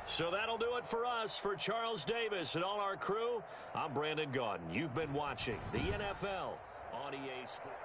So that'll do it for us. For Charles Davis and all our crew, I'm Brandon Gaudin. You've been watching the NFL on EA Sports.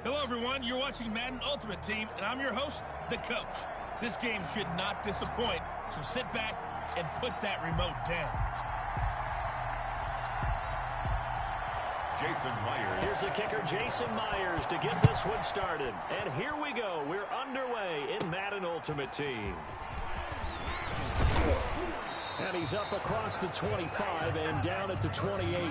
Hello, everyone. You're watching Madden Ultimate Team, and I'm your host, The Coach. This game should not disappoint, so sit back and put that remote down. Jason Myers. Here's the kicker, Jason Myers, to get this one started. And here we go. We're underway in Madden Ultimate Team. And he's up across the 25 and down at the 28.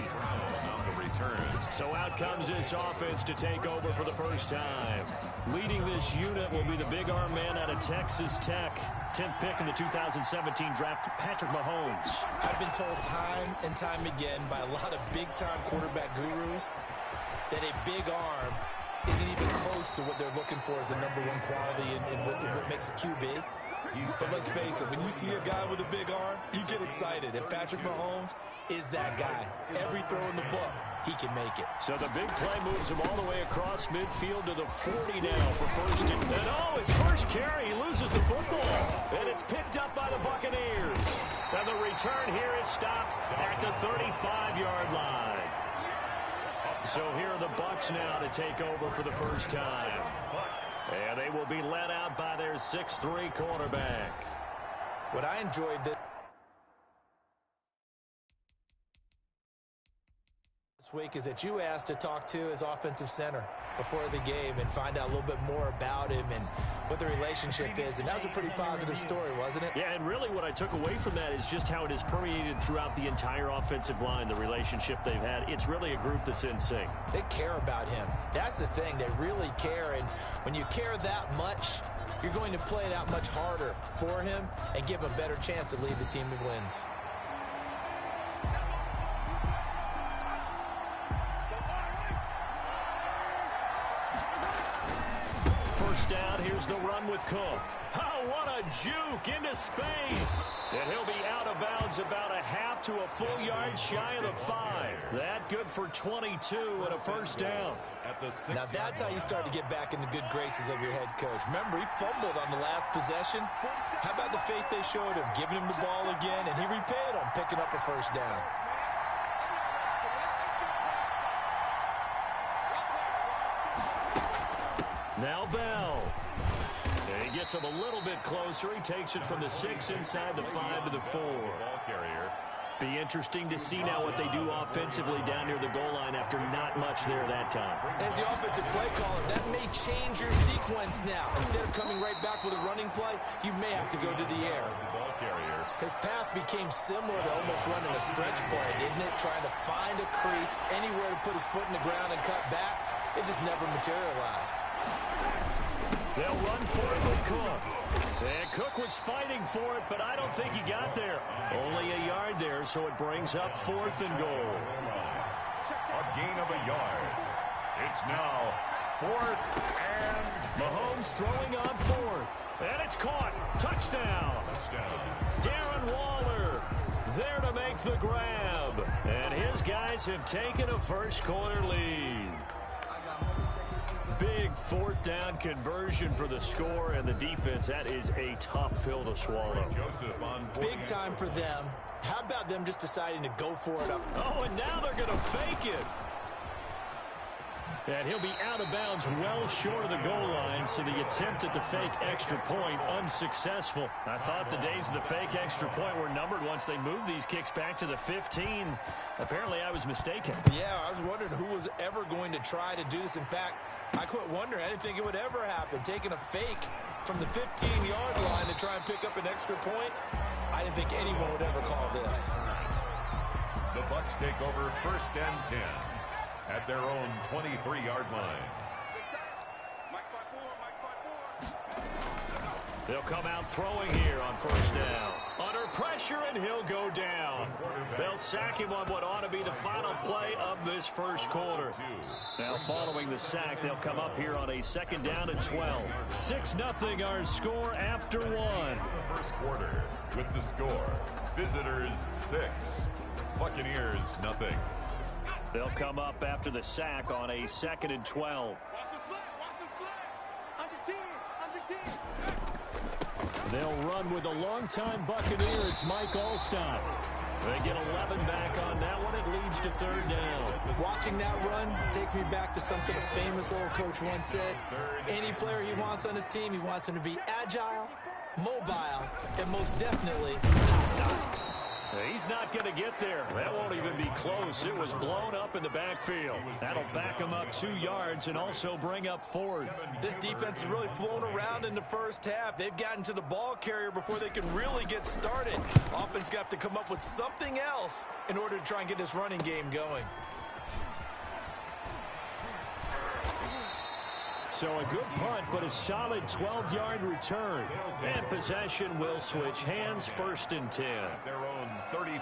So out comes this offense to take over for the first time. Leading this unit will be the big arm man out of Texas Tech. 10th pick in the 2017 draft, Patrick Mahomes. I've been told time and time again by a lot of big-time quarterback gurus that a big arm isn't even close to what they're looking for as the number one quality in what makes a QB. But let's face it, when you see a guy with a big arm, you get excited. And Patrick Mahomes is that guy. Every throw in the book, he can make it. So the big play moves him all the way across midfield to the 40 now for first. And his first carry, he loses the football. And it's picked up by the Buccaneers. And the return here is stopped at the 35-yard line. So here are the Bucs now to take over for the first time. And they will be led out by their 6'3" quarterback. What I enjoyed this week is that you asked to talk to his offensive center before the game and find out a little bit more about him and what the relationship is. And that was a pretty positive story, wasn't it? Yeah, and really what I took away from that is just how it has permeated throughout the entire offensive line, the relationship they've had. It's really a group that's in sync. They care about him. That's the thing. They really care. And when you care that much, you're going to play it out much harder for him and give him a better chance to lead the team to wins. First down, here's the run with Cook. Oh, what a juke into space. And he'll be out of bounds about a half to a full yard shy of the 5. That good for 22 and a first down. Now that's how you start to get back in the good graces of your head coach. Remember, he fumbled on the last possession. How about the faith they showed him, giving him the ball again, and he repaid them, picking up a first down. Now Bell. And he gets him a little bit closer. He takes it from the 6 inside the 5 to the 4. Be interesting to see now what they do offensively down near the goal line after not much there that time. As the offensive play caller, that may change your sequence now. Instead of coming right back with a running play, you may have to go to the air. His path became similar to almost running a stretch play, didn't it? Trying to find a crease, anywhere to put his foot in the ground and cut back. It just never materialized. They'll run for it with Cook. And Cook was fighting for it, but I don't think he got there. Only a yard there, so it brings up 4th and goal. A gain of a yard. It's now 4th and... Mahomes Mahomes throwing on fourth. And it's caught. Touchdown. Darren Waller there to make the grab. And his guys have taken a first quarter lead. Big fourth down conversion for the score, and the defense, that is a tough pill to swallow. Big time for them. How about them just deciding to go for it up? Oh, and now they're going to fake it. And he'll be out of bounds well short of the goal line, so the attempt at the fake extra point unsuccessful. I thought the days of the fake extra point were numbered once they moved these kicks back to the 15. Apparently, I was mistaken. Yeah, I was wondering who was ever going to try to do this. In fact, I quit wondering. I didn't think it would ever happen. Taking a fake from the 15-yard line to try and pick up an extra point, I didn't think anyone would ever call this. The Bucs take over first and 10 at their own 23-yard line. They'll come out throwing here on first down. Under pressure, and he'll go down. They'll sack him on what ought to be the final play of this first quarter. Now, following the sack, they'll come up here on a second down and 12. 6-0 our score after one. First quarter with the score. Visitors 6. Buccaneers nothing. They'll come up after the sack on a second and 12. They'll run with a longtime Buccaneer. It's Mike Allstott. They get 11 back on that one. It leads to third down. Watching that run takes me back to something a famous old coach once said. Any player he wants on his team, he wants him to be agile, mobile, and most definitely hostile. He's not going to get there. That won't even be close. It was blown up in the backfield. That'll back him up 2 yards and also bring up fourth. This defense has really flown around in the first half. They've gotten to the ball carrier before they can really get started. Offense got to come up with something else in order to try and get this running game going. So a good punt, but a solid 12-yard return. And possession will switch hands, first and 10.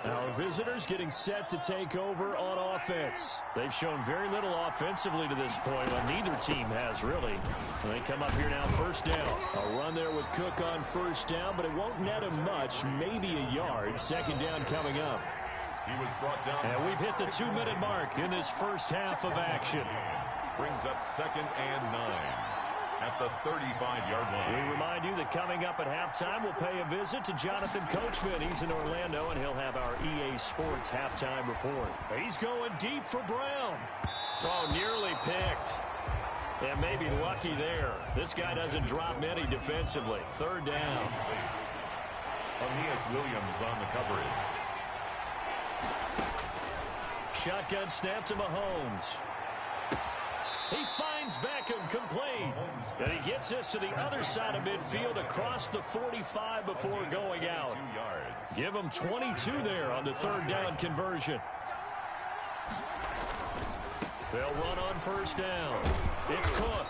Our visitors getting set to take over on offense. They've shown very little offensively to this point, when neither team has really. They come up here now, first down. A run there with Cook on first down, but it won't net him much, maybe a yard. Second down coming up. He was brought down. And we've hit the 2-minute mark in this first half of action. Brings up second and 9 at the 35-yard line. We remind you that coming up at halftime, we'll pay a visit to Jonathan Coachman. He's in Orlando, and he'll have our EA Sports halftime report. He's going deep for Brown. Oh, nearly picked. And maybe lucky there. This guy doesn't drop many defensively. Third down. Aeneas Williams on the coverage. Shotgun snap to Mahomes. He finds Beckham complete. And he gets us to the other side of midfield across the 45 before going out. 2 yards. Give him 22 there on the third down conversion. They'll run on first down. It's Cook.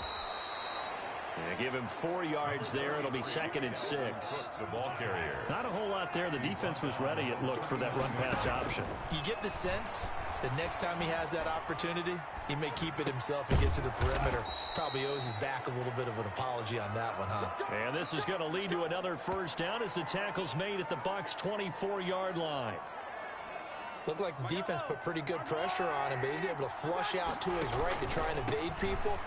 And give him 4 yards there. It'll be second and 6. The ball carrier. Not a whole lot there. The defense was ready, it looked, for that run-pass option. You get the sense that next time he has that opportunity, he may keep it himself and get to the perimeter. Probably owes his back a little bit of an apology on that one, huh? And this is going to lead to another first down as the tackle's made at the Bucs' 24-yard line. Looked like the defense put pretty good pressure on him, but he's able to flush out to his right to try and evade people.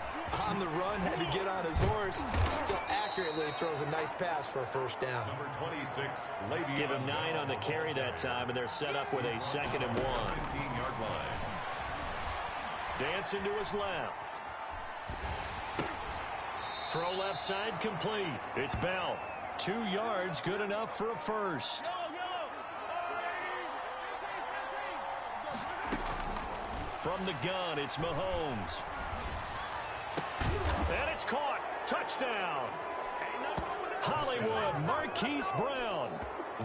On the run, had to get on his horse. Still accurately throws a nice pass for a first down. Number 26, Le'Veon. Give him 9 on the carry that time, and they're set up with a second and 1. 15-yard line. Dancing to his left. Throw left side complete. It's Bell. 2 yards, good enough for a first. From the gun, it's Mahomes. And it's caught. Touchdown. Hollywood, Marquise Brown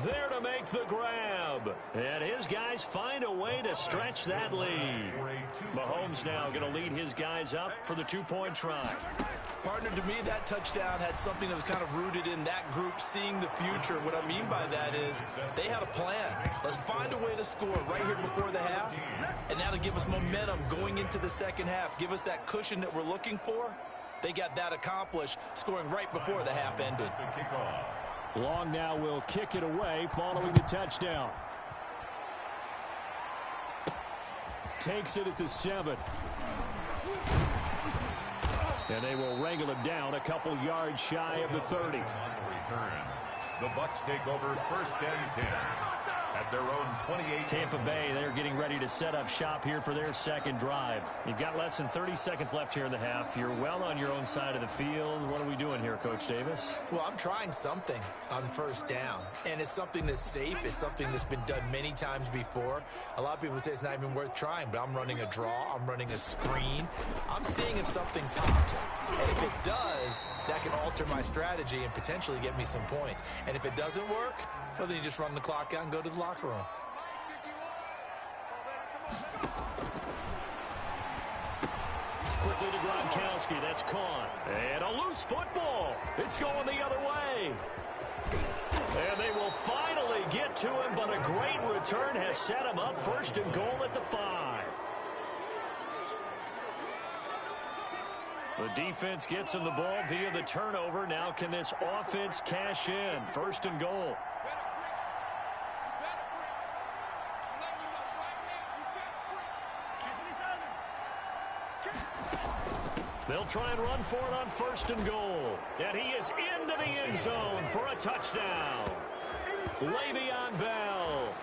there to make the grab. And his guys find a way to stretch that lead. Mahomes now going to lead his guys up for the 2-point try. Partner, to me, that touchdown had something that was kind of rooted in that group seeing the future. What I mean by that is they had a plan. Let's find a way to score right here before the half. And now to give us momentum going into the second half, give us that cushion that we're looking for. they got that accomplished, scoring right before the half ended. Long now will kick it away following the touchdown. Takes it at the 7. And they will wrangle him down a couple yards shy of the 30. On the return, the Bucs take over 1st and 10 at their own 28. Tampa Bay, they're getting ready to set up shop here for their second drive. You've got less than 30 seconds left here in the half. You're well on your own side of the field. What are we doing here, Coach Davis? Well, I'm trying something on 1st down, and it's something that's safe. It's something that's been done many times before. A lot of people say it's not even worth trying, but I'm running a draw. I'm running a screen. I'm seeing if something pops, and if it does, that can alter my strategy and potentially get me some points. And if it doesn't work, well, then you just run the clock out and go to the locker room. Quickly to Gronkowski. That's caught. And a loose football. It's going the other way. And they will finally get to him, but a great return has set him up 1st and goal at the 5. The defense gets him the ball via the turnover. Now can this offense cash in? 1st and goal. They'll try and run for it on 1st and goal. And he is into the end zone for a touchdown. Le'Veon Bell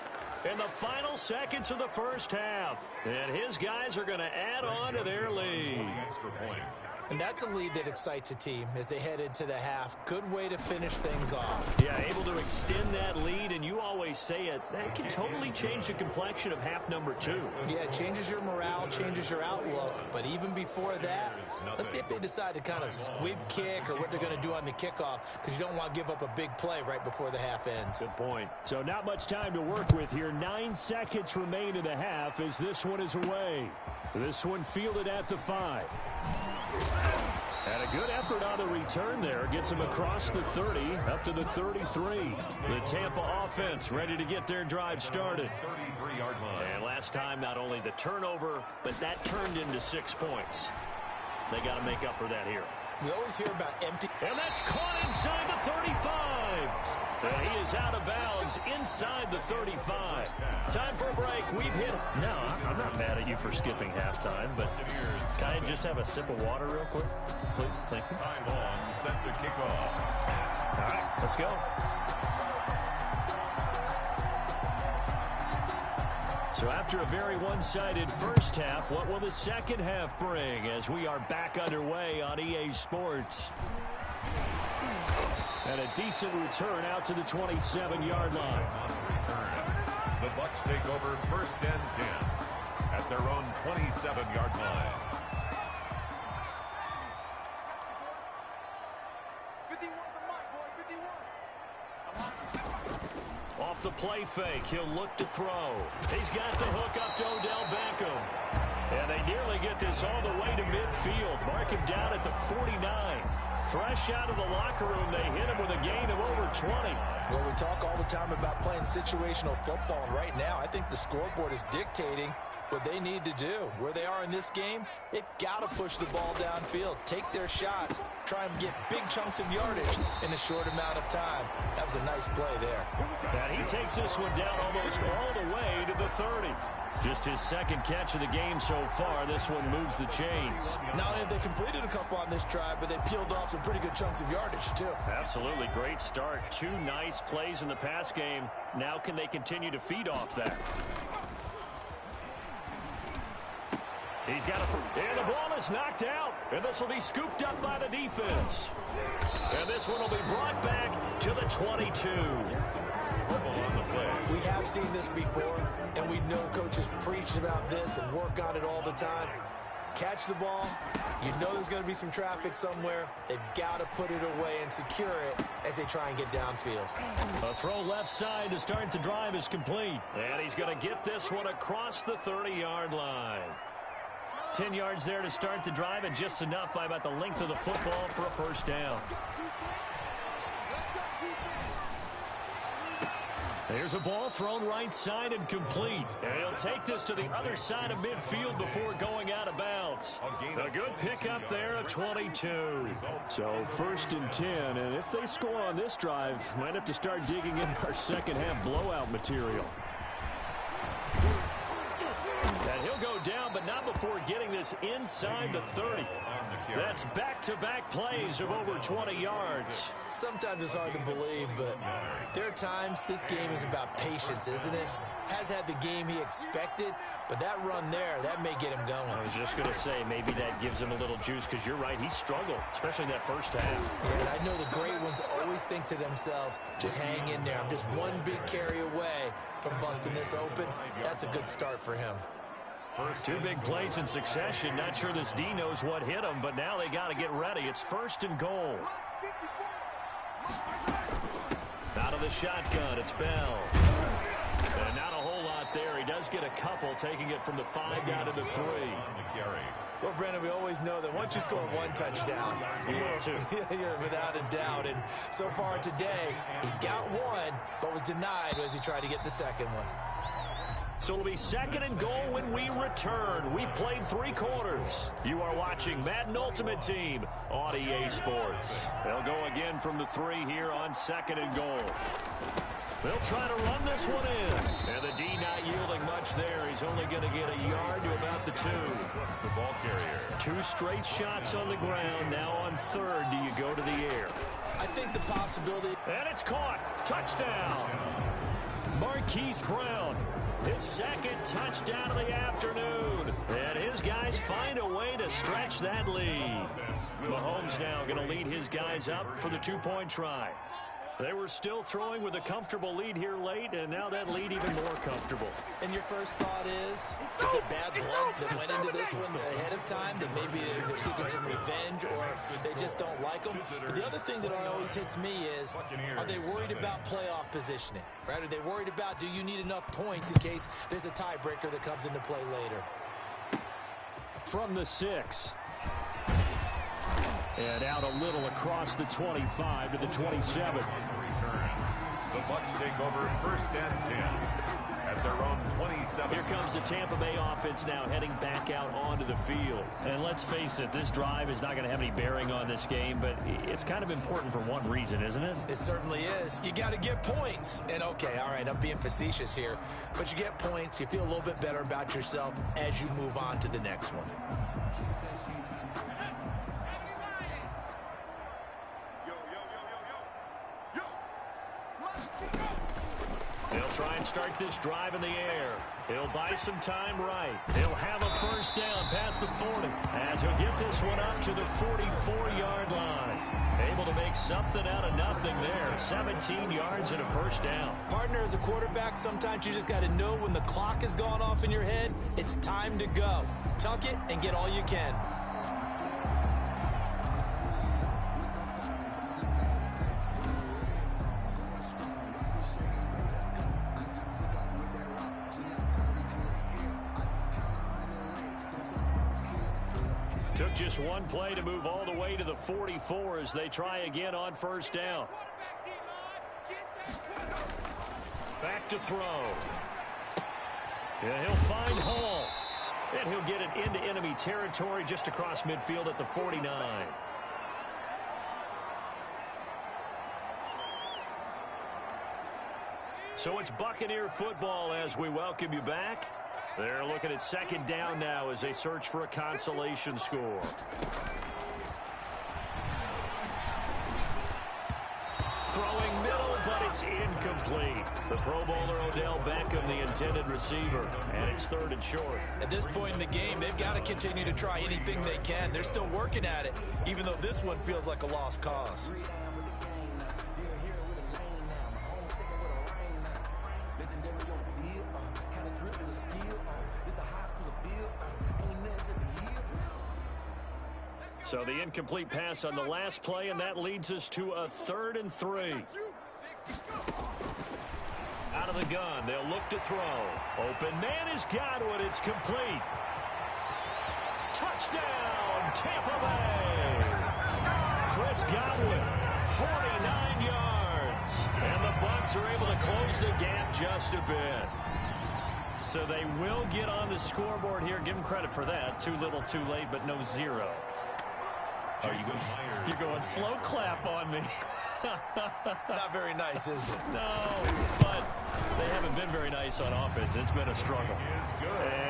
in the final seconds of the 1st half. And his guys are going to add on to their lead. Extra point. And that's a lead that excites a team as they head into the half. Good way to finish things off. Yeah, able to extend that lead, and you always say it, that can totally change the complexion of half number 2. Yeah, it changes your morale, changes your outlook. But even before that, let's see if they decide to kind of squib kick or what they're going to do on the kickoff, because you don't want to give up a big play right before the half ends. Good point. So not much time to work with here. 9 seconds remain in the half as this one is away. This one fielded at the 5. And a good effort on the return there. Gets him across the 30, up to the 33. The Tampa offense ready to get their drive started. 33-yard line. And last time, not only the turnover, but that turned into 6 points. They got to make up for that here. We always hear about empty. And that's caught inside the 35. And he is out of bounds inside the 35. Time for a break. We've hit. No, I'm not mad at you for skipping halftime, but can I just have a sip of water real quick? Please, thank you. Time long, set to kick off. All right, let's go. So after a very one-sided 1st half, what will the 2nd half bring as we are back underway on EA Sports? And a decent return out to the 27-yard line. On the return, the Bucs take over 1st and 10 at their own 27-yard line. 51 for Mike, boy, 51. Off the play fake, he'll look to throw. He's got the hook up to Odell Beckham. And they nearly get this all the way to midfield. Mark him down at the 49. Fresh out of the locker room, they hit him with a gain of over 20. Well, we talk all the time about playing situational football, and right now I think the scoreboard is dictating what they need to do. Where they are in this game, they've got to push the ball downfield, take their shots, try and get big chunks of yardage in a short amount of time. That was a nice play there. And he takes this one down almost all the way to the 30. Just his 2nd catch of the game so far. This one moves the chains. Not only have they completed a couple on this drive, but they peeled off some pretty good chunks of yardage, too. Absolutely great start. 2 nice plays in the pass game. Now can they continue to feed off that? He's got and the ball is knocked out. And this will be scooped up by the defense. And this one will be brought back to the 22. We have seen this before, and we know coaches preach about this and work on it all the time. Catch the ball. You know there's going to be some traffic somewhere. They've got to put it away and secure it as they try and get downfield. A throw left side to start the drive is complete. And he's going to get this one across the 30-yard line. 10 yards there to start the drive, and just enough by about the length of the football for a 1st down. There's a ball thrown right side and complete. And he'll take this to the other side of midfield before going out of bounds. A good pickup there, a 22. So 1st and 10, and if they score on this drive, might have to start digging in our second half blowout material. And he'll go down, but not before getting this inside the 30. That's back-to-back plays of over 20 yards. Sometimes it's hard to believe, but there are times this game is about patience, isn't it? Has had the game he expected, but that run there, that may get him going. I was just going to say, maybe that gives him a little juice, because you're right, he struggled, especially in that first half. Yeah, and I know the great ones always think to themselves, just hang in there. I'm just one big carry away from busting this open. That's a good start for him. Two big plays in succession. Not sure this D knows what hit him, but now they got to get ready. It's 1st and goal. Out of the shotgun, it's Bell. And not a whole lot there. He does get a couple, taking it from the 5 down to the 3. Well, Brandon, we always know that once you score one touchdown, you're without a doubt. And so far today, he's got one, but was denied as he tried to get the second one. So it'll be 2nd and goal when we return. We've played 3 quarters. You are watching Madden Ultimate Team on EA Sports. They'll go again from the 3 here on 2nd and goal. They'll try to run this one in. And the D not yielding much there. He's only going to get a yard to about the 2. The ball carrier. 2 straight shots on the ground. Now on 3rd, do you go to the air? I think the possibility. And it's caught. Touchdown. Marquise Brown. His 2nd touchdown of the afternoon. And his guys find a way to stretch that lead. Mahomes now going to lead his guys up for the 2-point try. They were still throwing with a comfortable lead here late, and now that lead even more comfortable. And your first thought is it bad blood that went into this one ahead of time, that maybe they're seeking some revenge or they just don't like them? But the other thing that always hits me is, are they worried about playoff positioning? Right? Are they worried about, do you need enough points in case there's a tiebreaker that comes into play later? From the 6. And out a little across the 25 to the 27. The Bucs take over 1st and 10 at their own 27. Here comes the Tampa Bay offense now heading back out onto the field. And let's face it, this drive is not going to have any bearing on this game, but it's kind of important for one reason, isn't it? It certainly is. You got to get points. And okay, all right, I'm being facetious here, but you get points, you feel a little bit better about yourself as you move on to the next one. They'll try and start this drive in the air. He'll buy some time right. He'll have a 1st down past the 40 as he'll get this one up to the 44-yard line. Able to make something out of nothing there. 17 yards and a 1st down. Partner, as a quarterback, sometimes you just got to know when the clock has gone off in your head, it's time to go. Tuck it and get all you can. Took just one play to move all the way to the 44 as they try again on 1st down. Back to throw. And he'll find Hall. And he'll get it into enemy territory just across midfield at the 49. So it's Buccaneer football as we welcome you back. They're looking at 2nd down now as they search for a consolation score. Throwing middle, but it's incomplete. The Pro Bowler Odell Beckham, the intended receiver, and it's 3rd and short. At this point in the game, they've got to continue to try anything they can. They're still working at it, even though this one feels like a lost cause. So the incomplete pass on the last play, and that leads us to a 3rd and 3. Out of the gun, they'll look to throw. Open man is Godwin. It's complete. Touchdown, Tampa Bay. Chris Godwin, 49 yards. yards. And the Bucs are able to close the gap just a bit. So they will get on the scoreboard here. Give them credit for that. Too little, too late, but no zero. Oh, you're going slow clap on me. Not very nice, is it? No, but they haven't been very nice on offense. It's been a struggle.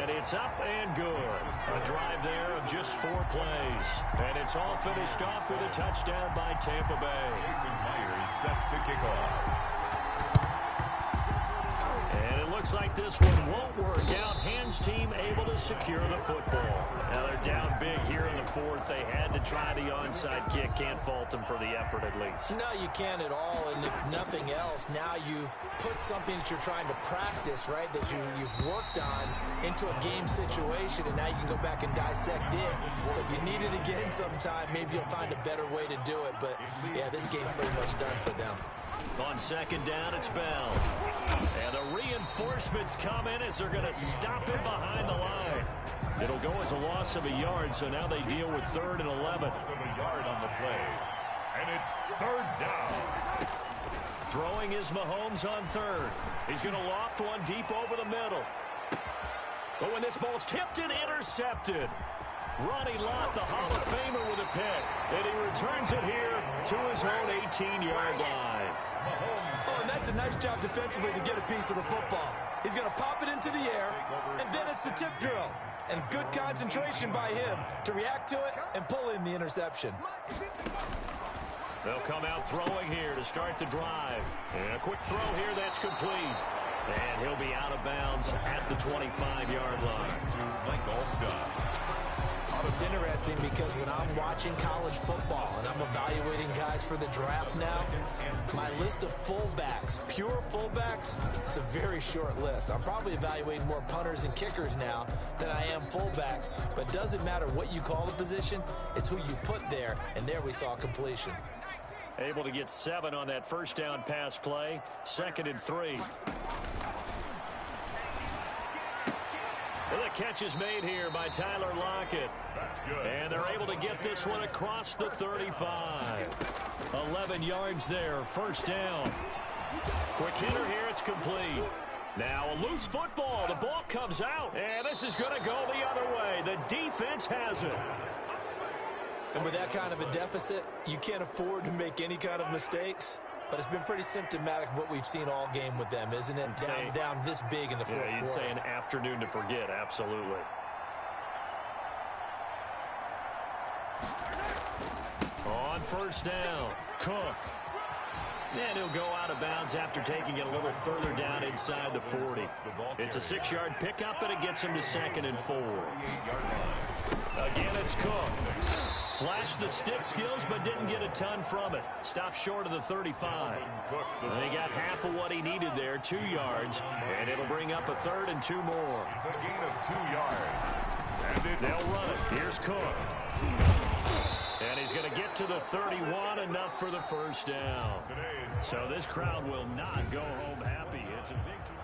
And it's up and good. A drive there of just 4 plays. And it's all finished off with a touchdown by Tampa Bay. Jason Myers set to kick off. And it looks like this one won't work out. Hands team able to secure the football. Now they're down big here in the 4th. They had to try the onside kick. Can't fault them for the effort at least. No, you can't at all. And if nothing else, now you've put something that you're trying to practice, right, that you've worked on into a game situation, and now you can go back and dissect it. So if you need it again sometime, maybe you'll find a better way to do it. But, yeah, this game's pretty much done for them. On 2nd down, it's Bell. And the reinforcements come in as they're going to stop him behind the line. It'll go as a loss of a yard, so now they deal with 3rd and 11. Loss of a yard on the play. And it's 3rd down. Throwing is Mahomes on 3rd. He's going to loft one deep over the middle. But when this ball's tipped and intercepted, Ronnie Lott, the Hall of Famer, with a pick. And he returns it here to his own 18-yard line. Oh, and that's a nice job defensively to get a piece of the football. He's going to pop it into the air, and then it's the tip drill. And good concentration by him to react to it and pull in the interception. They'll come out throwing here to start the drive. And a quick throw here that's complete. And he'll be out of bounds at the 25-yard line. Mike Allstott. It's interesting because when I'm watching college football and I'm evaluating guys for the draft now, my list of fullbacks, pure fullbacks, it's a very short list. I'm probably evaluating more punters and kickers now than I am fullbacks, but it doesn't matter what you call the position, it's who you put there, and there we saw completion. Able to get 7 on that first down pass play. 2nd and 3. The catch is made here by Tyler Lockett. That's good. And they're able to get this one across the 35. 11 yards there, 1st down. Quick hitter here, it's complete. Now a loose football. The ball comes out, and this is going to go the other way. The defense has it. And with that kind of a deficit, you can't afford to make any kind of mistakes. But it's been pretty symptomatic of what we've seen all game with them, isn't it? Down this big in the 4th quarter. Yeah, you'd say an afternoon to forget, absolutely. On 1st down, Cook. And he'll go out of bounds after taking it a little further down inside the 40. It's a 6-yard pickup, and it gets him to 2nd and 4. Again, it's Cook. Flashed the stick skills, but didn't get a ton from it. Stopped short of the 35. And they got half of what he needed there, 2 yards. And it'll bring up a 3rd and 2 more. It's a gain of 2 yards. And they'll run it. Here's Cook. And he's going to get to the 31, enough for the 1st down. So this crowd will not go home happy. It's a victory.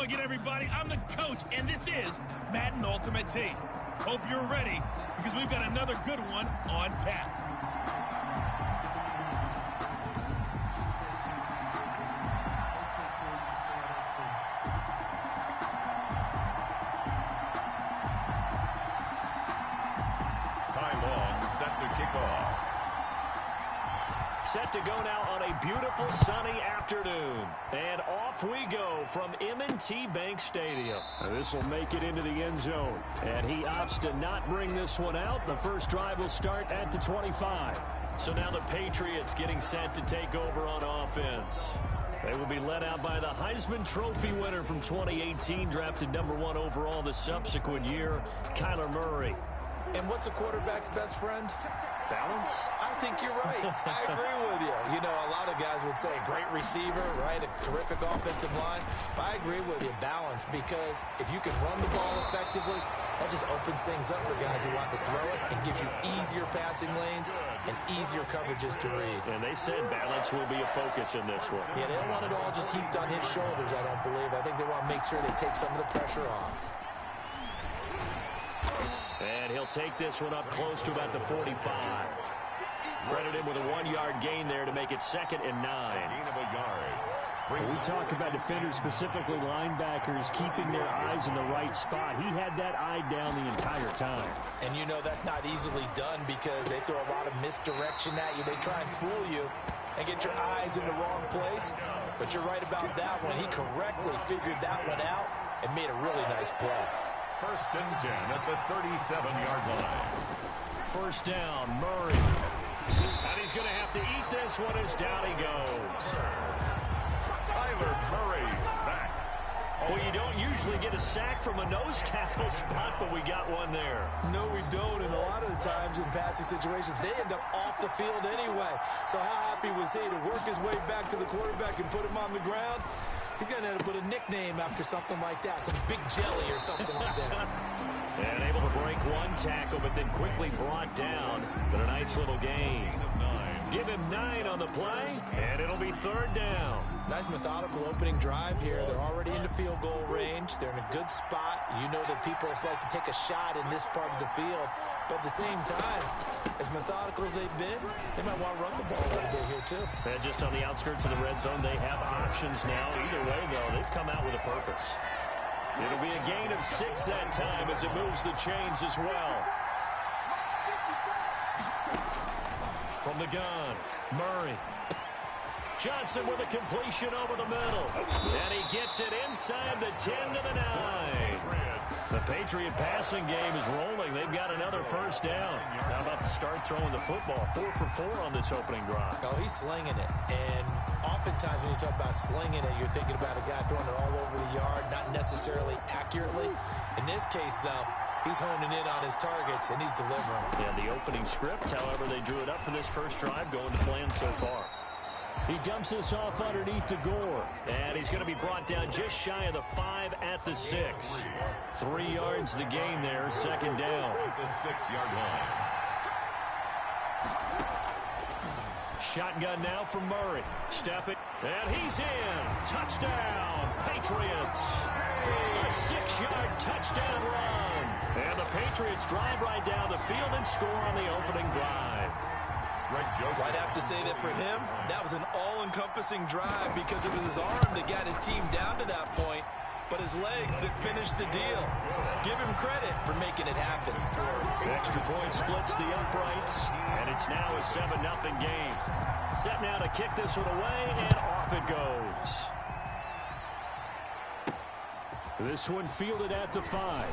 again, everybody. I'm the coach, and this is Madden Ultimate Team. Hope you're ready, because we've got another good one on tap. Set to kick off. Set to go now on a beautiful sunny afternoon. And off we go from M&T Bank Stadium. This will make it into the end zone. And he opts to not bring this one out. The first drive will start at the 25. So now the Patriots getting set to take over on offense. They will be led out by the Heisman Trophy winner from 2018, drafted #1 overall the subsequent year, Kyler Murray. And what's a quarterback's best friend? Balance? I think you're right. I agree with you. You know, a lot of guys would say great receiver, right? A terrific offensive line. But I agree with you, balance, because if you can run the ball effectively, that just opens things up for guys who want to throw it and gives you easier passing lanes and easier coverages to read. And they said balance will be a focus in this one. Yeah, they don't want it all just heaped on his shoulders, I don't believe. I think they want to make sure they take some of the pressure off. And he'll take this one up close to about the 45. Credit him with a 1-yard gain there to make it 2nd and 9. Gain of a yard. We talk about defenders, specifically linebackers, keeping their eyes in the right spot. He had that eye down the entire time. And you know that's not easily done because they throw a lot of misdirection at you. They try and fool you and get your eyes in the wrong place. But you're right about that one. He correctly figured that one out and made a really nice play. 1st and 10 at the 37-yard line. First down, Murray. And he's going to have to eat this one as down he goes. Kyler Murray sacked. Well, you don't usually get a sack from a nose tackle spot, but we got one there. No, we don't. And a lot of the times in passing situations, they end up off the field anyway. So how happy was he to work his way back to the quarterback and put him on the ground? He's going to have to put a nickname after something like that, some big jelly or something like that. And able to break one tackle, but then quickly brought down. But a nice little gain. Give him 9 on the play, and it'll be 3rd down. Nice methodical opening drive here. They're already into field goal range. They're in a good spot. You know that people like to take a shot in this part of the field. But at the same time, as methodical as they've been, they might want to run the ball a little bit here, too. And just on the outskirts of the red zone, they have options now. Either way, though, they've come out with a purpose. It'll be a gain of 6 that time as it moves the chains as well. From the gun, Murray. Johnson with a completion over the middle. And he gets it inside the 10 to the 9. The Patriot passing game is rolling. They've got another first down. How about to start throwing the football? 4 for 4 on this opening drive. Oh, he's slinging it. And oftentimes when you talk about slinging it, you're thinking about a guy throwing it all over the yard, not necessarily accurately. In this case, though, he's honing in on his targets, and he's delivering. Yeah, the opening script, however, they drew it up for this first drive, going to plan so far. He dumps this off underneath to Gore, and he's going to be brought down just shy of the 5 at the 6. 3 yards the gain there, 2nd down. At the 6-yard line. Shotgun now from Murray. Stepping, and he's in. Touchdown, Patriots. A 6-yard touchdown run. And the Patriots drive right down the field and score on the opening drive. I'd have to say that for him, that was an all-encompassing drive because it was his arm that got his team down to that point, but his legs that finished the deal. Give him credit for making it happen. The extra point splits the uprights, and it's now a 7-0 game. Set now to kick this one away, and off it goes. This one fielded at the 5.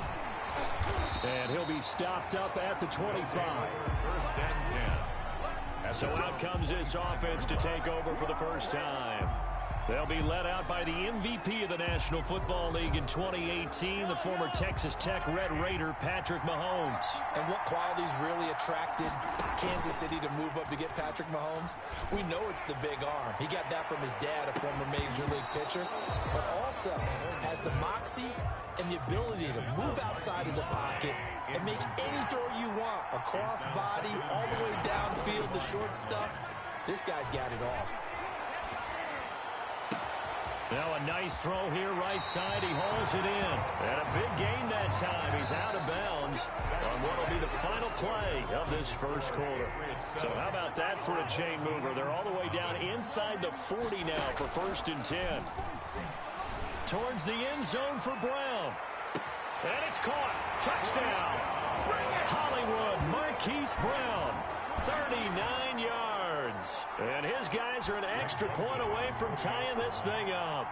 And he'll be stopped up at the 25. 1st and 10. So out comes this offense to take over for the first time. They'll be led out by the MVP of the National Football League in 2018, the former Texas Tech Red Raider, Patrick Mahomes. And what qualities really attracted Kansas City to move up to get Patrick Mahomes? We know it's the big arm. He got that from his dad, a former Major League pitcher, but also has the moxie and the ability to move outside of the pocket and make any throw you want, across body, all the way downfield, the short stuff. This guy's got it all. Now a nice throw here right side. He hauls it in. And a big gain that time. He's out of bounds on what will be the final play of this first quarter. So how about that for a chain mover? They're all the way down inside the 40 now for 1st and 10. Towards the end zone for Brown. And it's caught. Touchdown. Hollywood Marquise Brown. 39 yards. And his guys are an extra point away from tying this thing up.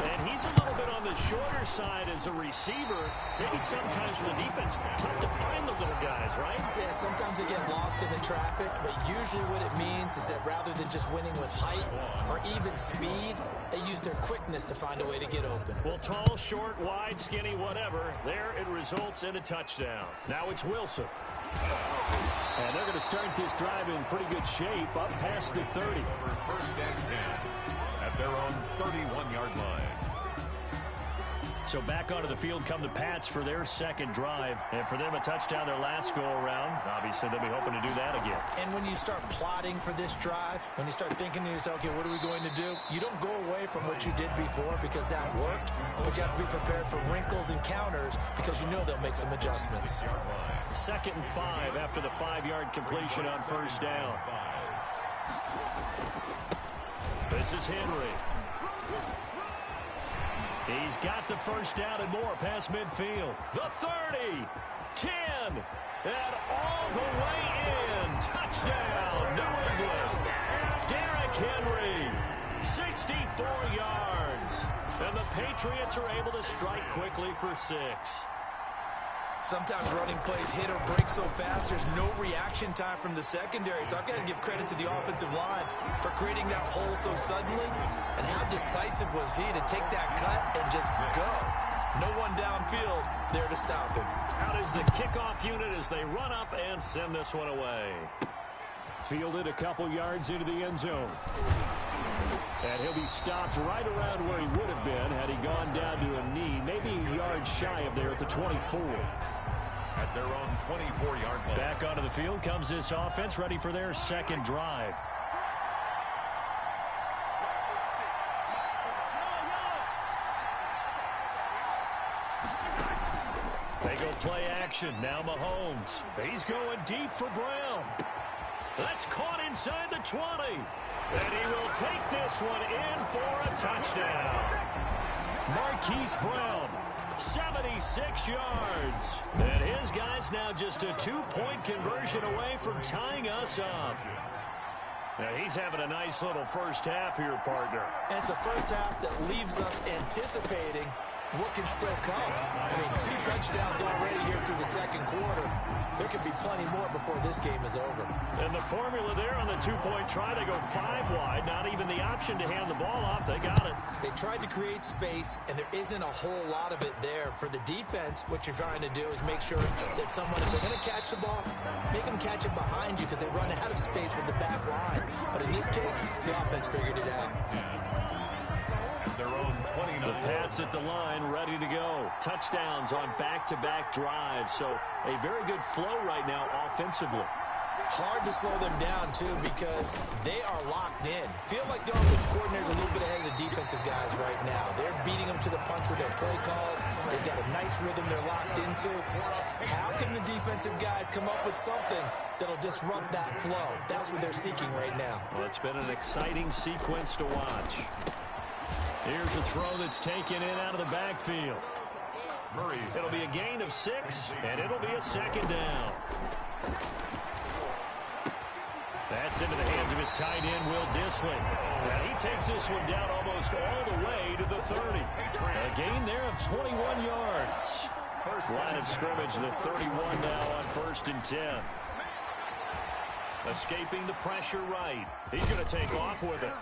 And he's a little bit on the shorter side as a receiver. Maybe sometimes for the defense, tough to find the little guys, right? Yeah, sometimes they get lost in the traffic, but usually what it means is that rather than just winning with height or even speed, they use their quickness to find a way to get open. Well, tall, short, wide, skinny, whatever, there it results in a touchdown. Now it's Wilson. And they're going to start this drive in pretty good shape up past the 30. Over 1st and 10 at their own 31-yard line. So back onto the field come the Pats for their second drive. And for them, a touchdown their last go-around. Obviously, they'll be hoping to do that again. And when you start plotting for this drive, when you start thinking to yourself, okay, what are we going to do? You don't go away from what you did before because that worked. But you have to be prepared for wrinkles and counters because you know they'll make some adjustments. 2nd and 5 after the 5-yard completion on 1st down. This is Henry. He's got the 1st down and more past midfield. The 30, 10, and all the way in. Touchdown, New England. Derrick Henry, 64 yards. And the Patriots are able to strike quickly for 6. Sometimes running plays hit or break so fast, there's no reaction time from the secondary. So I've got to give credit to the offensive line for creating that hole so suddenly. And how decisive was he to take that cut and just go? No one downfield there to stop him. Out is the kickoff unit as they run up and send this one away. Fielded a couple yards into the end zone. And he'll be stopped right around where he would have been had he gone down to a knee, maybe a yard shy of there at the 24. At their own 24-yard line. Back onto the field comes this offense, ready for their second drive. They go play action. Now Mahomes. He's going deep for Brown. That's caught inside the 20. And he will take this one in for a touchdown. Marquise Brown, 76 yards. And his guys now just a 2-point conversion away from tying us up. Now he's having a nice little first half here, partner. And it's a first half that leaves us anticipating what can still come. I mean, 2 touchdowns already here through the second quarter. There could be plenty more before this game is over. And the formula there on the 2-point try, they go 5 wide. Not even the option to hand the ball off. They got it. They tried to create space, and there isn't a whole lot of it there. For the defense, what you're trying to do is make sure that if they're going to catch the ball, make them catch it behind you because they run out of space with the back line. But in this case, the offense figured it out. Their own 29. The Pats at the line, ready to go. Touchdowns on back-to-back drives. So a very good flow right now offensively. Hard to slow them down, too, because they are locked in. Feel like the offensive coordinator's a little bit ahead of the defensive guys right now. They're beating them to the punch with their play calls. They've got a nice rhythm they're locked into. How can the defensive guys come up with something that'll disrupt that flow? That's what they're seeking right now. Well, it's been an exciting sequence to watch. Here's a throw that's taken in out of the backfield. It'll be a gain of 6, and it'll be a 2nd down. That's into the hands of his tight end, Will Dissly. And he takes this one down almost all the way to the 30. A gain there of 21 yards. Line of scrimmage, the 31 now on 1st and 10. Escaping the pressure right. He's going to take off with it.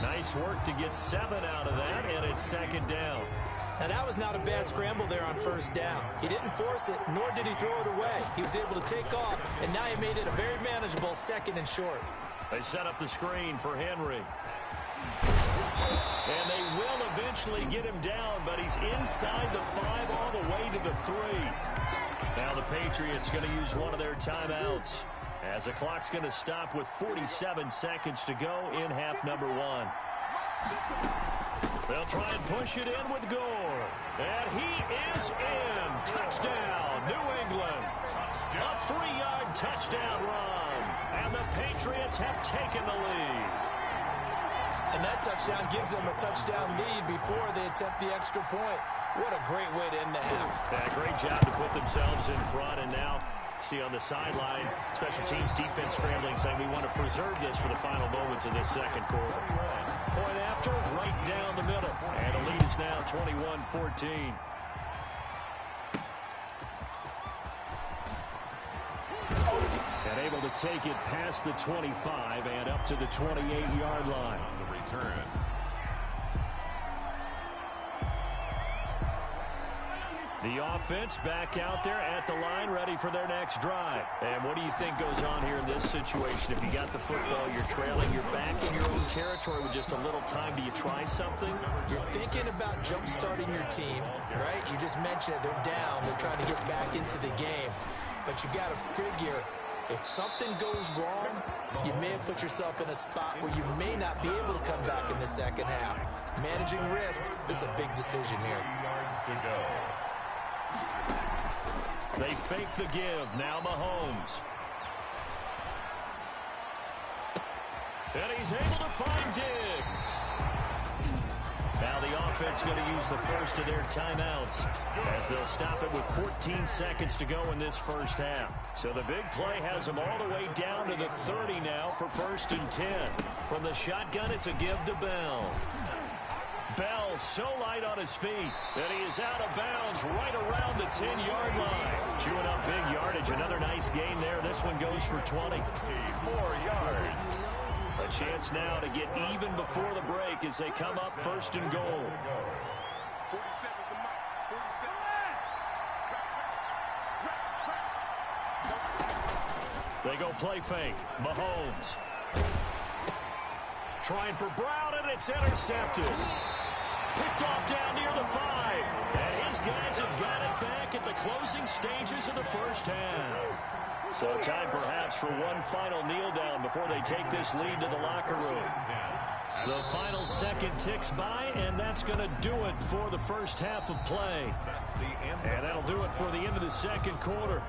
Nice work to get 7 out of that, and it's 2nd down. Now, that was not a bad scramble there on 1st down. He didn't force it, nor did he throw it away. He was able to take off, and now he made it a very manageable 2nd and short. They set up the screen for Henry. And they will eventually get him down, but he's inside the 5 all the way to the 3. Now the Patriots going to use one of their timeouts, as the clock's going to stop with 47 seconds to go in half number 1. They'll try and push it in with Gore. And he is in. Touchdown, New England. A 3-yard touchdown run. And the Patriots have taken the lead. And that touchdown gives them a touchdown lead before they attempt the extra point. What a great way to end the half. Yeah, great job to put themselves in front. And now, see on the sideline, special teams defense scrambling, saying we want to preserve this for the final moments of this second quarter. Point after, right down the middle. And the lead is now 21-14. And able to take it past the 25 and up to the 28-yard line. On the return. The offense back out there at the line, ready for their next drive. And what do you think goes on here in this situation? If you got the football, you're trailing, you're back in your own territory with just a little time. Do you try something? You're thinking about jump-starting your team, right? You just mentioned it. They're down. They're trying to get back into the game. But you got to figure, if something goes wrong, you may have put yourself in a spot where you may not be able to come back in the second half. Managing risk, this is a big decision here. 3 yards to go. They fake the give. Now Mahomes. And he's able to find Diggs. Now the offense going to use the first of their timeouts as they'll stop it with 14 seconds to go in this first half. So the big play has them all the way down to the 30 now for 1st and 10. From the shotgun, it's a give to Bell. Bell so light on his feet that he is out of bounds right around the 10-yard line. Chewing up big yardage. Another nice gain there. This one goes for 20. More yards. A chance now to get even before the break as they come up 1st and goal. 47 is the mark. 47. They go play fake. Mahomes. Trying for Brown, and it's intercepted. Picked off down near the 5. And his guys have got it back at the closing stages of the first half. So time perhaps for one final kneel down before they take this lead to the locker room. The final second ticks by, and that's going to do it for the first half of play. And that'll do it for the end of the second quarter.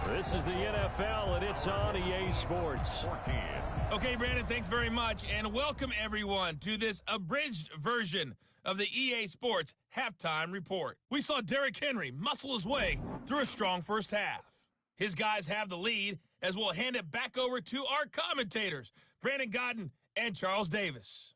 This is the NFL, and it's on EA Sports. Okay, Brandon, thanks very much, and welcome everyone to this abridged version of the EA Sports Halftime Report. We saw Derrick Henry muscle his way through a strong first half. His guys have the lead as we'll hand it back over to our commentators, Brandon Godden and Charles Davis.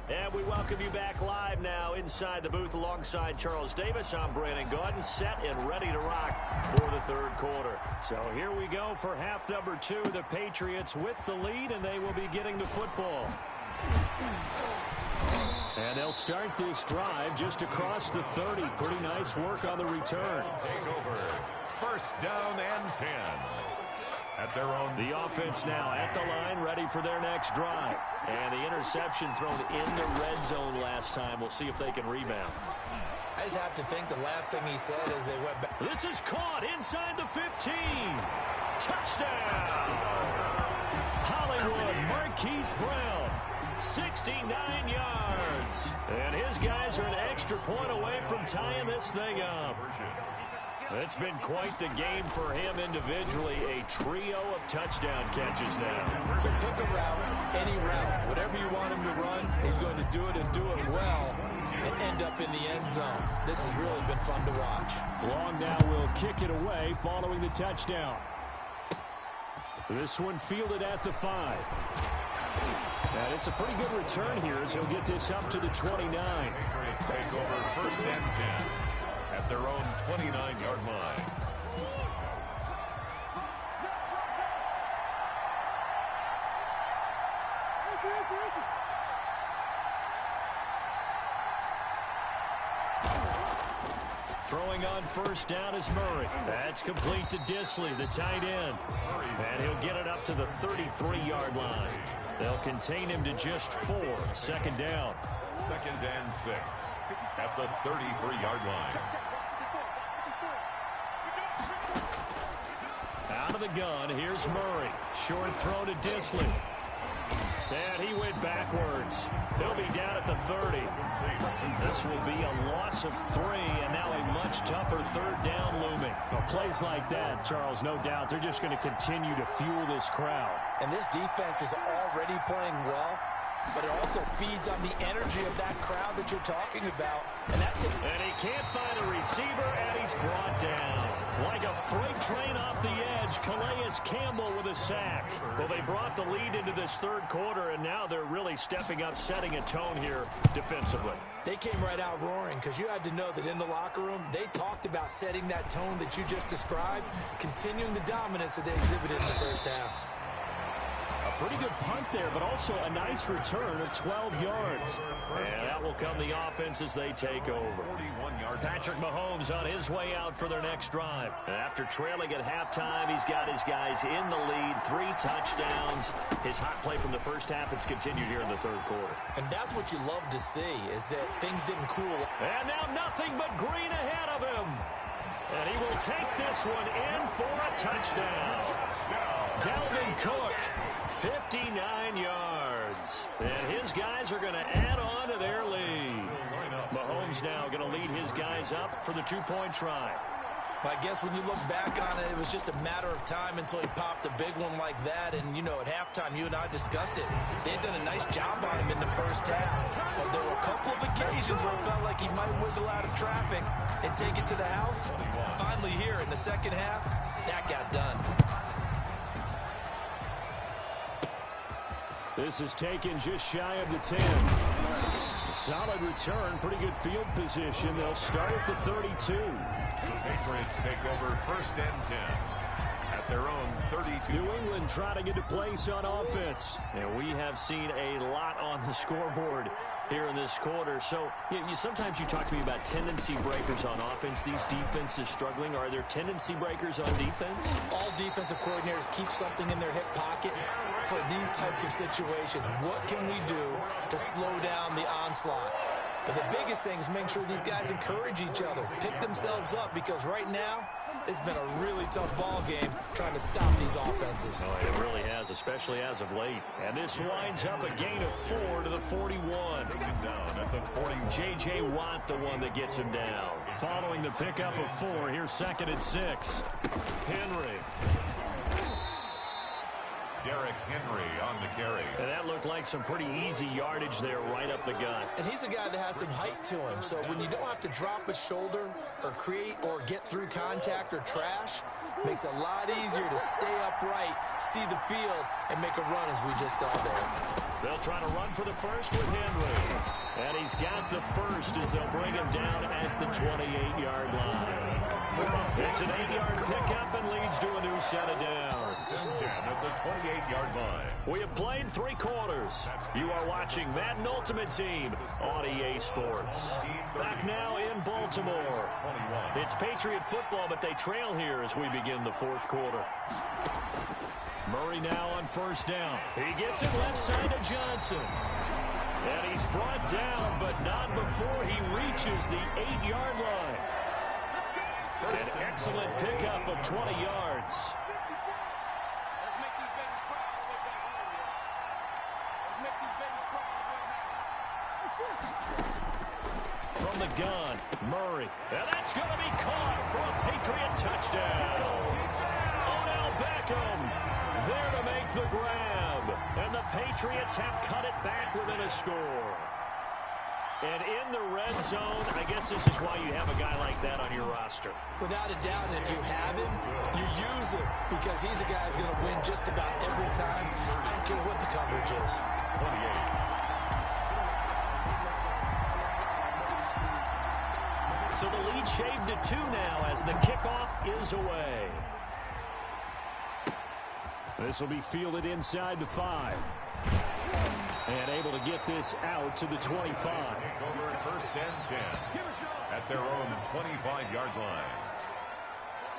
And we welcome you back live now inside the booth alongside Charles Davis. I'm Brandon Godden, set and ready to rock for the third quarter. So here we go for half number 2. The Patriots with the lead, and they will be getting the football. And they'll start this drive just across the 30. Pretty nice work on the return. Take over. 1st down and 10. At their own. The offense now at the line, ready for their next drive. And the interception thrown in the red zone last time. We'll see if they can rebound. I just have to think the last thing he said as they went back. This is caught inside the 15. Touchdown. Hollywood Marquise Brown. 69 yards. And his guys are an extra point away from tying this thing up. It's been quite the game for him individually. A trio of touchdown catches now. So pick a route, any route, whatever you want him to run, he's going to do it and do it well and end up in the end zone. This has really been fun to watch. Long now will kick it away following the touchdown. This one fielded at the 5. And it's a pretty good return here as he'll get this up to the 29. Patriots take over 1st and 10 at their own 29-yard line. Throwing on 1st down is Murray. That's complete to Disley, the tight end. And he'll get it up to the 33-yard line. They'll contain him to just 4. Second down. 2nd and 6 at the 33-yard line. Out of the gun, here's Murray. Short throw to Disley. And he went backwards. He'll be down at the 30. This will be a loss of 3, and now a much tougher 3rd down looming. Well, plays like that, Charles, no doubt, they're just going to continue to fuel this crowd. And this defense is already playing well, but it also feeds on the energy of that crowd that you're talking about. And he can't find a receiver, and he's brought down. Like a freight train off the edge, Calais Campbell with a sack. Well, they brought the lead into this 3rd quarter, and now they're really stepping up, setting a tone here defensively. They came right out roaring because you had to know that in the locker room, they talked about setting that tone that you just described, continuing the dominance that they exhibited in the first half. A pretty good punt there, but also a nice return of 12 yards. And that will come the offense as they take over. Patrick Mahomes on his way out for their next drive. And after trailing at halftime, he's got his guys in the lead, 3 touchdowns. His hot play from the first half, it's continued here in the 3rd quarter. And that's what you love to see, is that things didn't cool. And now nothing but green ahead of him. And he will take this one in for a touchdown. Dalvin Cook, 59 yards. And his guys are going to add on to their lead. Mahomes now going to lead his guys up for the 2-point try. I guess when you look back on it, it was just a matter of time until he popped a big one like that. And, you know, at halftime, you and I discussed it. They had done a nice job on him in the first half. But there were a couple of occasions where it felt like he might wiggle out of traffic and take it to the house. Finally here in the second half, that got done. This is taken just shy of the 10. A solid return, pretty good field position. They'll start at the 32. The Patriots take over 1st and 10 at their own 32. New England trying to get a place on offense. And we have seen a lot on the scoreboard here in this quarter. So sometimes you talk to me about tendency breakers on offense. These defenses struggling. Are there tendency breakers on defense? All defensive coordinators keep something in their hip pocket for these types of situations. What can we do to slow down the onslaught? But the biggest thing is make sure these guys encourage each other, pick themselves up, because right now it's been a really tough ball game trying to stop these offenses. Oh, it really has, especially as of late. And this winds up a gain of 4 to the 41. Down at the 40. J.J. Watt, the one that gets him down. Following the pickup of 4, here's 2nd and 6. Henry. Derrick Henry on the carry. And that looked like some pretty easy yardage there right up the gut. And he's a guy that has some height to him, so when you don't have to drop a shoulder or create or get through contact or trash, makes it a lot easier to stay upright, see the field, and make a run as we just saw there. They'll try to run for the first with Henry. And he's got the first as they'll bring him down at the 28-yard line. It's an 8-yard pickup and leads to a new set of downs. 10 at the 28-yard line. We have played 3 quarters. You are watching Madden Ultimate Team on EA Sports. Back now in Baltimore. It's Patriot football, but they trail here as we begin the 4th quarter. Murray now on 1st down. He gets it left side to Johnson. And he's brought down, but not before he reaches the 8-yard line. An excellent pickup of 20 yards. From the gun, Murray. And that's going to be caught for a Patriot touchdown. Odell Beckham there to make the grab. And the Patriots have cut it back within a score. And in the red zone, I guess this is why you have a guy like that on your roster. Without a doubt, and if you have him, you use him, because he's a guy who's going to win just about every time. I don't care what the coverage is. 28. So the lead shaved to 2 now as the kickoff is away. This will be fielded inside the 5. And able to get this out to the 25. Over 1st and 10 at their own 25-yard line.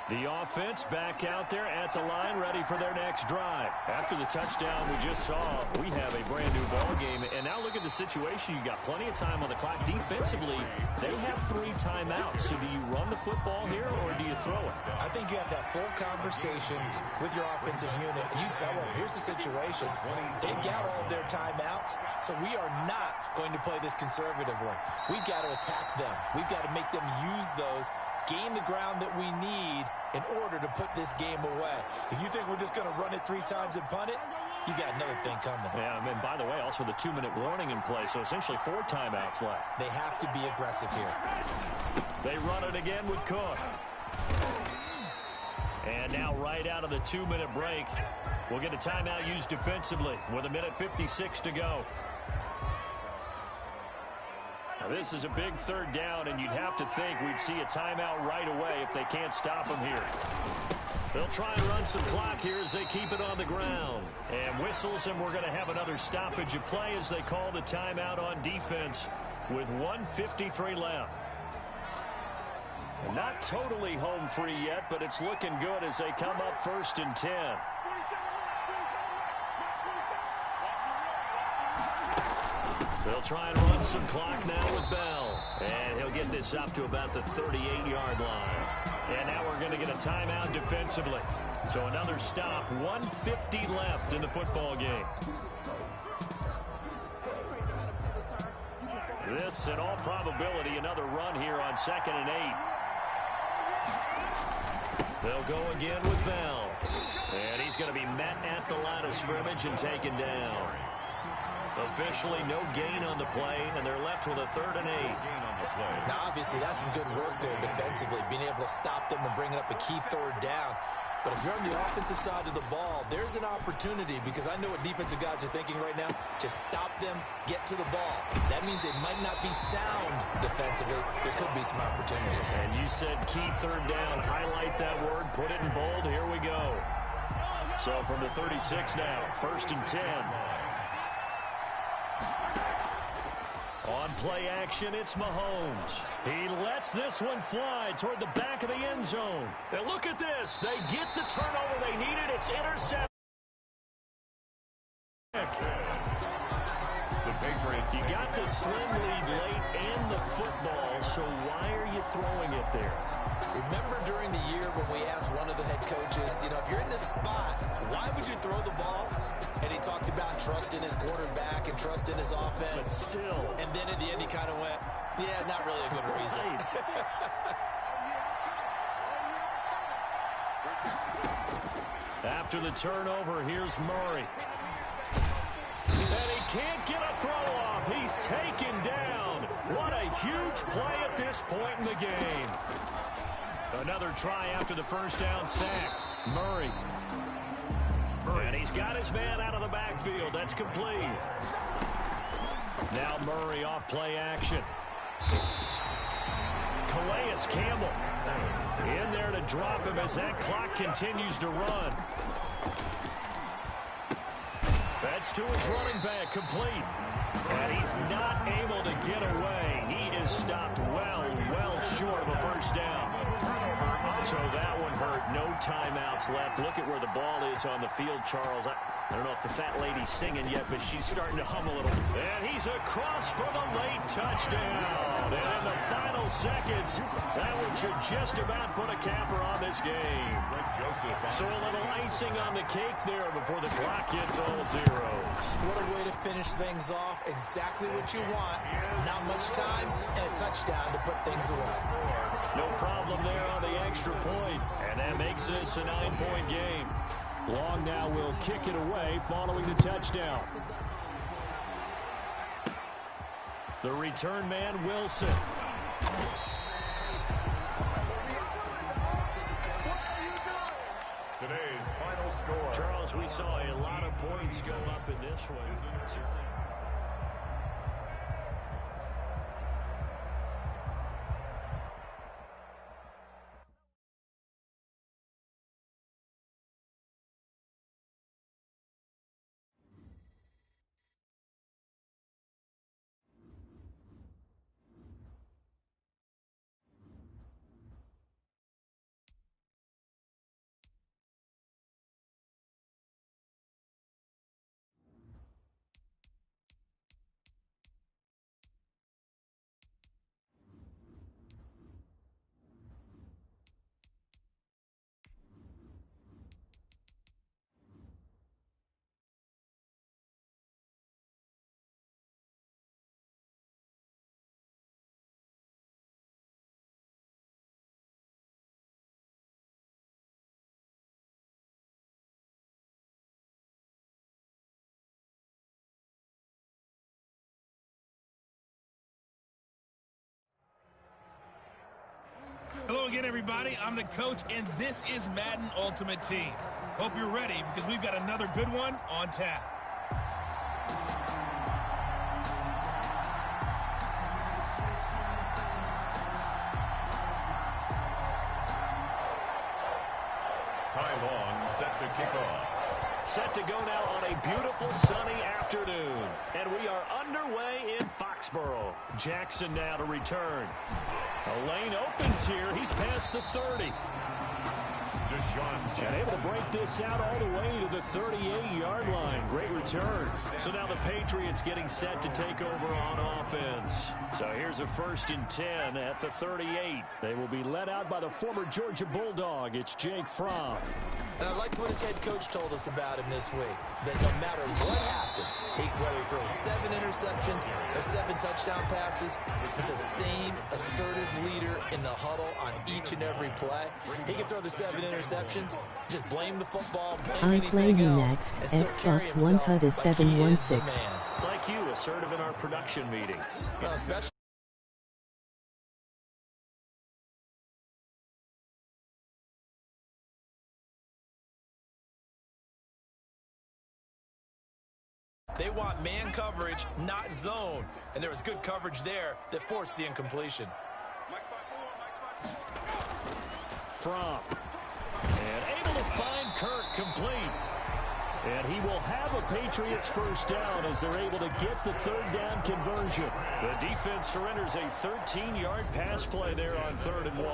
The offense back out there at the line, ready for their next drive. After the touchdown we just saw, we have a brand-new ball game. And now look at the situation. You got plenty of time on the clock. Defensively, they have 3 timeouts. So do you run the football here, or do you throw it? I think you have that full conversation with your offensive unit, and you tell them, here's the situation. They've got all their timeouts, so we are not going to play this conservatively. We've got to attack them. We've got to make them use those, gain the ground that we need in order to put this game away. If you think we're just going to run it 3 times and punt it, you got another thing coming. Yeah, and by the way, also the 2-minute warning in play, so essentially 4 timeouts left. They have to be aggressive here. They run it again with Cook. And now right out of the 2-minute break, we'll get a timeout used defensively with 1:56 to go. Now, this is a big 3rd down, and you'd have to think we'd see a timeout right away if they can't stop them here. They'll try and run some clock here as they keep it on the ground. And whistles, and we're going to have another stoppage of play as they call the timeout on defense with 1:53 left. Not totally home free yet, but it's looking good as they come up 1st and 10. They'll try and run some clock now with Bell. And he'll get this up to about the 38-yard line. And now we're going to get a timeout defensively. So another stop, 1:50 left in the football game. This, in all probability, another run here on 2nd and 8. They'll go again with Bell. And he's going to be met at the line of scrimmage and taken down. Officially no gain on the play, and they're left with a 3rd and 8. Now, obviously, that's some good work there defensively, being able to stop them and bring up a key 3rd down. But if you're on the offensive side of the ball, there's an opportunity, because I know what defensive guys are thinking right now. Just stop them, get to the ball. That means they might not be sound defensively. There could be some opportunities. And you said key 3rd down. Highlight that word. Put it in bold. Here we go. So from the 36 now, 1st and 10. On play action, it's Mahomes. He lets this one fly toward the back of the end zone. And look at this. They get the turnover they needed. It's intercepted. The Patriots. You got the slim lead late and the football, so why are you throwing it there? Remember during the year when we asked one of the head coaches, if you're in this spot, why would you throw the ball? And he talked about trust in his quarterback and trust in his offense. But still. And then at the end he kind of went, yeah, not really a good reason. After the turnover, here's Murray. And he can't get a throw off. He's taken down. What a huge play at this point in the game. Another try after the 1st down sack. Murray. And he's got his man out of the backfield. That's complete. Now Murray off play action. Calais Campbell in there to drop him as that clock continues to run. That's to his running back, complete. And he's not able to get away. He is stopped well short of a 1st down. So that one hurt. No timeouts left. Look at where the ball is on the field, Charles. I don't know if the fat lady's singing yet, but she's starting to hum a little. And he's across for the late touchdown. And in the final seconds, that one should just about put a capper on this game. So a little icing on the cake there before the clock hits all zeros. What a way to finish things off. Exactly what you want. Not much time and a touchdown to put things away. No problem there on the extra point. And that makes this a 9-point game. Long now will kick it away following the touchdown. The return man, Wilson. Today's final score. Charles, we saw a lot of points go up in this one. Hello again, everybody. I'm the coach, and this is Madden Ultimate Team. Hope you're ready because we've got another good one on tap. Ty Long set to kick off. Set to go now on a beautiful sunny afternoon. And we are underway in Foxborough. Jackson now to return. A lane opens here. He's past the 30. And able to break this out all the way to the 38-yard line. Great return. So now the Patriots getting set to take over on offense. So here's a 1st and 10 at the 38. They will be led out by the former Georgia Bulldog. It's Jake Fromm. And I liked what his head coach told us about him this week, that no matter what happens, whether he throws 7 interceptions or 7 touchdown passes, he's the same assertive leader in the huddle on each and every play. He can throw the 7 interceptions, just blame the football, blame anything else, and still carry himself like he is the man. It's like you, assertive in our production meetings. Well, especially they want man coverage, not zone. And there was good coverage there that forced the incompletion. Fromm. And able to find Kirk complete. And he will have a Patriots 1st down as they're able to get the 3rd down conversion. The defense surrenders a 13-yard pass play there on 3rd and 1.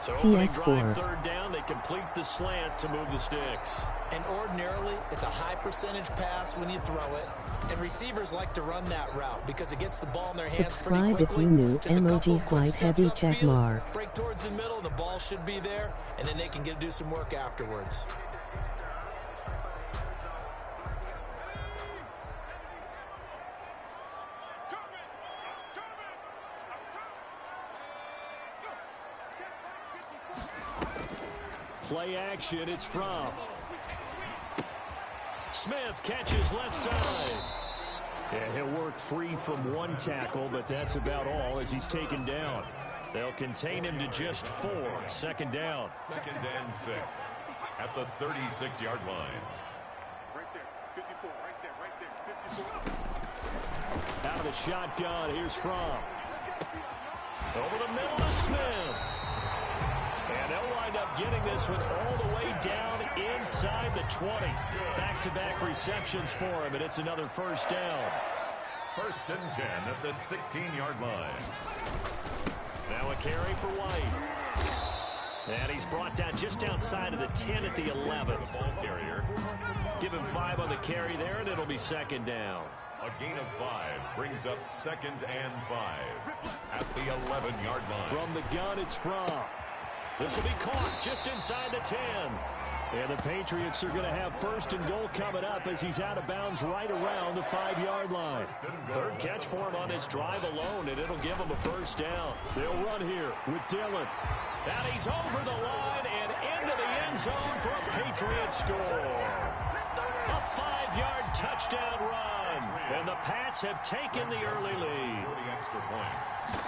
So opening drive, 3rd down, they complete the slant to move the sticks. And ordinarily, it's a high percentage pass when you throw it. And receivers like to run that route because it gets the ball in their hands pretty quickly. Subscribe if you new, emoji quite heavy check mark. Break towards the middle, and the ball should be there, and then they can do some work afterwards. Play action, it's Fromm. Smith catches left side. And he'll work free from 1 tackle, but that's about all as he's taken down. They'll contain him to just 4. 2nd down. 2nd and 6 at the 36-yard line. Right there, 54, right there, 54. Out of the shotgun, here's Fromm. Over the middle to Smith. And they'll wind up getting this one all the way down inside the 20. Back-to-back receptions for him, and it's another 1st down. 1st and 10 at the 16-yard line. Now a carry for White. And he's brought down just outside of the 10 at the 11. The ball carrier. Give him 5 on the carry there, and it'll be 2nd down. A gain of 5 brings up 2nd and 5 at the 11-yard line. From the gun, it's Fromm. This will be caught just inside the 10. And the Patriots are going to have 1st and goal coming up as he's out of bounds right around the 5-yard line. 3rd catch for him on this drive alone, and it'll give him a 1st down. They'll run here with Dillon. And he's over the line and into the end zone for a Patriots score. A 5-yard touchdown run. And the Pats have taken the early lead. Extra point.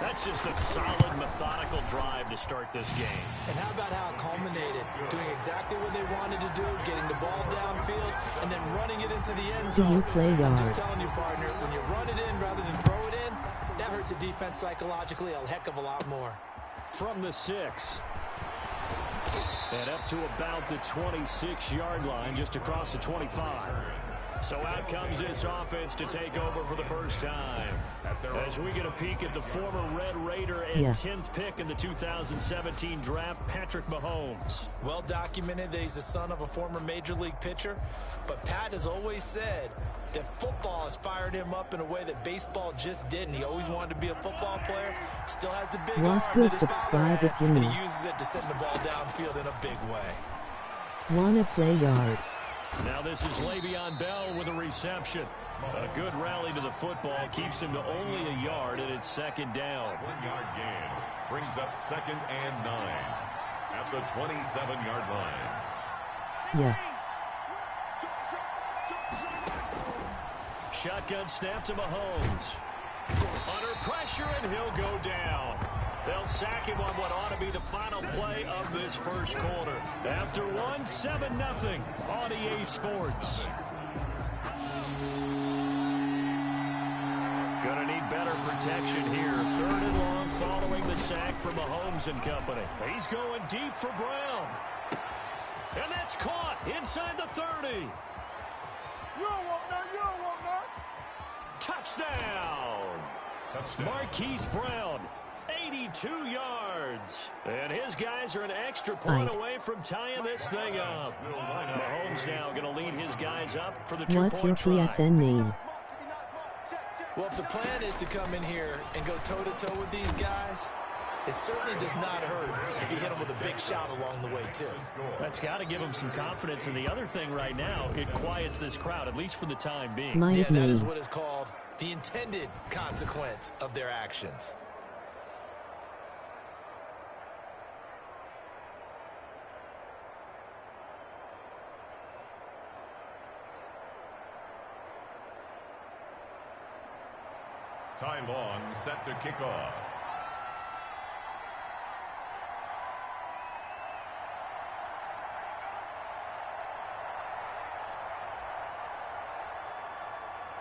That's just a solid, methodical drive to start this game. And how about how it culminated? Doing exactly what they wanted to do, getting the ball downfield, and then running it into the end zone. Do you play I'm yard? just telling you, partner, when you run it in rather than throw it in, that hurts a defense psychologically a heck of a lot more. From the 6. And up to about the 26-yard line, just across the 25. So out comes this offense to take over for the 1st time. As we get a peek at the former Red Raider and 10th pick in the 2017 draft, Patrick Mahomes. Well documented that he's the son of a former Major League pitcher, but Pat has always said that football has fired him up in a way that baseball just didn't. He always wanted to be a football player, still has the big arm WASSGOOD, that his subscribe father if you had, need. and he uses it to send the ball downfield in a big way. Wanna play yard? Now this is Le'Veon Bell with a reception. A good rally to the football keeps him to only a yard, and it's 2nd down. 1-yard gain brings up 2nd and 9 at the 27-yard line. Yeah. Shotgun snap to Mahomes. Under pressure, and he'll go down. They'll sack him on what ought to be the final play of this first quarter. After one, 7-0 on EA Sports. Gonna need better protection here. 3rd and long following the sack from Mahomes and company. He's going deep for Brown. And that's caught inside the 30. You don't want that. You don't want that. Touchdown. Marquise Brown, 82 yards. And his guys are an extra point away from tying this thing up. Mahomes now going to lead his guys up for the What's your two-point try. PSN name? Well, if the plan is to come in here and go toe-to-toe with these guys, it certainly does not hurt if you hit them with a big shot along the way, too. That's got to give them some confidence. And the other thing right now, it quiets this crowd, at least for the time being. My Yeah, that name. is what is called the intended consequence of their actions. Ty Long set to kick off.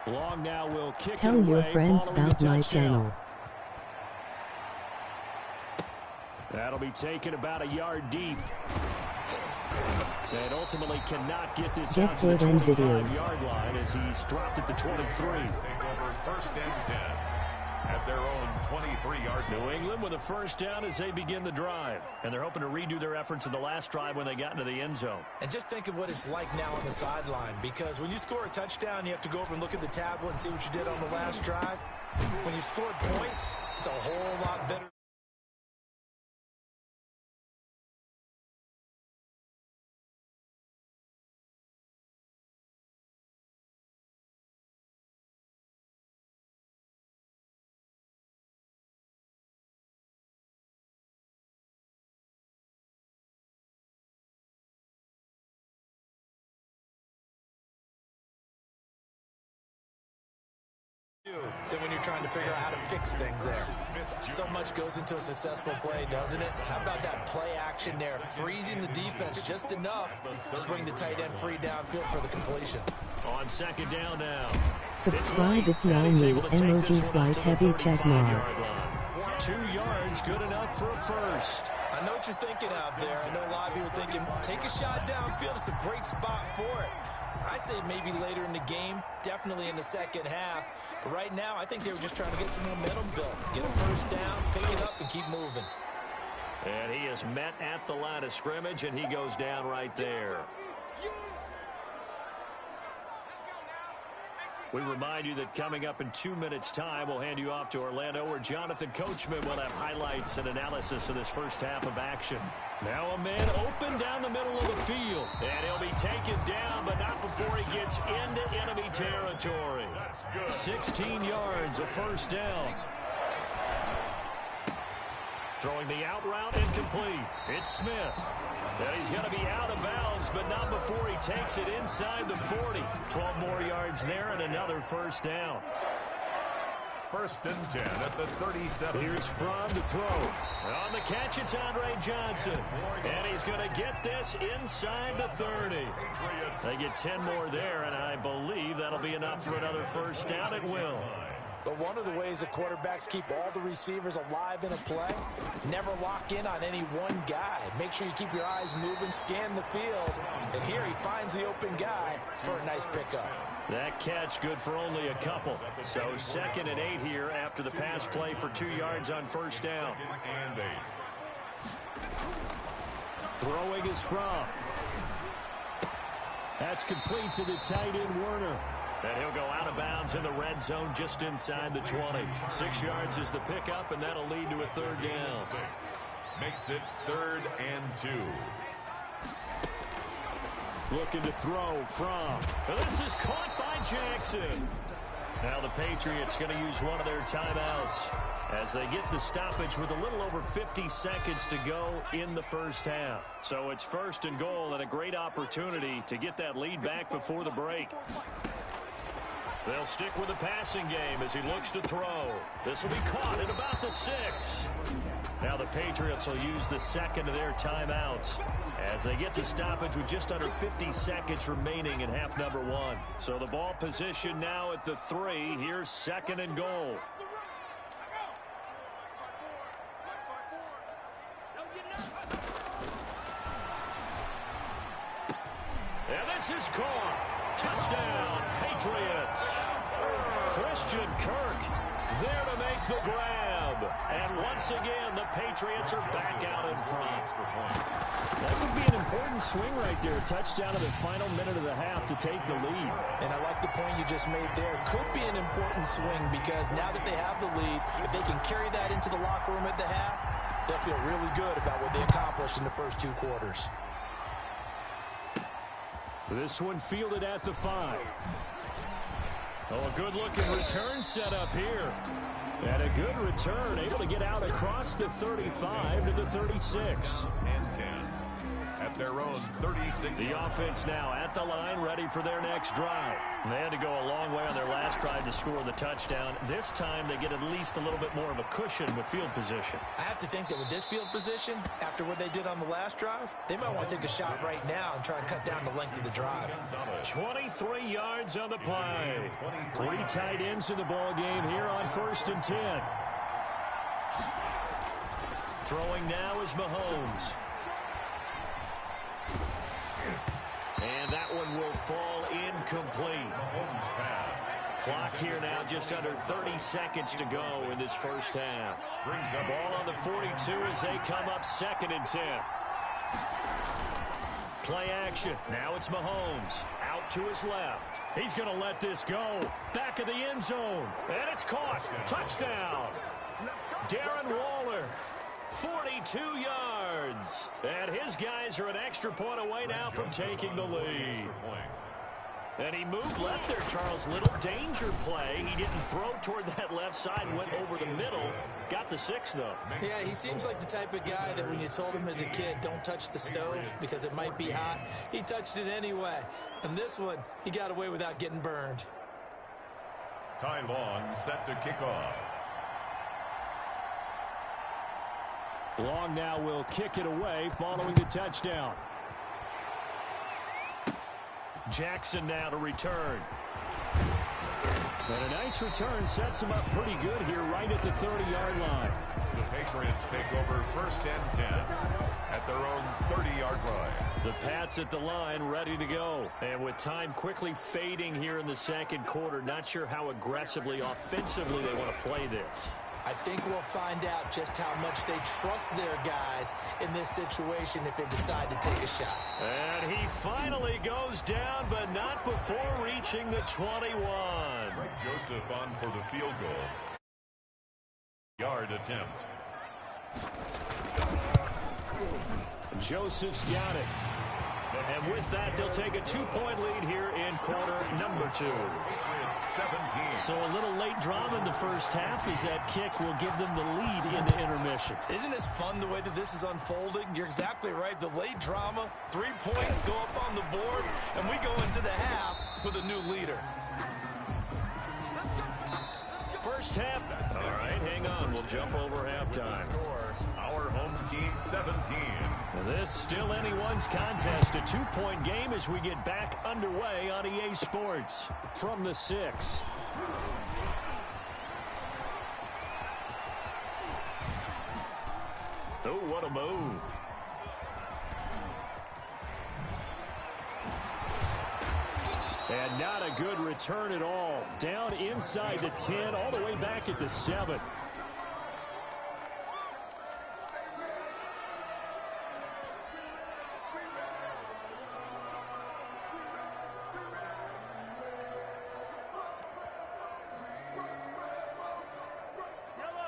Long now will kick Tell it your away friends following about the my touchdown. channel. That'll be taken about a yard deep. And ultimately cannot get this Get out to the good on 25-yard line as he's dropped at the 23. Take over 1st and 10 at their own 23-yard line. New England with a first down as they begin the drive. And they're hoping to redo their efforts in the last drive when they got into the end zone. And just think of what it's like now on the sideline, because when you score a touchdown, you have to go over and look at the tablet and see what you did on the last drive. When you scored points, it's a whole lot better. Than when you're trying to figure out how to fix things there. So much goes into a successful play, doesn't it? How about that play action there, freezing the defense just enough to bring the tight end free downfield for the completion. On 2nd down now. Subscribe if y'all new emoji flight heavy check mark. 2 yards, good enough for a first. I know what you're thinking out there. I know a lot of you are thinking, take a shot downfield. It's a great spot for it. I'd say maybe later in the game, definitely in the second half. But right now, I think they were just trying to get some momentum built. Get a first down, pick it up, and keep moving. And he is met at the line of scrimmage, and he goes down right there. We remind you that coming up in 2 minutes' time, we'll hand you off to Orlando, where Jonathan Coachman will have highlights and analysis of this first half of action. Now a man open down the middle of the field. And he'll be taken down, but not before he gets into enemy territory. 16 yards, a first down. Throwing the out route incomplete. It's Smith. And he's going to be out of bounds, but not before he takes it inside the 40. 12 more yards there and another first down. 1st and 10 at the 37. Here's Fromm to throw. On the catch, it's Andre Johnson. And he's going to get this inside the 30. They get 10 more there, and I believe that'll be enough for another first down. It will. But one of the ways that quarterbacks keep all the receivers alive in a play, never lock in on any one guy. Make sure you keep your eyes moving, scan the field. And here he finds the open guy for a nice pickup. That catch good for only a couple. So 2nd and 8 here after the pass play for 2 yards on first down. And 8. Throwing is Fromm. That's complete to the tight end Werner. And he'll go out of bounds in the red zone just inside the 20. 6 yards is the pickup, and that'll lead to a third down. 6 makes it 3rd and 2. Looking to throw from. This is caught by Jackson. Now the Patriots going to use one of their timeouts as they get the stoppage with a little over 50 seconds to go in the first half. So it's 1st and goal and a great opportunity to get that lead back before the break. They'll stick with the passing game as he looks to throw. This will be caught at about the 6. Now the Patriots will use the second of their timeouts as they get the stoppage with just under 50 seconds remaining in half number 1. So the ball position now at the 3. Here's second and goal. And this is caught. Touchdown, Patriots. Christian Kirk there to make the grab. And once again, the Patriots are back out in front. That could be an important swing right there. Touchdown in the final minute of the half to take the lead. And I like the point you just made there. Could be an important swing because now that they have the lead, if they can carry that into the locker room at the half, they'll feel really good about what they accomplished in the first 2 quarters. This one fielded at the 5. Oh, a good-looking return set up here. And a good return, able to get out across the 35 to the 36. And 10 at their own 36. The offense now at the line, ready for their next drive. They had to go a long way on their last drive to score the touchdown. This time they get at least a little bit more of a cushion with field position. I have to think that with this field position, after what they did on the last drive, they might want to take a shot right now and try and cut down the length of the drive. 23 yards on the play. 3 tight ends in the ball game here on 1st and 10. Throwing now is Mahomes. And that one will fall incomplete. Clock here now just under 30 seconds to go in this first half. Ball on the 42 as they come up 2nd and 10. Play action. Now it's Mahomes. Out to his left. He's going to let this go. Back of the end zone. And it's caught. Touchdown. Darren Waller. 42 yards. And his guys are an extra point away now from taking the lead. And he moved left there, Charles. Little danger play. He didn't throw toward that left side, went over the middle. Got the 6, though. Yeah, he seems like the type of guy that when you told him as a kid, don't touch the stove because it might be hot, he touched it anyway. And this one, he got away without getting burned. Ty Long set to kick off. Long now will kick it away following the touchdown. Jackson now to return. And a nice return sets him up pretty good here right at the 30-yard line. The Patriots take over 1st and 10 at their own 30-yard line. The Pats at the line ready to go. And with time quickly fading here in the 2nd quarter, not sure how aggressively, offensively they want to play this. I think we'll find out just how much they trust their guys in this situation if they decide to take a shot. And he finally goes down, but not before reaching the 21. Greg Joseph on for the field goal. Yard attempt. Joseph's got it. And with that, they'll take a 2-point lead here in quarter number 2. 17. So a little late drama in the first half as that kick will give them the lead in the intermission. Isn't this fun the way that this is unfolding? You're exactly right. The late drama, 3 points go up on the board, and we go into the half with a new leader. First half. All right, hang on. We'll jump over halftime. Our home team 17. This still anyone's contest. A 2-point game as we get back underway on EA Sports from the 6. Oh, what a move. And not a good return at all. Down inside the 10, all the way back at the 7.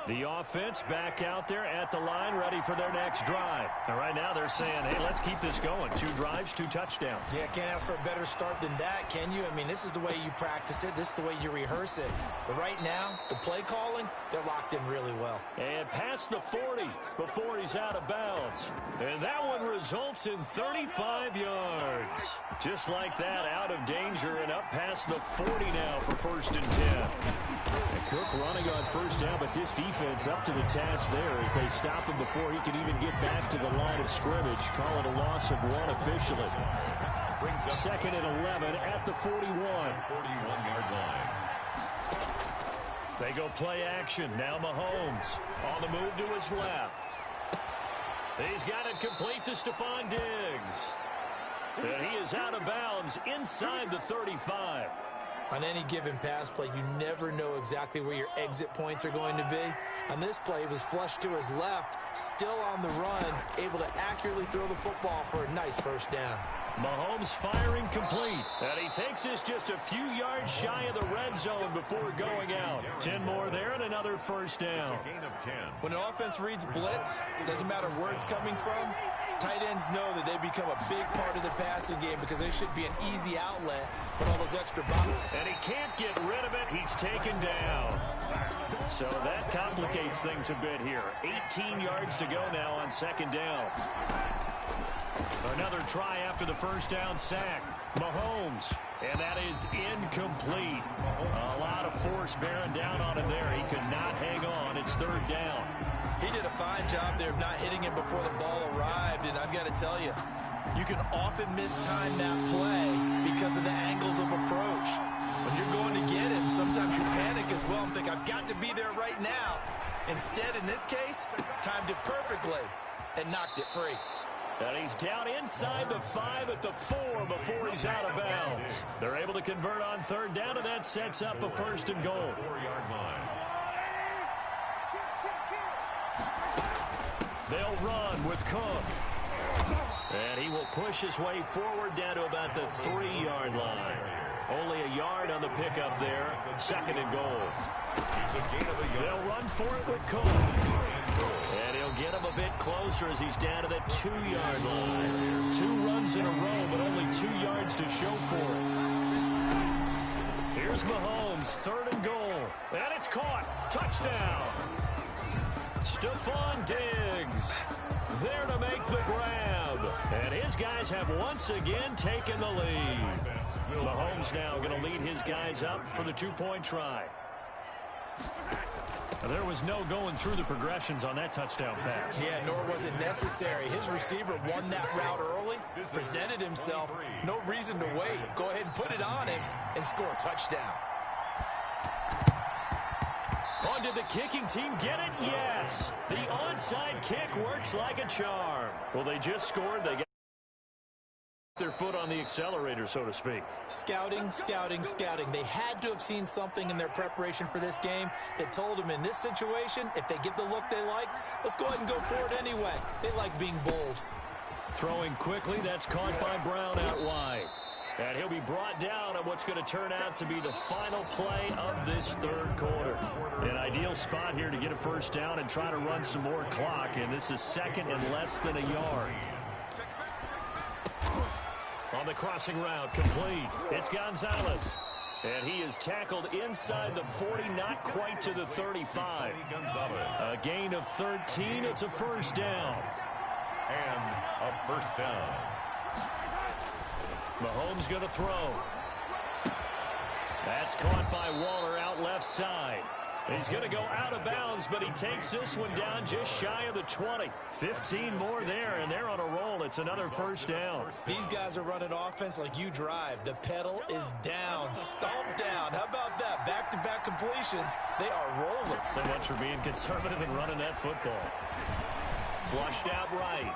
The offense back out there at the line, ready for their next drive. And right now they're saying, hey, let's keep this going. 2 drives, 2 touchdowns. Yeah, can't ask for a better start than that, can you? I mean, this is the way you practice it. This is the way you rehearse it. But right now, the play calling, they're locked in really well. And pass past the 40 before he's out of bounds. And that one results in 35 yards. Just like that, out of danger and up past the 40 now for 1st and 10. And Cook running on 1st down, but this defense up to the task there as they stop him before he can even get back to the line of scrimmage. Call it a loss of 1 officially. 2nd and 11 at the 41. 41-yard line. They go play action. Now Mahomes on the move to his left. He's got it complete to Stephon Diggs. And he is out of bounds inside the 35. On any given pass play, you never know exactly where your exit points are going to be. On this play, he was flushed to his left, still on the run, able to accurately throw the football for a nice 1st down. Mahomes firing complete. And he takes this just a few yards shy of the red zone before going out. 10 more there and another 1st down. Gain of 10. When an offense reads blitz, it doesn't matter where it's coming from. Tight ends know that they become a big part of the passing game because they should be an easy outlet with all those extra boxes. And he can't get rid of it. He's taken down. So that complicates things a bit here. 18 yards to go now on 2nd down. Another try after the 1st down sack. Mahomes. And that is incomplete. A lot of force bearing down on him there. He could not hang on. It's 3rd down. He did a fine job there of not hitting him before the ball arrived, and I've got to tell you, you can often mistime that play because of the angles of approach. When you're going to get him, sometimes you panic as well and think, I've got to be there right now. Instead, in this case, timed it perfectly and knocked it free. And he's down inside the 5 at the 4 before he's out of bounds. They're able to convert on 3rd down, and that sets up a 1st and goal. 4-yard line. They'll run with Cook. And he will push his way forward down to about the 3-yard line. Only a yard on the pickup there. 2nd and goal. They'll run for it with Cook. And he'll get him a bit closer as he's down to the 2-yard line. 2 runs in a row, but only 2 yards to show for it. Here's Mahomes, 3rd and goal. And it's caught. Touchdown. Stephon Diggs there to make the grab. And his guys have once again taken the lead. Mahomes now going to lead his guys up for the 2-point try. There was no going through the progressions on that touchdown pass. Yeah, nor was it necessary. His receiver won that route early, presented himself. No reason to wait. Go ahead and put it on him and score a touchdown. On did the kicking team get it? Yes. The onside kick works like a charm. Well, they just scored. They got their foot on the accelerator, so to speak. Scouting, scouting, scouting. They had to have seen something in their preparation for this game that told them in this situation, if they get the look they like, let's go ahead and go for it anyway. They like being bold. Throwing quickly, that's caught by Brown out wide. And he'll be brought down on what's going to turn out to be the final play of this 3rd quarter. An ideal spot here to get a 1st down and try to run some more clock. And this is 2nd and less than a yard. On the crossing route, complete. It's Gonzalez. And he is tackled inside the 40, not quite to the 35. A gain of 13. It's a 1st down. And a 1st down. Mahomes going to throw. That's caught by Waller out left side. He's going to go out of bounds, but he takes this one down just shy of the 20. 15 more there, and they're on a roll. It's another 1st down. These guys are running offense like you drive. The pedal is down, stomped down. How about that? Back-to-back completions. They are rolling. So much for being conservative and running that football. Flushed out right.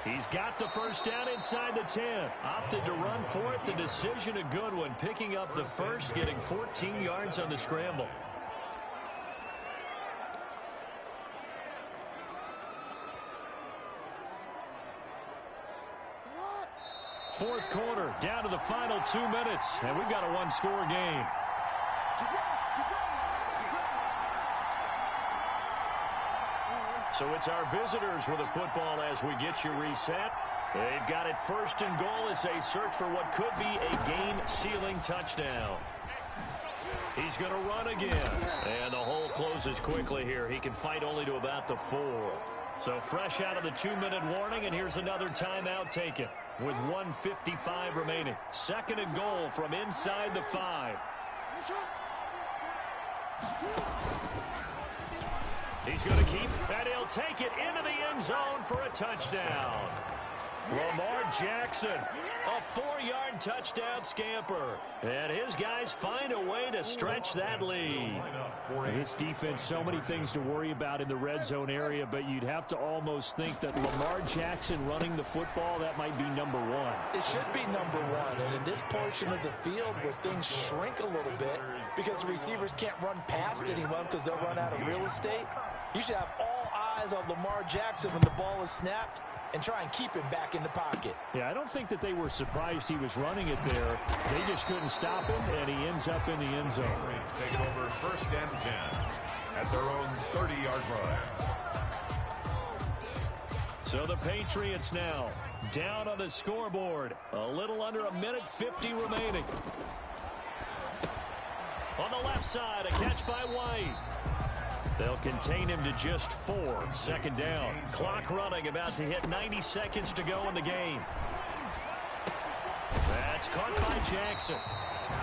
He's got the 1st down inside the 10. Opted to run for it. The decision a good one. Picking up the 1st, getting 14 yards on the scramble. Fourth quarter, down to the final 2 minutes, and we've got a 1-score game. So it's our visitors with the football as we get you reset. They've got it 1st and goal as they search for what could be a game-sealing touchdown. He's going to run again. And the hole closes quickly here. He can fight only to about the 4. So fresh out of the 2-minute warning, and here's another timeout taken with 1:55 remaining. 2nd and goal from inside the 5. He's going to keep, and he'll take it into the end zone for a touchdown. Lamar Jackson, a 4-yard touchdown scamper. And his guys find a way to stretch that lead. This defense, so many things to worry about in the red zone area, but you'd have to almost think that Lamar Jackson running the football, that might be number 1. It should be number 1. And in this portion of the field where things shrink a little bit because the receivers can't run past anyone because they'll run out of real estate, you should have all eyes on Lamar Jackson when the ball is snapped and try and keep him back in the pocket. Yeah, I don't think that they were surprised he was running it there. They just couldn't stop him, and he ends up in the end zone. Take it over 1st and 10 at their own 30-yard line. So the Patriots now down on the scoreboard. A little under 1:50 remaining. On the left side, a catch by White. They'll contain him to just 4. 2nd down. Clock running, about to hit 90 seconds to go in the game. That's caught by Jackson.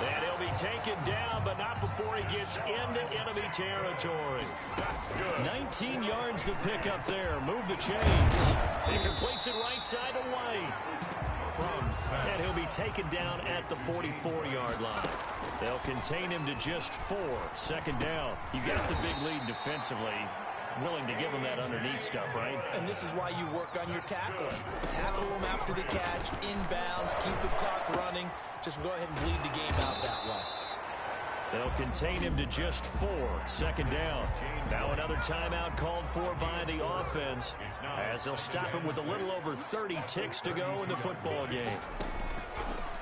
And he'll be taken down, but not before he gets into enemy territory. 19 yards to pick up there. Move the chains. He completes it right side to White. And he'll be taken down at the 44-yard line. They'll contain him to just 4. 2nd down. You got the big lead defensively. Willing to give him that underneath stuff, right? And this is why you work on your tackling. Tackle them after the catch, inbounds, keep the clock running. Just go ahead and bleed the game out that way. They'll contain him to just 4. 2nd down. Now another timeout called for by the offense, as they'll stop him with a little over 30 ticks to go in the football game.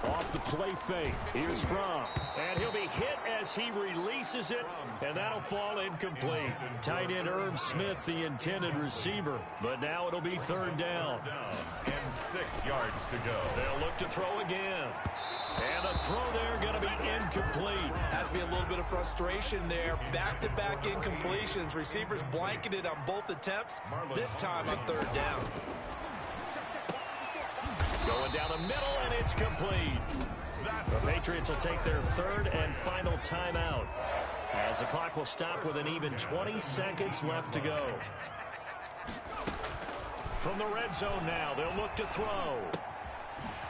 Off the play fake. Here's Fromm. And he'll be hit as he releases it, and that'll fall incomplete. Tight end Irv Smith, the intended receiver. But now it'll be 3rd down. And 6 yards to go. They'll look to throw again. And the throw there going to be incomplete. Has to be a little bit of frustration there. Back-to-back incompletions. Receivers blanketed on both attempts, this time on 3rd down. Going down the middle, and it's complete. The Patriots will take their 3rd and final timeout, as the clock will stop with an even 20 seconds left to go. From the red zone now, they'll look to throw.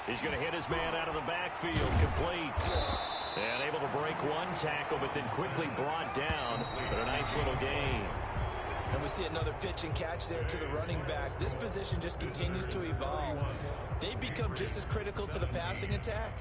He's going to hit his man out of the backfield, complete. And able to break one tackle, but then quickly brought down for a nice little gain. And we see another pitch and catch there to the running back. This position just continues to evolve. They become just as critical to the passing attack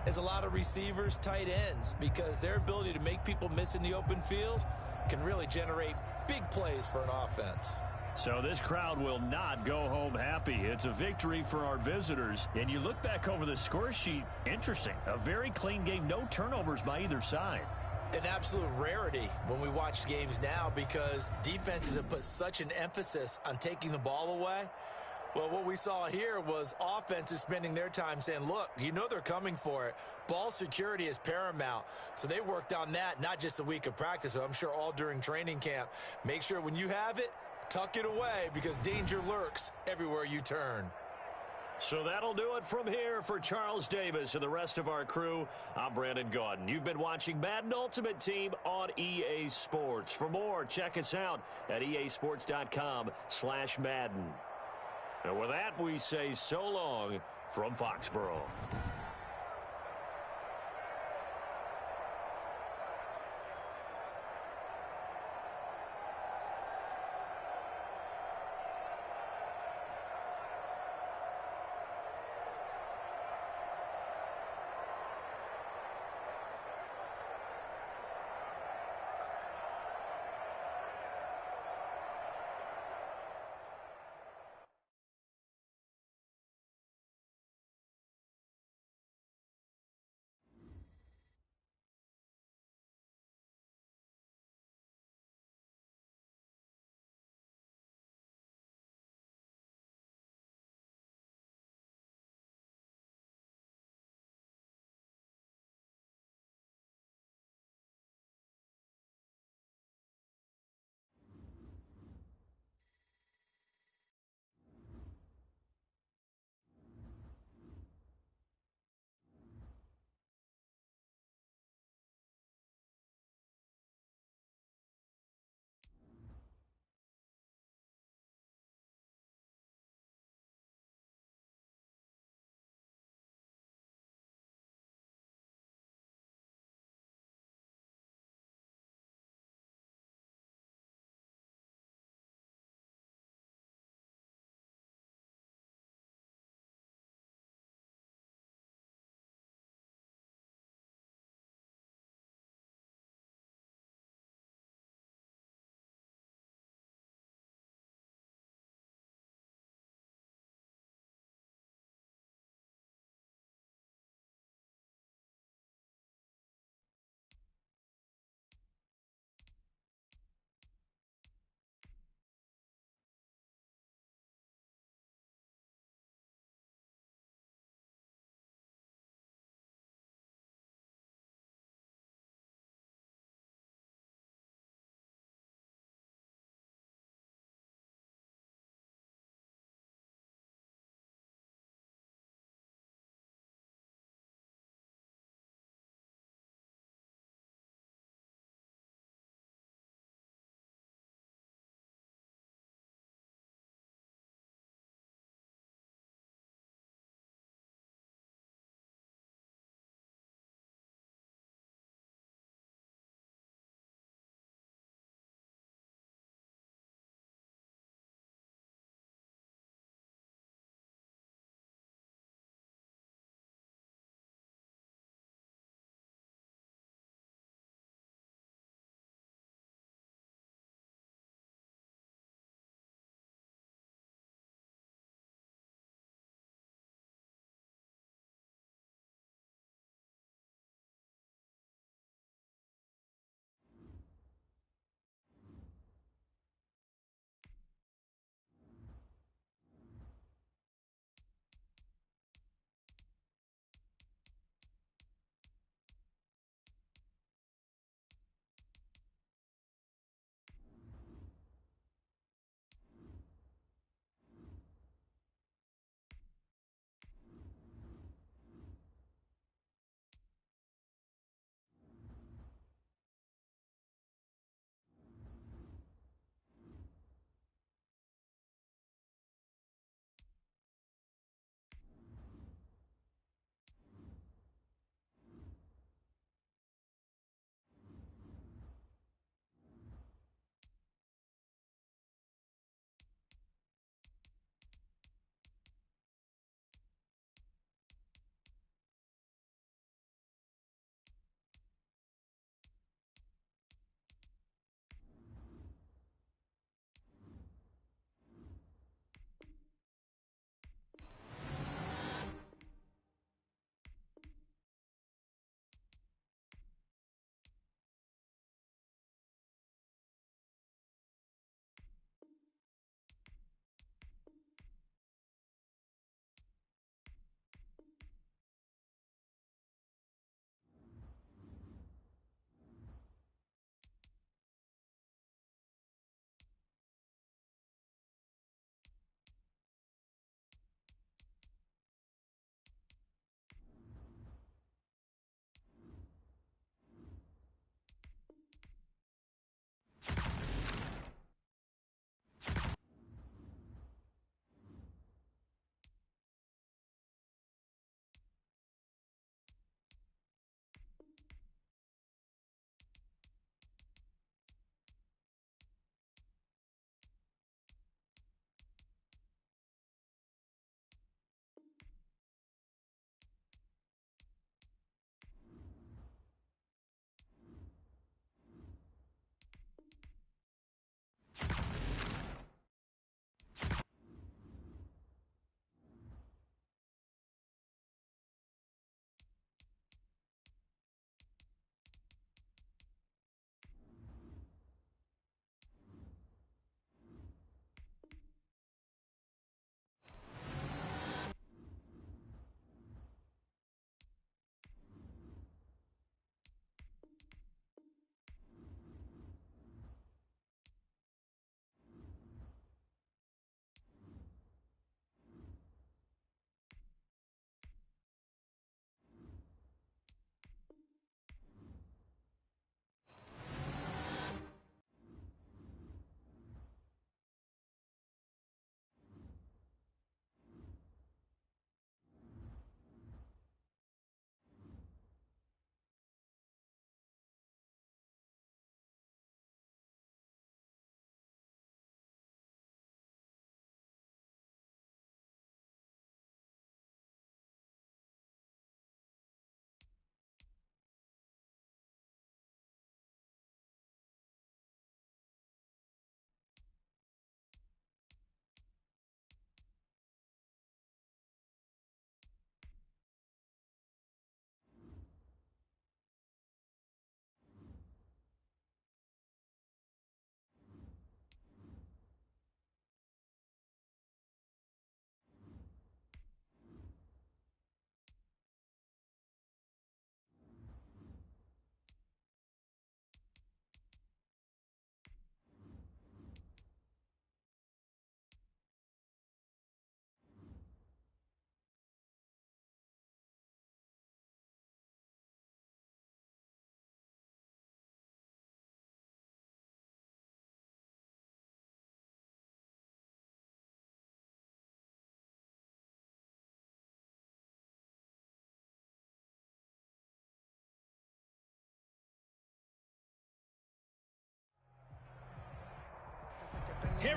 as a lot of receivers, tight ends, because their ability to make people miss in the open field can really generate big plays for an offense. So this crowd will not go home happy. It's a victory for our visitors. And you look back over the score sheet, interesting. A very clean game, no turnovers by either side. An absolute rarity when we watch games now, because defenses have put such an emphasis on taking the ball away. Well, what we saw here was offenses spending their time saying, look, you know they're coming for it. Ball security is paramount. So they worked on that, not just a week of practice, but I'm sure all during training camp. Make sure when you have it, tuck it away, because danger lurks everywhere you turn. So that'll do it from here for Charles Davis and the rest of our crew. I'm Brandon Gaudin. You've been watching Madden Ultimate Team on EA Sports. For more, check us out at easports.com/Madden. And with that, we say so long from Foxborough.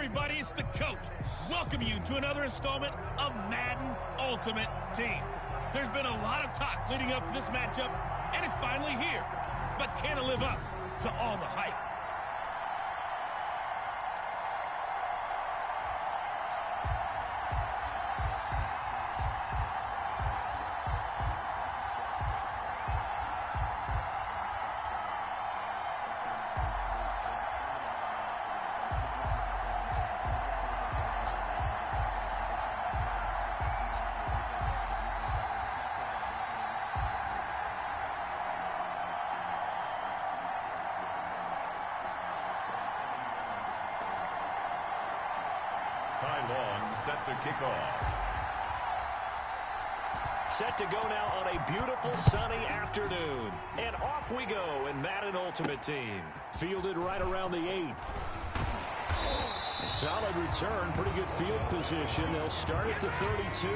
everybody, it's the coach. Welcome you to another installment of Madden Ultimate Team. There's been a lot of talk leading up to this matchup, and it's finally here. But can it live up to all the hype? Ty Long set to kick off. Set to go now on a beautiful sunny afternoon. And off we go in Madden Ultimate Team. Fielded right around the 8. A solid return, pretty good field position. They'll start at the 32.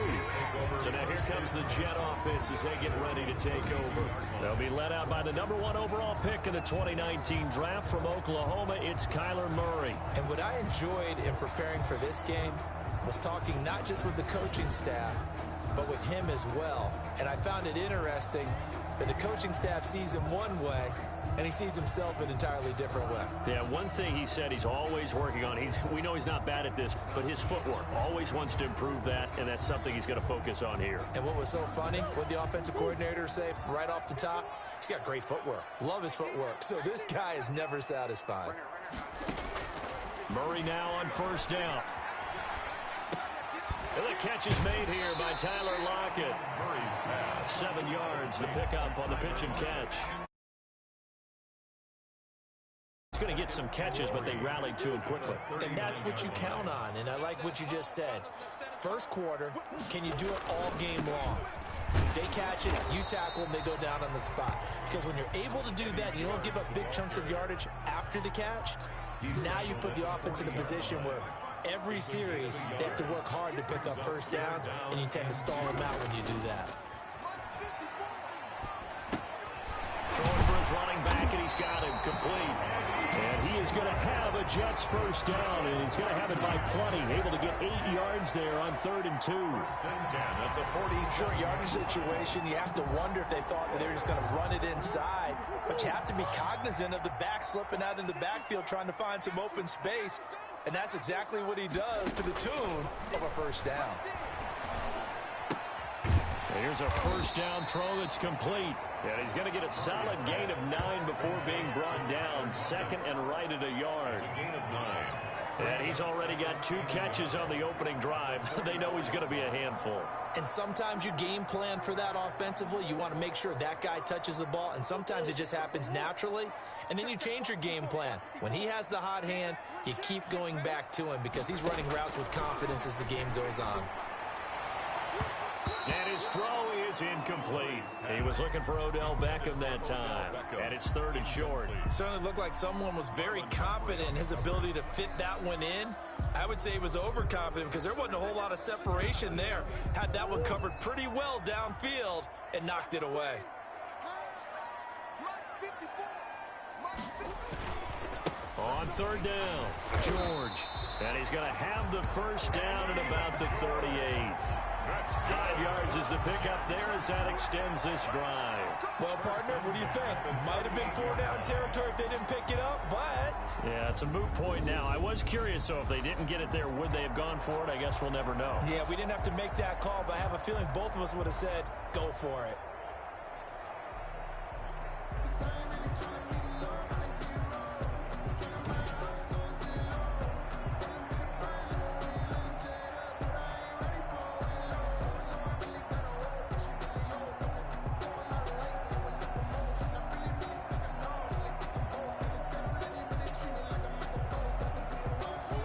So now here comes the Jet offense as they get ready to take over. They'll be led out by the #1 overall pick in the 2019 draft from Oklahoma. It's Kyler Murray. And what I enjoyed in preparing for this game was talking not just with the coaching staff, but with him as well. And I found it interesting that the coaching staff sees him one way, and he sees himself an entirely different way. Yeah, one thing he said he's always working on. We know he's not bad at this, but his footwork. Always wants to improve that, and that's something he's going to focus on here. And what was so funny, what the offensive coordinator say right off the top, he's got great footwork. Love his footwork. So this guy is never satisfied. Murray now on first down. And the catch is made here by Tyler Lockett. Murray's pass. 7 yards, the pickup on the pitch and catch. He's going to get some catches, but they rallied to him quickly. And that's what you count on, and I like what you just said. First quarter, can you do it all game long? They catch it, you tackle them, they go down on the spot. Because when you're able to do that, you don't give up big chunks of yardage after the catch, now you put the offense in a position where every series, they have to work hard to pick up first downs, and you tend to stall them out when you do that. Throwing for his running back, and he's got him complete. And he is going to have a Jets first down, and he's going to have it by plenty. Able to get 8 yards there on 3rd and 2. At the 40. Short yardage situation, you have to wonder if they thought that they were just going to run it inside. But you have to be cognizant of the back slipping out in the backfield trying to find some open space. And that's exactly what he does to the tune of a first down. Here's a first down throw that's complete. And he's going to get a solid gain of 9 before being brought down. 2nd and right at a yard. A gain of 9. And he's already got 2 catches on the opening drive. They know he's going to be a handful. And sometimes you game plan for that offensively. You want to make sure that guy touches the ball. And sometimes it just happens naturally. And then you change your game plan. When he has the hot hand, you keep going back to him because he's running routes with confidence as the game goes on. And his throw is incomplete. He was looking for Odell Beckham that time. And it's 3rd and short. It certainly looked like someone was very confident in his ability to fit that one in. I would say he was overconfident because there wasn't a whole lot of separation there. Had that one covered pretty well downfield and knocked it away. On 3rd down, George. And he's going to have the first down at about the 38. 5 yards is the pickup there as that extends this drive. Well, partner, what do you think? Might have been 4-down territory if they didn't pick it up, but... Yeah, it's a moot point now. I was curious, so if they didn't get it there, would they have gone for it? I guess we'll never know. Yeah, we didn't have to make that call, but I have a feeling both of us would have said, go for it.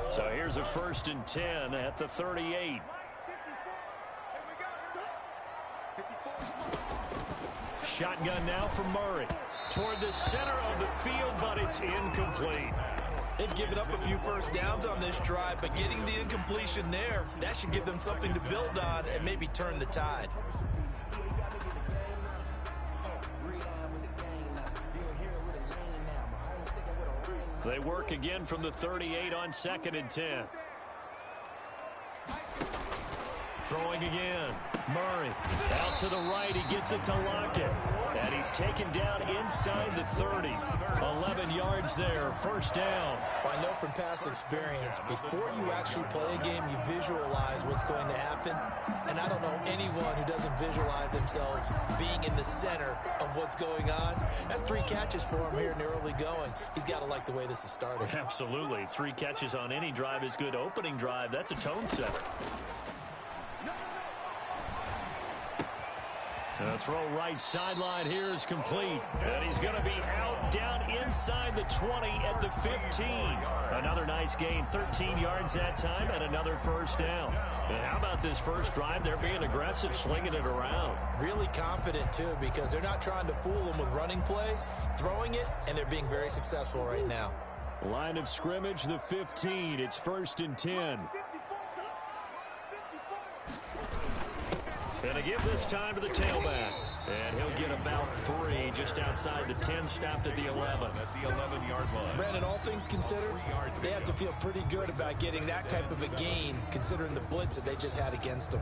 So here's a 1st and 10 at the 38. Shotgun now for Murray. Toward the center of the field, but it's incomplete. They've given up a few first downs on this drive, but getting the incompletion there, that should give them something to build on and maybe turn the tide. They work again from the 38 on 2nd and 10. Throwing again. Murray out to the right. He gets it to Lockett. And he's taken down inside the 30. 11 yards there. First down. Well, I know from past experience, before you actually play a game, you visualize what's going to happen. And I don't know anyone who doesn't visualize themselves being in the center of what's going on. That's 3 catches for him here in the early going. He's got to like the way this is starting. Absolutely. 3 catches on any drive is good. Opening drive, that's a tone setter. The throw right sideline here is complete. And he's going to be out down inside the 20 at the 15. Another nice gain, 13 yards that time, and another first down. And how about this first drive? They're being aggressive, slinging it around. Really confident, too, because they're not trying to fool them with running plays, throwing it, and they're being very successful right now. Line of scrimmage, the 15. It's 1st and 10. And to give this time to the tailback. And he'll get about 3 just outside the 10, stopped at the 11. At the 11-yard line. Brandon, all things considered, they have to feel pretty good about getting that type of a gain, considering the blitz that they just had against them.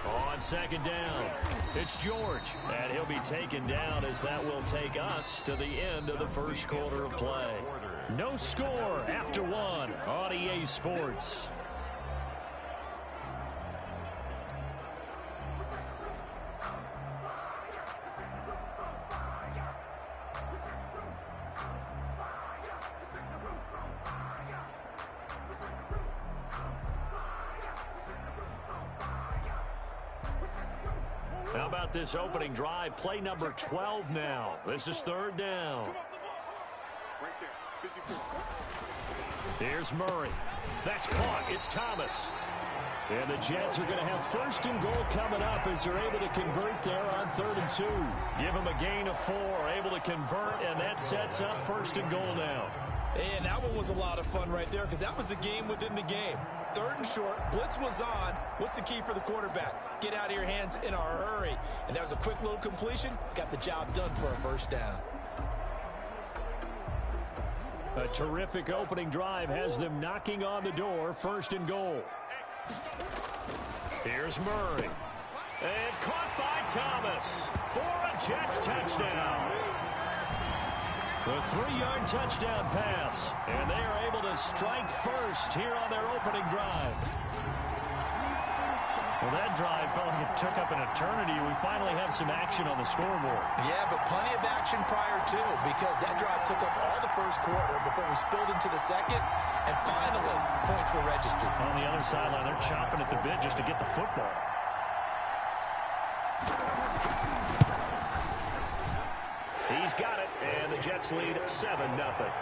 On 2nd down, it's George. And he'll be taken down as that will take us to the end of the first quarter of play. No score after 1 on EA Sports. How about this opening drive? Play number 12 now. This is 3rd down. Here's Murray. That's caught. It's Thomas. And the Jets are going to have 1st and goal coming up as they're able to convert there on 3rd and 2. Give them a gain of 4, able to convert, and that sets up 1st and goal now. And that one was a lot of fun right there because that was the game within the game. 3rd and short, blitz was on. What's the key for the quarterback? Get out of your hands in a hurry. And that was a quick little completion. Got the job done for a first down. A terrific opening drive has them knocking on the door. 1st and goal. Here's Murray. And caught by Thomas for a Jets touchdown. The 3-yard touchdown pass. And they are able to strike first here on their opening drive. Well, that drive felt like it took up an eternity. We finally have some action on the scoreboard. Yeah, but plenty of action prior to, because that drive took up all the first quarter before we spilled into the second, and finally, points were registered. On the other sideline, they're chomping at the bit just to get the football. He's got it, and the Jets lead 7-0.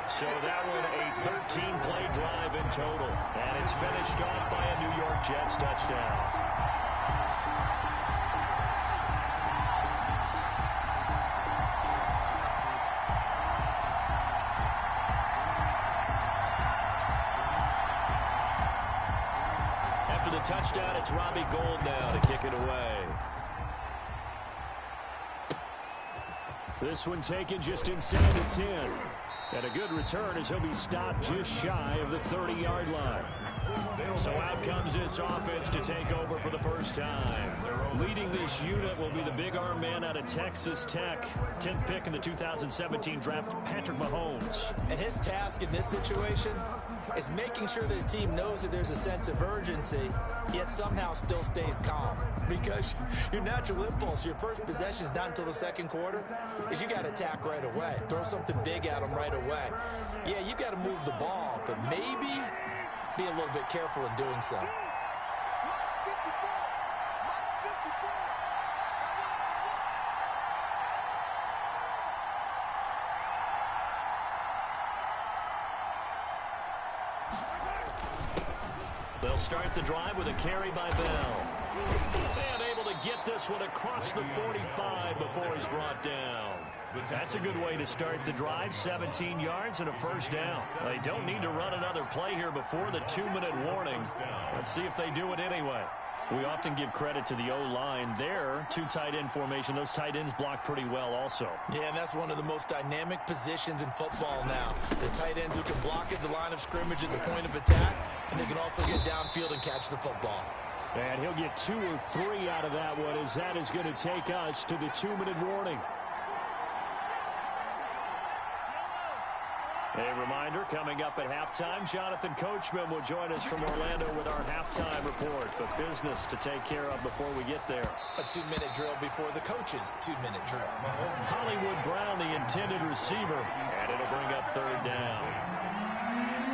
So that one a 13-play drive in total, and it's finished off by a New York Jets touchdown. After the touchdown, it's Robbie Gould now to kick it away. This one taken just inside the 10. And a good return as he'll be stopped just shy of the 30-yard line. So out comes this offense to take over for the first time. Leading this unit will be the big arm man out of Texas Tech. 10th pick in the 2017 draft, Patrick Mahomes. And his task in this situation is making sure that his team knows that there's a sense of urgency, yet somehow still stays calm. Because your natural impulse, your first possession is not until the second quarter, is you got to attack right away. Throw something big at them right away. Yeah, you got to move the ball, but maybe be a little bit careful in doing so. They'll start the drive with a carry by Bell. And able to get this one across the 45 before he's brought down. That's a good way to start the drive. 17 yards and a first down. They don't need to run another play here before the 2-minute warning. Let's see if they do it anyway. We often give credit to the O-line there. Two tight end formation. Those tight ends block pretty well also. Yeah, and that's one of the most dynamic positions in football now. The tight ends who can block at the line of scrimmage at the point of attack, and they can also get downfield and catch the football. And he'll get 2 or 3 out of that one, as that is going to take us to the 2-minute warning. A reminder, coming up at halftime, Jonathan Coachman will join us from Orlando with our halftime report. But business to take care of before we get there. A 2-minute drill before the coach's 2-minute drill. Hollywood Brown, the intended receiver. And it'll bring up 3rd down.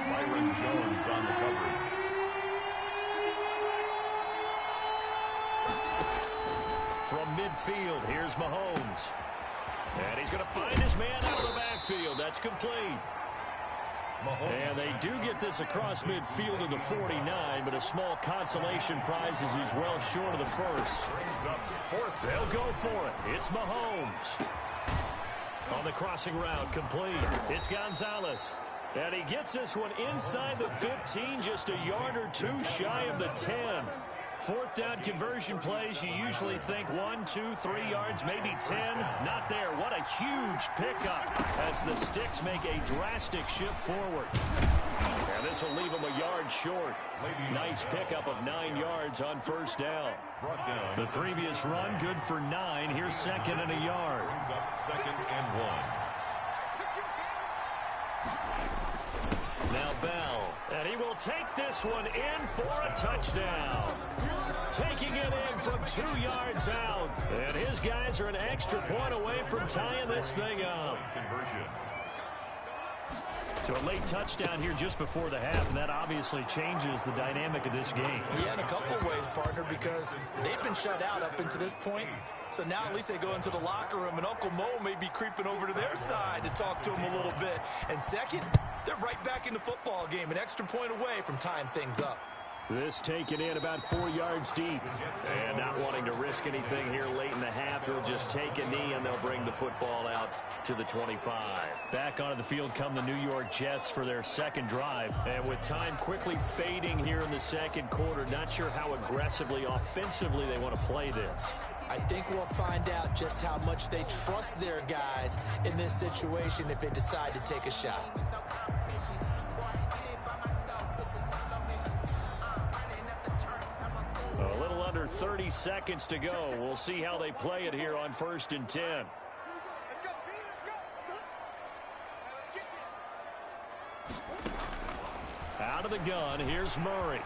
Byron Jones on the coverage. From midfield, here's Mahomes. And he's going to find his man out of the backfield. That's complete. And they do get this across midfield to the 49, but a small consolation prize as he's well short of the first. They'll go for it. It's Mahomes. On the crossing route, complete. It's Gonzalez. And he gets this one inside the 15, just a yard or 2 shy of the 10. 4th down conversion plays, you usually think 1, 2, 3 yards, maybe 10. Not there. What a huge pickup as the sticks make a drastic shift forward. And this will leave him a yard short. Nice pickup of 9 yards on 1st down. The previous run, good for 9. Here's 2nd and a yard. Brings up 2nd and 1. Now Bell, and he will take this one in for a touchdown. Taking it in from 2 yards out. And his guys are an extra point away from tying this thing up. Conversion. So a late touchdown here just before the half, and that obviously changes the dynamic of this game. Yeah, in a couple of ways, partner, because they've been shut out up until this point. So now at least they go into the locker room, and Uncle Mo may be creeping over to their side to talk to him a little bit. And second, they're right back in the football game, an extra point away from tying things up. This taken in about 4 yards deep. And not wanting to risk anything here late in the half, he'll just take a knee, and they'll bring the football out to the 25. Back onto the field come the New York Jets for their 2nd drive. And with time quickly fading here in the 2nd quarter, not sure how aggressively, offensively they want to play this. I think we'll find out just how much they trust their guys in this situation if they decide to take a shot. A little under 30 seconds to go. We'll see how they play it here on 1st and 10. Out of the gun, here's Murray.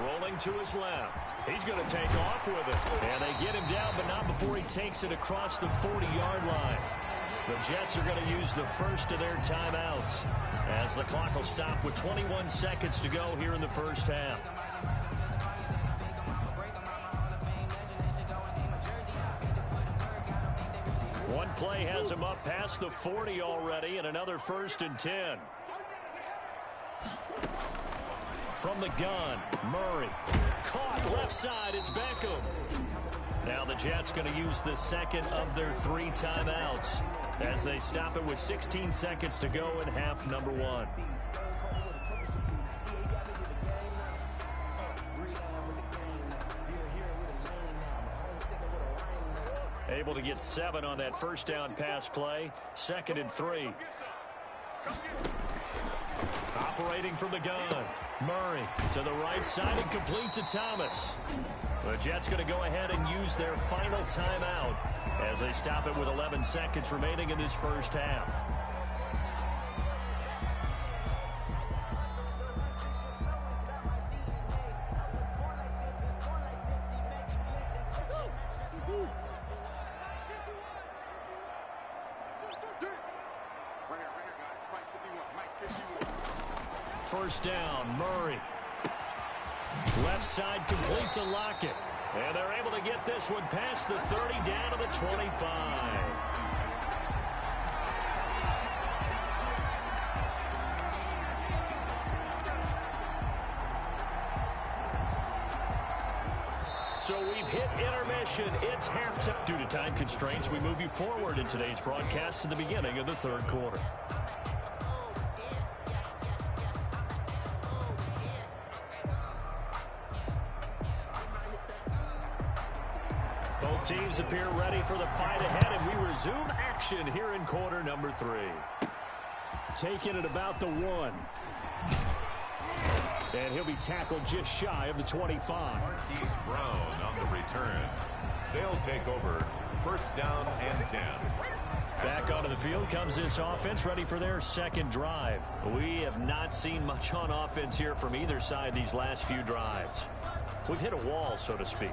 Rolling to his left. He's going to take off with it. And they get him down, but not before he takes it across the 40-yard line. The Jets are going to use the first of their timeouts as the clock will stop with 21 seconds to go here in the 1st half. One play has him up past the 40 already, and another 1st and 10. From the gun, Murray. Caught left side, it's Beckham. Now the Jets going to use the 2nd of their 3 timeouts as they stop it with 16 seconds to go in half number 1. Able to get 7 on that 1st down pass play. 2nd and 3. Operating from the gun. Murray to the right side and complete to Thomas. The Jets going to go ahead and use their final timeout as they stop it with 11 seconds remaining in this 1st half. First down, Murray. Left side complete to Lockett. And they're able to get this one past the 30 down to the 25. So we've hit intermission. It's halftime. Due to time constraints, we move you forward in today's broadcast to the beginning of the 3rd quarter. Both teams appear ready for the fight ahead, and we resume action here in quarter number 3. Taking it about the 1. And he'll be tackled just shy of the 25. Marquise Brown on the return. They'll take over first down and 10. Back onto the field comes this offense, ready for their second drive. We have not seen much on offense here from either side these last few drives. We've hit a wall, so to speak.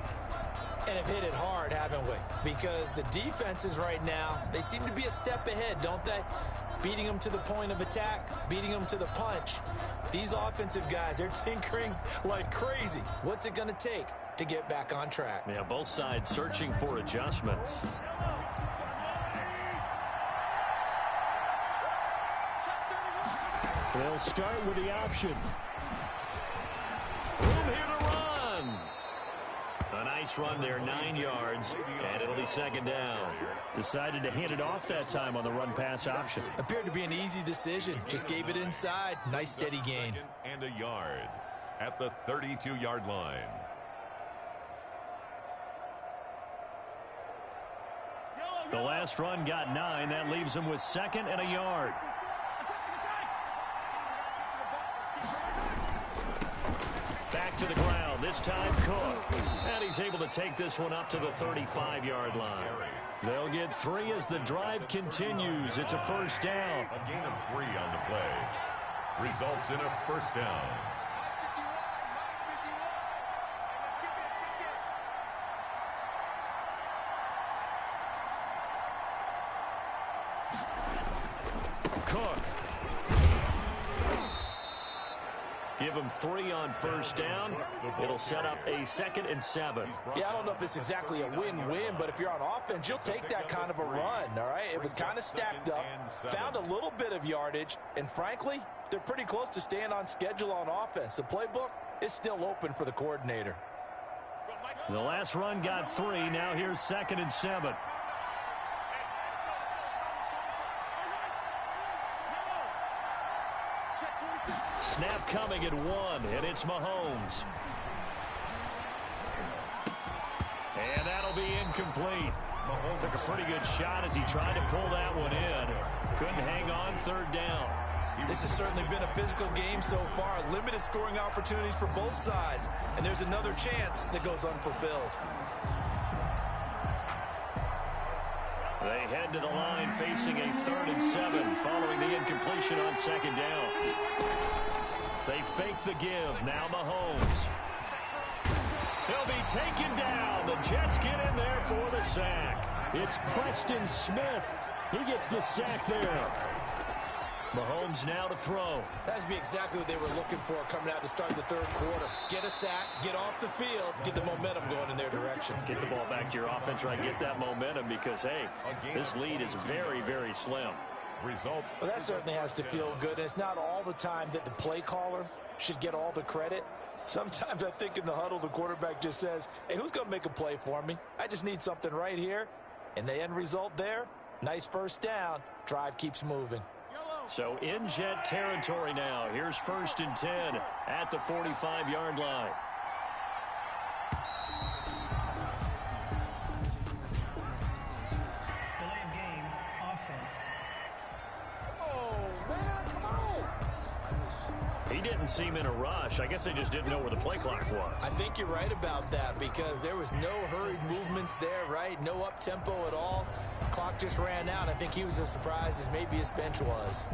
And have hit it hard, haven't we? Because the defenses right now, they seem to be a step ahead, don't they? Beating them to the point of attack, beating them to the punch. These offensive guys, they're tinkering like crazy. What's it going to take to get back on track? Yeah, both sides searching for adjustments. They'll start with the option. Room here to run. A nice run there, 9 yards, and it'll be second down. Decided to hand it off that time on the run-pass option. Appeared to be an easy decision. Just gave it inside. Nice steady gain. And a yard at the 32-yard line. The last run got 9. That leaves him with second and a yard. Back to the ground, this time Cook. And he's able to take this one up to the 35-yard line. They'll get 3 as the drive continues. It's a first down. A gain of 3 on the play. Results in a first down. Cook. Give him 3 on first down. It'll set up a 2nd and 7. Yeah, I don't know if it's exactly a win-win, but if you're on offense, you'll take that kind of a run, all right? It was kind of stacked up, found a little bit of yardage, and frankly, they're pretty close to staying on schedule on offense. The playbook is still open for the coordinator. The last run got 3. Now here's 2nd and 7. Snap coming at 1, and it's Mahomes. And that'll be incomplete. Mahomes took a pretty good shot as he tried to pull that one in. Couldn't hang on, 3rd down. This has certainly been a physical game so far. Limited scoring opportunities for both sides. And there's another chance that goes unfulfilled. They head to the line facing a 3rd and 7 following the incompletion on 2nd down. They fake the give. Now Mahomes. He'll be taken down. The Jets get in there for the sack. It's Preston Smith. He gets the sack there. Mahomes now to throw. That's be exactly what they were looking for coming out to start the 3rd quarter. Get a sack, get off the field, get the momentum going in their direction. Get the ball back to your offense, right? Get that momentum because, hey, this lead is very, very slim. Result. Well, that certainly has to feel good, and it's not all the time that the play caller should get all the credit. Sometimes I think in the huddle, the quarterback just says, hey, who's going to make a play for me? I just need something right here. And the end result there, nice first down. Drive keeps moving. So in Jet territory now. Here's 1st and 10 at the 45-yard line. Delay of game, offense. He didn't seem in a rush. I guess they just didn't know where the play clock was. I think you're right about that because there was no hurried movements there, right? No up-tempo at all. Clock just ran out. I think he was as surprised as maybe his bench was.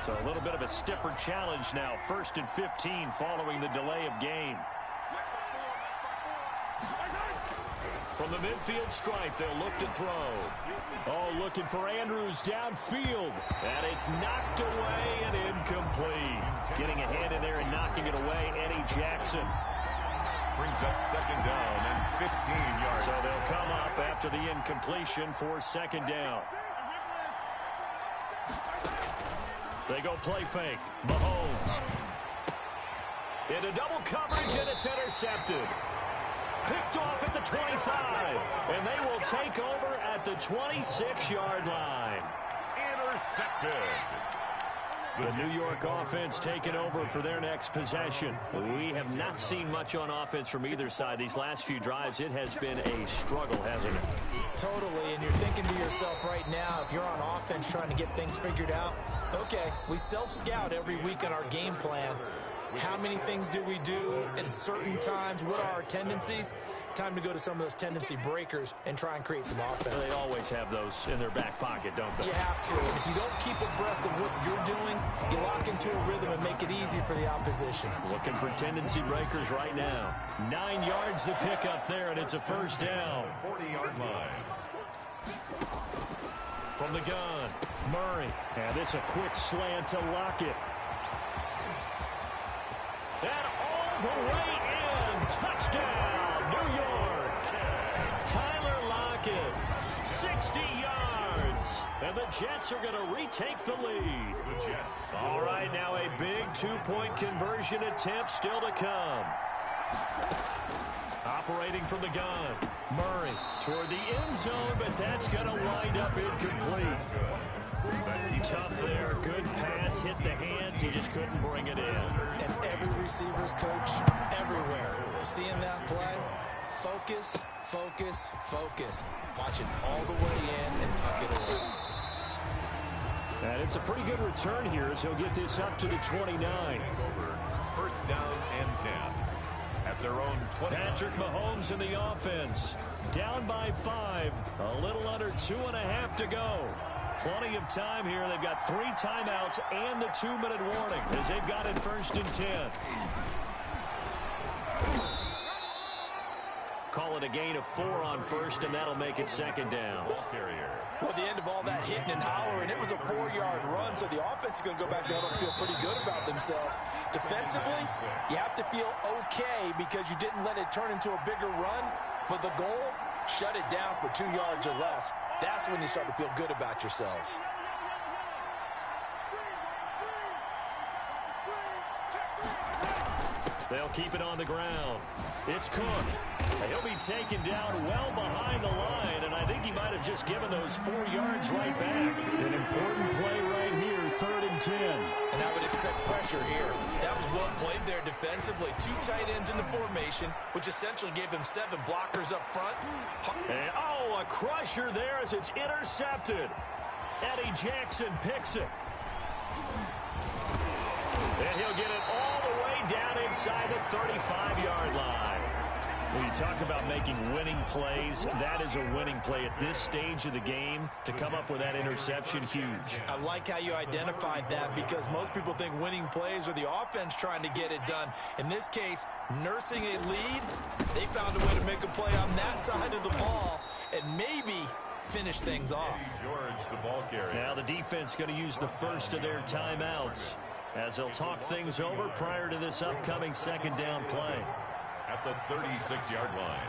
So a little bit of a stiffer challenge now. 1st and 15 following the delay of game. From the midfield stripe, they'll look to throw. Oh, looking for Andrews downfield. And it's knocked away and incomplete. Getting a hand in there and knocking it away, Eddie Jackson. Brings up 2nd down and 15 yards. So they'll come up after the incompletion for 2nd down. They go play fake. Mahomes. Into double coverage, and it's intercepted. Picked off at the 25, and they will take over at the 26-yard line. Accepted. The New York offense taking over for their next possession. We have not seen much on offense from either side. These last few drives, it has been a struggle, hasn't it? Totally, and you're thinking to yourself right now, if you're on offense trying to get things figured out, okay, we self-scout every week on our game plan. How many things do we do at certain times? What are our tendencies? Time to go to some of those tendency breakers and try and create some offense. They always have those in their back pocket, don't they? You have to. And if you don't keep abreast of what you're doing, you lock into a rhythm and make it easy for the opposition. Looking for tendency breakers right now. 9 yards to pick up there, and it's a first down. 40-yard line. From the gun, Murray. And this a quick slant to Lockett. And all the way in. Touchdown, New York. Tyler Lockett, 60 yards. And the Jets are going to retake the lead. The Jets. All right, now a big two-point conversion attempt still to come. Operating from the gun, Murray toward the end zone, but that's going to wind up incomplete. Tough there, good pass, hit the hands, he just couldn't bring it in. And every receiver's coach everywhere. Seeing that play, focus, focus, focus. Watch it all the way in and tuck it away. And it's a pretty good return here as he'll get this up to the 29. First down and 10. At their own 20. Patrick Mahomes in the offense. Down by 5. A little under 2.5 to go. Plenty of time here. They've got 3 timeouts and the 2-minute warning as they've got it first and 10. Call it a gain of 4 on first, and that'll make it second down. Well, at the end of all that hitting and hollering, it was a 4-yard run, so the offense is going to go back there and feel pretty good about themselves. Defensively, you have to feel okay because you didn't let it turn into a bigger run, but the goal, shut it down for 2 yards or less. That's when you start to feel good about yourselves. They'll keep it on the ground. It's Cook. He'll be taken down well behind the line, and I think he might have just given those 4 yards right back. An important play right here, 3rd and 10. And I would expect pressure here. That was well played there defensively. 2 tight ends in the formation, which essentially gave him 7 blockers up front. And, a crusher there as it's intercepted. Eddie Jackson picks it. And he'll get it all the way down inside the 35-yard line. When you talk about making winning plays, that is a winning play at this stage of the game. To come up with that interception, huge. I like how you identified that because most people think winning plays are the offense trying to get it done. In this case, nursing a lead, they found a way to make a play on that side of the ball and maybe finish things off. George, the ball carrier. Now the defense going to use the first of their timeouts as they'll talk things over prior to this upcoming second down play. At the 36-yard line.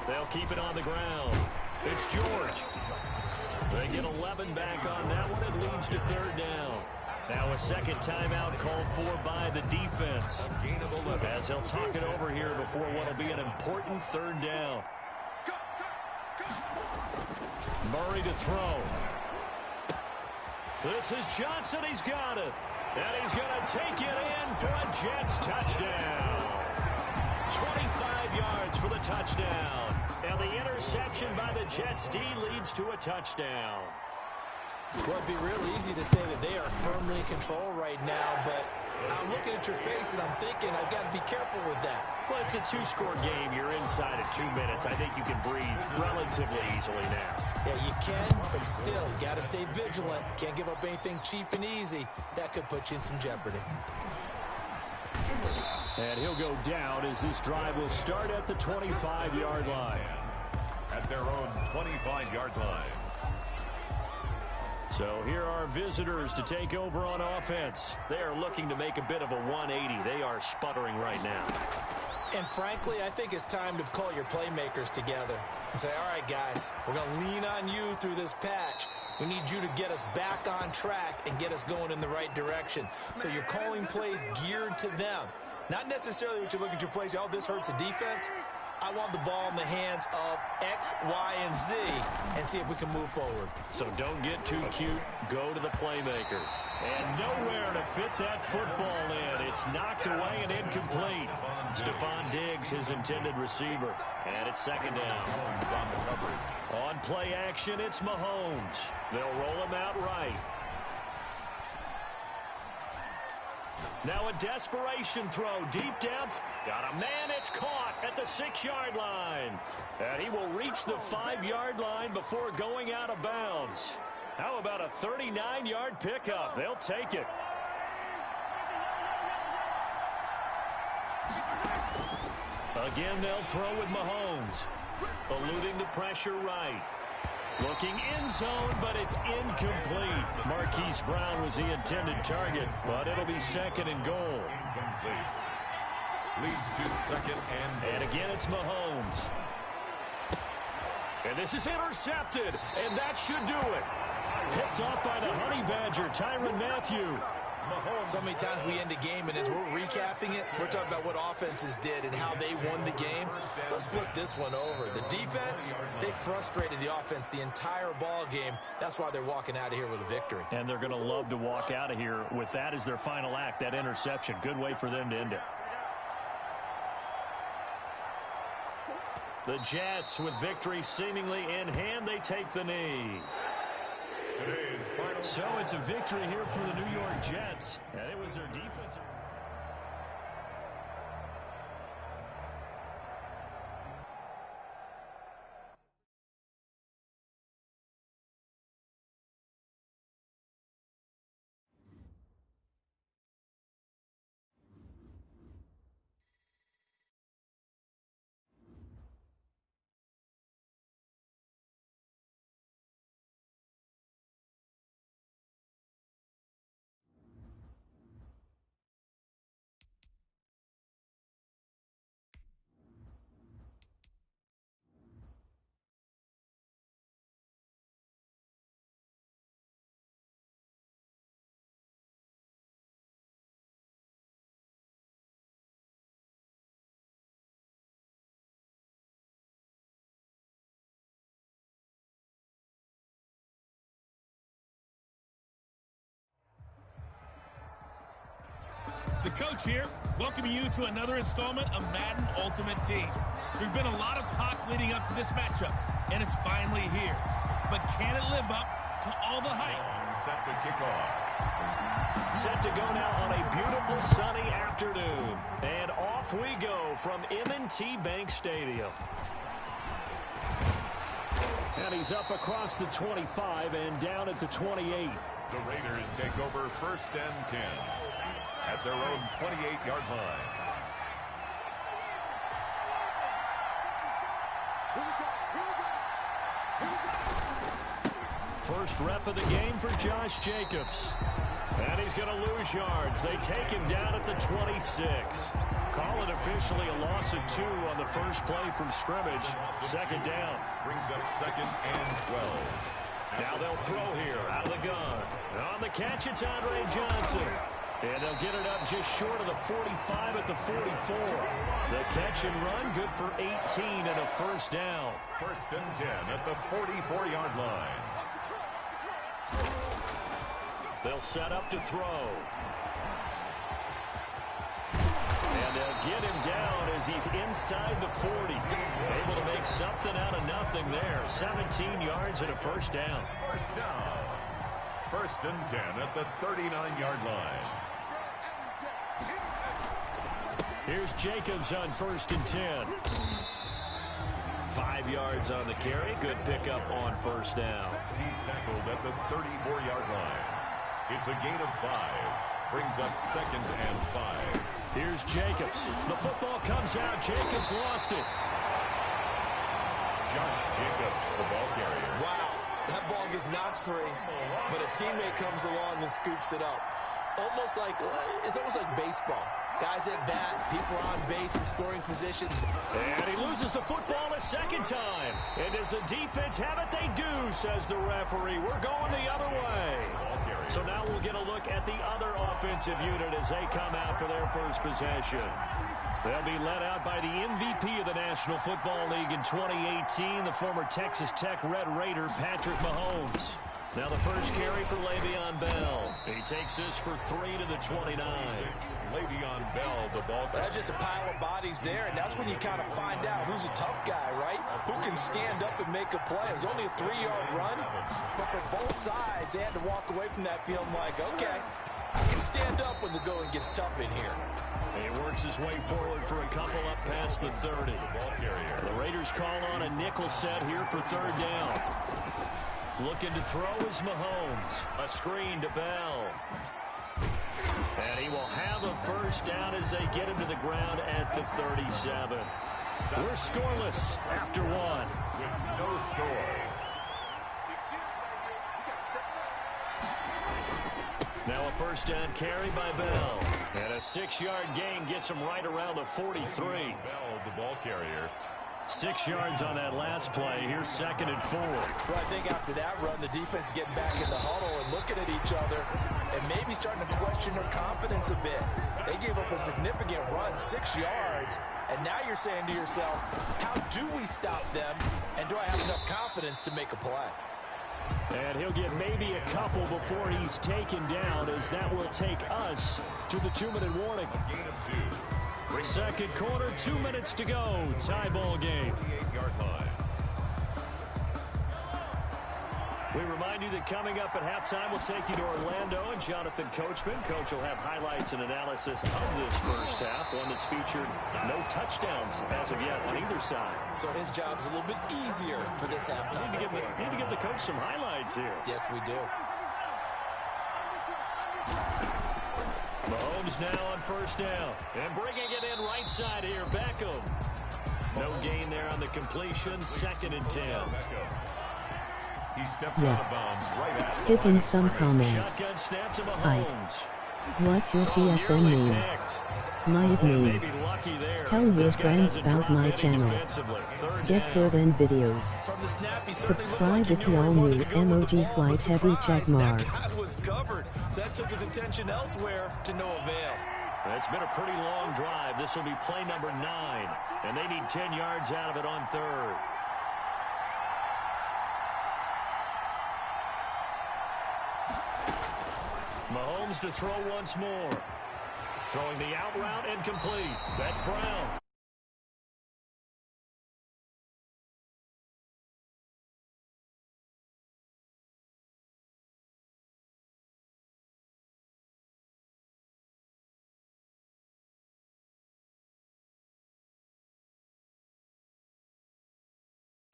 They'll keep it on the ground. It's George. They get 11 back on that one. It leads to 3rd down. Now a second timeout called for by the defense. As they'll talk it over here before what will be an important 3rd down. Murray to throw. This is Johnson. He's got it. And he's going to take it in for a Jets touchdown. 25 yards for the touchdown. And the interception by the Jets D leads to a touchdown. Well, it'd be real easy to say that they are firmly in control right now, but I'm looking at your face and I'm thinking I've got to be careful with that. Well, it's a 2-score game. You're inside of 2 minutes. I think you can breathe relatively easily now. Yeah, you can, but still, you got to stay vigilant. Can't give up anything cheap and easy. That could put you in some jeopardy. And he'll go down as this drive will start at the 25-yard line. At their own 25-yard line. So here are visitors to take over on offense. They are looking to make a bit of a 180. They are sputtering right now. And frankly, I think it's time to call your playmakers together and say, all right, guys, we're going to lean on you through this patch. We need you to get us back on track and get us going in the right direction. So you're calling plays geared to them. Not necessarily what you look at your plays, oh, this hurts the defense. I want the ball in the hands of X, Y, and Z and see if we can move forward. So don't get too cute. Go to the playmakers. And nowhere to fit that football in. It's knocked away and incomplete. Stephon Diggs, his intended receiver. And it's second down. On play action, it's Mahomes. They'll roll him out right. Now a desperation throw deep down. Got a man, it's caught at the 6-yard line. And he will reach the 5-yard line before going out of bounds. How about a 39-yard pickup? They'll take it. Again, they'll throw with Mahomes. Eluding the pressure right. Looking end zone, but it's incomplete. Marquise Brown was the intended target, but it'll be second and goal. Incomplete. Leads to second and goal. And again, it's Mahomes. And this is intercepted, and that should do it. Picked off by the Honey Badger, Tyrann Mathieu. So many times we end a game, and as we're recapping it, we're talking about what offenses did and how they won the game. Let's flip this one over. The defense, they frustrated the offense the entire ball game. That's why they're walking out of here with a victory. And they're going to love to walk out of here with that as their final act, that interception. Good way for them to end it. The Jets, with victory seemingly in hand, they take the knee. So it's a victory here for the New York Jets. And it was their defense. The coach here, welcoming you to another installment of Madden Ultimate Team. There's been a lot of talk leading up to this matchup, and it's finally here. But can it live up to all the hype? Set to kick off. Set to go now on a beautiful sunny afternoon. And off we go from M&T Bank Stadium. And he's up across the 25 and down at the 28. The Raiders take over first and 10 at their own 28-yard line. First rep of the game for Josh Jacobs. And he's going to lose yards. They take him down at the 26. Call it officially a loss of 2 on the first play from scrimmage. Second down. Brings up second and 12. Now they'll throw here out of the gun. On the catch, it's Andre Johnson. And they'll get it up just short of the 45 at the 44. The catch and run, good for 18 and a first down. First and 10 at the 44-yard line. They'll set up to throw. And they'll get him down as he's inside the 40. Able to make something out of nothing there. 17 yards and a first down. First down. First and 10 at the 39-yard line. Here's Jacobs on first and 10. 5 yards on the carry. Good pickup on first down. He's tackled at the 34-yard line. It's a gain of 5. Brings up second and 5. Here's Jacobs. The football comes out. Jacobs lost it. Josh Jacobs, the ball carrier. Wow, that ball gets knocked free, but a teammate comes along and scoops it up. It's almost like baseball. Guys at bat, people are on base in scoring position. And he loses the football a second time. And does the defense have it? They do, says the referee. We're going the other way. So now we'll get a look at the other offensive unit as they come out for their first possession. They'll be led out by the MVP of the National Football League in 2018, the former Texas Tech Red Raider, Patrick Mahomes. Now the first carry for Le'Veon Bell. He takes this for 3 to the 29. Le'Veon Bell, the ball. That's just a pile of bodies there, and that's when you kind of find out who's a tough guy, right? Who can stand up and make a play. It was only a 3-yard run, but for both sides, they had to walk away from that feeling like, okay, I can stand up when the going gets tough in here. He works his way forward for a couple up past the 30. The Raiders call on a nickel set here for 3rd down. Looking to throw is Mahomes. A screen to Bell. And he will have a first down as they get him to the ground at the 37. We're scoreless after 1. With no score. Now a first down carry by Bell. And a 6-yard gain gets him right around the 43. Bell, the ball carrier. 6 yards on that last play. Here's 2nd and 4. Well, I think after that run, the defense is getting back in the huddle and looking at each other and maybe starting to question their confidence a bit. They gave up a significant run, 6 yards, and now you're saying to yourself, how do we stop them, and do I have enough confidence to make a play? And he'll get maybe a couple before he's taken down, as that will take us to the 2-minute warning. A gain of 2. Second quarter, 2 minutes to go. Tie ball game. 28-yard line. We remind you that coming up at halftime, we'll take you to Orlando and Jonathan Coachman. Coach will have highlights and analysis of this first half, one that's featured no touchdowns as of yet on either side. So his job's a little bit easier for this halftime. We need to give the coach some highlights here. Yes, we do. Mahomes now on first down. And bringing it in right side here, Beckham. No gain there on the completion. 2nd and 10. He steps out of bounds right at Skipping some comments. Shotgun snap to Mahomes. What's your PSN name? My name. Tell your friends about my channel. Get current videos. Subscribe if you all new emoji flight heavy check mark. That guy was covered. So that took his attention elsewhere to no avail. It's been a pretty long drive. This will be play number 9. And they need 10 yards out of it on 3rd. Mahomes to throw once more. Throwing the out route and complete. That's Brown.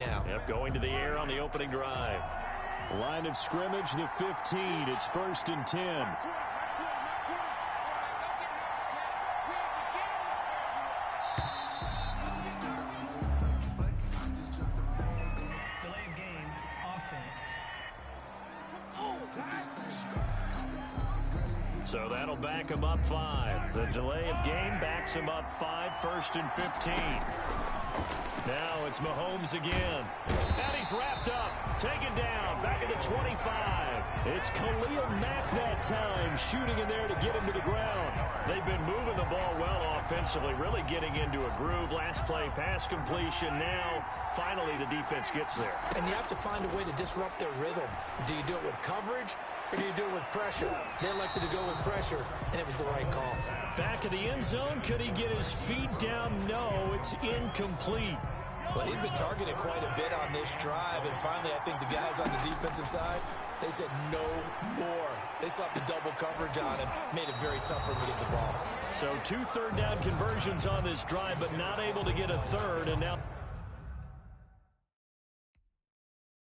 Yep, going to the air on the opening drive. Line of scrimmage, the 15. It's 1st and 10. Delay of game, offense. So that'll back him up 5. The delay of game backs him up 5, 1st and 15. Now it's Mahomes again. And he's wrapped up. Taken down. Back at the 25. It's Khalil Mack that time. Shooting in there to get him to the ground. They've been moving the ball well offensively. Really getting into a groove. Last play, pass completion. Now, finally, the defense gets there. And you have to find a way to disrupt their rhythm. Do you do it with coverage, or do you do it with pressure? They elected to go with pressure, and it was the right call. Back of the end zone. Could he get his feet down? No, it's incomplete. Well, he'd been targeted quite a bit on this drive, and finally I think the guys on the defensive side, they said no more. They slapped the double coverage on him, made it very tough for him to get the ball. So 2 third-down conversions on this drive, but not able to get a third, and now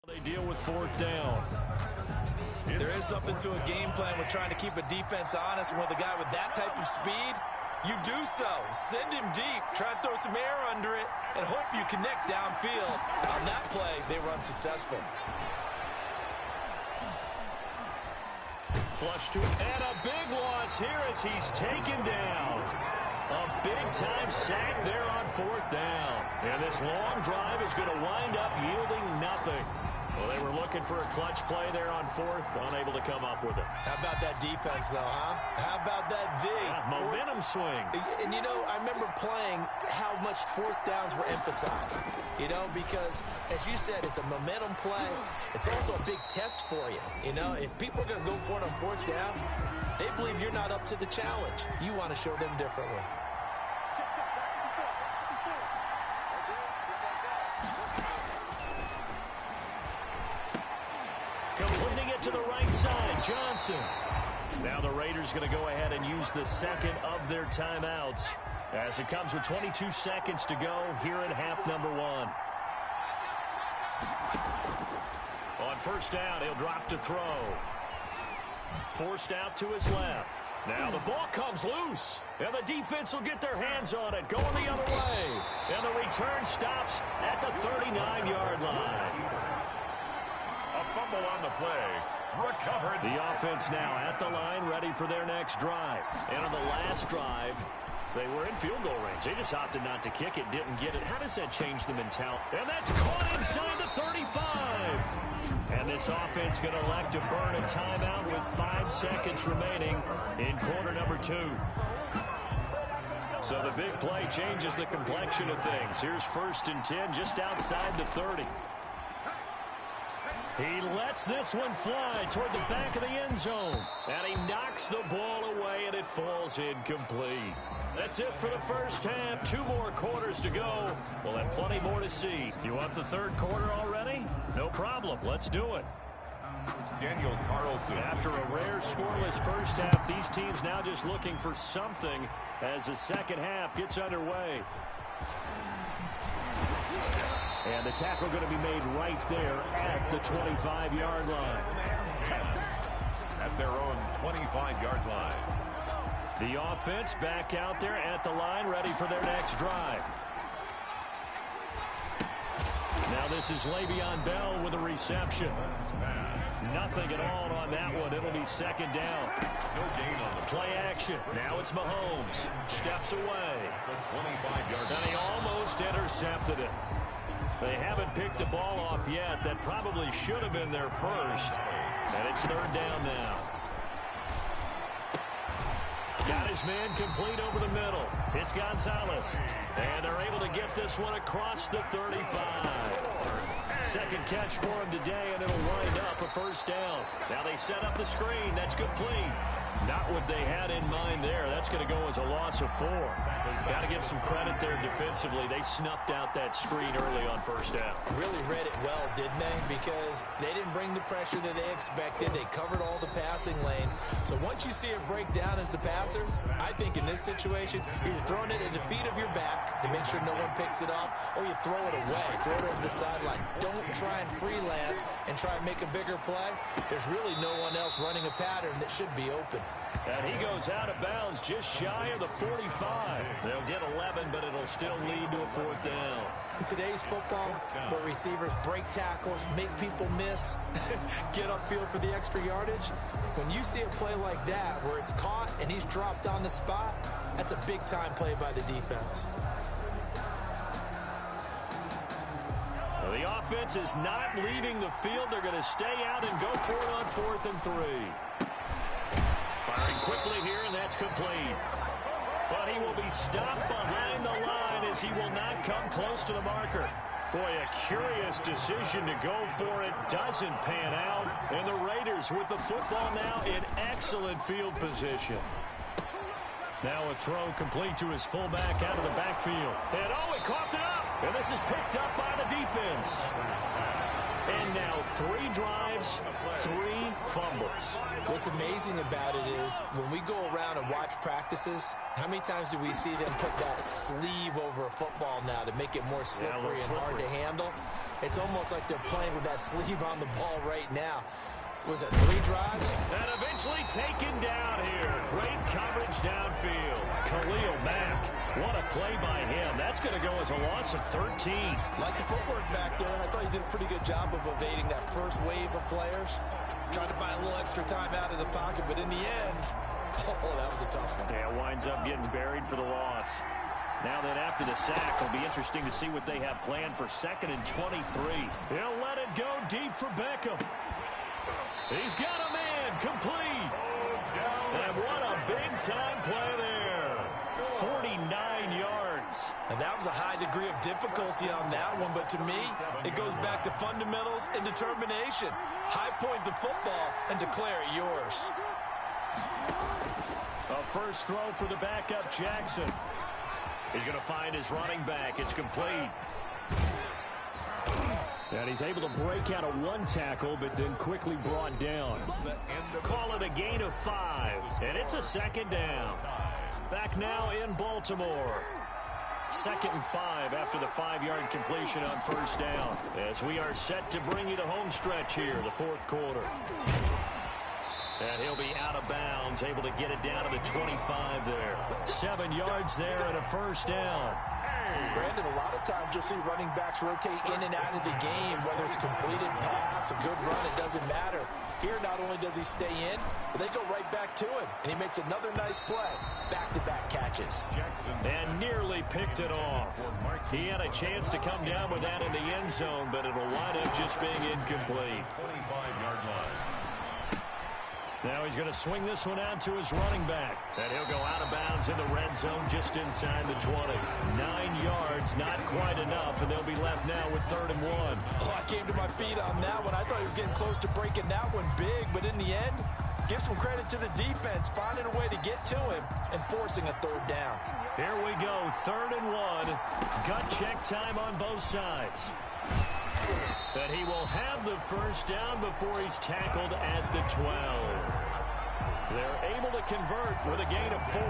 they deal with 4th down. There is something to a game plan with trying to keep a defense honest, and with a guy with that type of speed, you do so. Send him deep, try and throw some air under it, and hope you connect downfield. On that play, they were unsuccessful. Flush to and a big loss here as he's taken down. A big-time sack there on 4th down. And this long drive is going to wind up yielding nothing. Well, they were looking for a clutch play there on fourth, unable to come up with it. How about that defense, though, huh? How about that D? Yeah, momentum swing. And, you know, I remember playing how much fourth downs were emphasized, you know, because, as you said, it's a momentum play. It's also a big test for you. You know, if people are going to go for it on fourth down, they believe you're not up to the challenge. You want to show them differently. Completing it to the right side, Johnson. Now the Raiders going to go ahead and use the second of their timeouts as it comes with 22 seconds to go here in half number one. On first down, he'll drop to throw. Forced out to his left. Now the ball comes loose, and the defense will get their hands on it, going the other way. And the return stops at the 39-yard line. A fumble on the play. Recovered. The offense now at the line, ready for their next drive. And on the last drive, they were in field goal range. They just opted not to kick it, didn't get it. How does that change the mentality? And that's caught inside the 35. And this offense going to elect to burn a timeout with 5 seconds remaining in quarter number 2. So the big play changes the complexion of things. Here's 1st and 10 just outside the 30. He lets this one fly toward the back of the end zone. And he knocks the ball away, and it falls incomplete. That's it for the first half. 2 more quarters to go. We'll have plenty more to see. You want the third quarter already? No problem. Let's do it. Daniel Carlson. After a rare scoreless first half, these teams now just looking for something as the second half gets underway. And the tackle going to be made right there at the 25-yard line. At their own 25-yard line. The offense back out there at the line, ready for their next drive. Now this is Le'Veon Bell with a reception. Nothing at all on that one. It'll be second down. No gain on the play action. Now it's Mahomes. Steps away. The 25-yard line. And he almost intercepted it. They haven't picked a ball off yet. That probably should have been their first. And it's third down now. Got his man complete over the middle. It's Gonzalez. And they're able to get this one across the 35. Second catch for him today, and it'll wind up a first down. Now they set up the screen. That's complete. Not what they had in mind there. That's going to go as a loss of 4. Got to give some credit there defensively. They snuffed out that screen early on first down. Really read it well, didn't they? Because they didn't bring the pressure that they expected. They covered all the passing lanes. So once you see it break down as the passer, I think in this situation, you're either throwing it at the feet of your back to make sure no one picks it up, or you throw it away. Throw it over the sideline. Don't try and freelance and try and make a bigger play. There's really no one else running a pattern that should be open. And he goes out of bounds just shy of the 45. They'll get 11, but it'll still lead to a fourth down. In today's football, where receivers break tackles, make people miss, get upfield for the extra yardage, when you see a play like that where it's caught and he's dropped on the spot, that's a big-time play by the defense. Well, the offense is not leaving the field. They're going to stay out and go for it on 4th and 3. Firing quickly here, and that's complete. But he will be stopped behind the line as he will not come close to the marker. Boy, a curious decision to go for it. Doesn't pan out. And the Raiders with the football now in excellent field position. Now a throw complete to his fullback out of the backfield. And oh, he coughed it up. And this is picked up by the defense. And now 3 drives, 3 fumbles. What's amazing about it is when we go around and watch practices, how many times do we see them put that sleeve over a football now to make it more slippery and hard to handle? It's almost like they're playing with that sleeve on the ball right now. Was it 3 drives? And eventually taken down here. Great coverage downfield. Khalil Mack. What a play by him. That's going to go as a loss of 13. Like the footwork back there, I thought he did a pretty good job of evading that first wave of players. Tried to buy a little extra time out of the pocket, but in the end, oh, that was a tough one. Yeah, winds up getting buried for the loss. Now that after the sack, it'll be interesting to see what they have planned for 2nd and 23. He'll let it go deep for Beckham. He's got a man complete. And what a big-time play there. 49 yards. And that was a high degree of difficulty on that one, but to me, it goes back to fundamentals and determination. High point the football and declare it yours. A first throw for the backup, Jackson. He's going to find his running back. It's complete. And he's able to break out of one tackle, but then quickly brought down. Call it a gain of 5, and it's a 2nd down. Back now in Baltimore. 2nd and 5 after the 5-yard completion on first down. As we are set to bring you the home stretch here, the 4th quarter. And he'll be out of bounds, able to get it down to the 25 there. 7 yards there and a first down. Brandon, a lot of times you'll see running backs rotate in and out of the game, whether it's a completed pass, a good run, it doesn't matter. Here, not only does he stay in, but they go right back to him, and he makes another nice play. Back-to-back catches. And nearly picked it off. He had a chance to come down with that in the end zone, but it'll wind up just being incomplete. 25-yard line. Now he's going to swing this one out to his running back. And he'll go out of bounds in the red zone just inside the 20. 9 yards, not quite enough, and they'll be left now with 3rd and 1. Oh, I came to my feet on that one. I thought he was getting close to breaking that one big, but in the end, give some credit to the defense, finding a way to get to him and forcing a 3rd down. Here we go, 3rd and 1. Gut check time on both sides. But he will have the first down before he's tackled at the 12. They're able to convert with a gain of 4.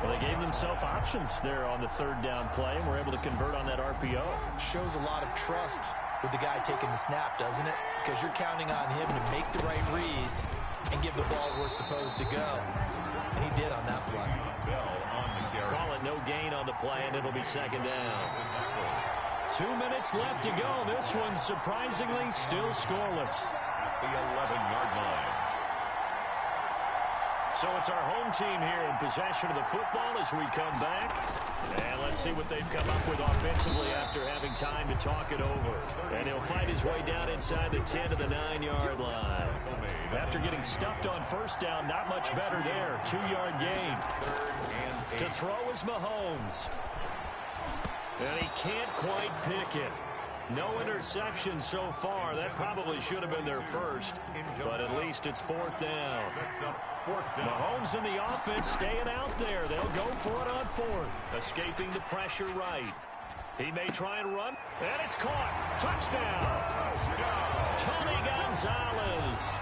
Well, they gave themselves options there on the 3rd down play, and were able to convert on that RPO. Shows a lot of trust with the guy taking the snap, doesn't it? Because you're counting on him to make the right reads and give the ball where it's supposed to go. And he did on that play. Call it no gain on the play, and it'll be 2nd down. 2 minutes left to go. This one's surprisingly still scoreless. The 11-yard line. So it's our home team here in possession of the football as we come back. And let's see what they've come up with offensively after having time to talk it over. And he'll find his way down inside the 10 to the 9-yard line. After getting stuffed on first down, not much better there. 2-yard gain. To throw is Mahomes. And he can't quite pick it. No interception so far. That probably should have been their first, but at least it's 4th down. Mahomes and the offense staying out there. They'll go for it on 4th. Escaping the pressure right. He may try and run, and it's caught. Touchdown. Tony Gonzalez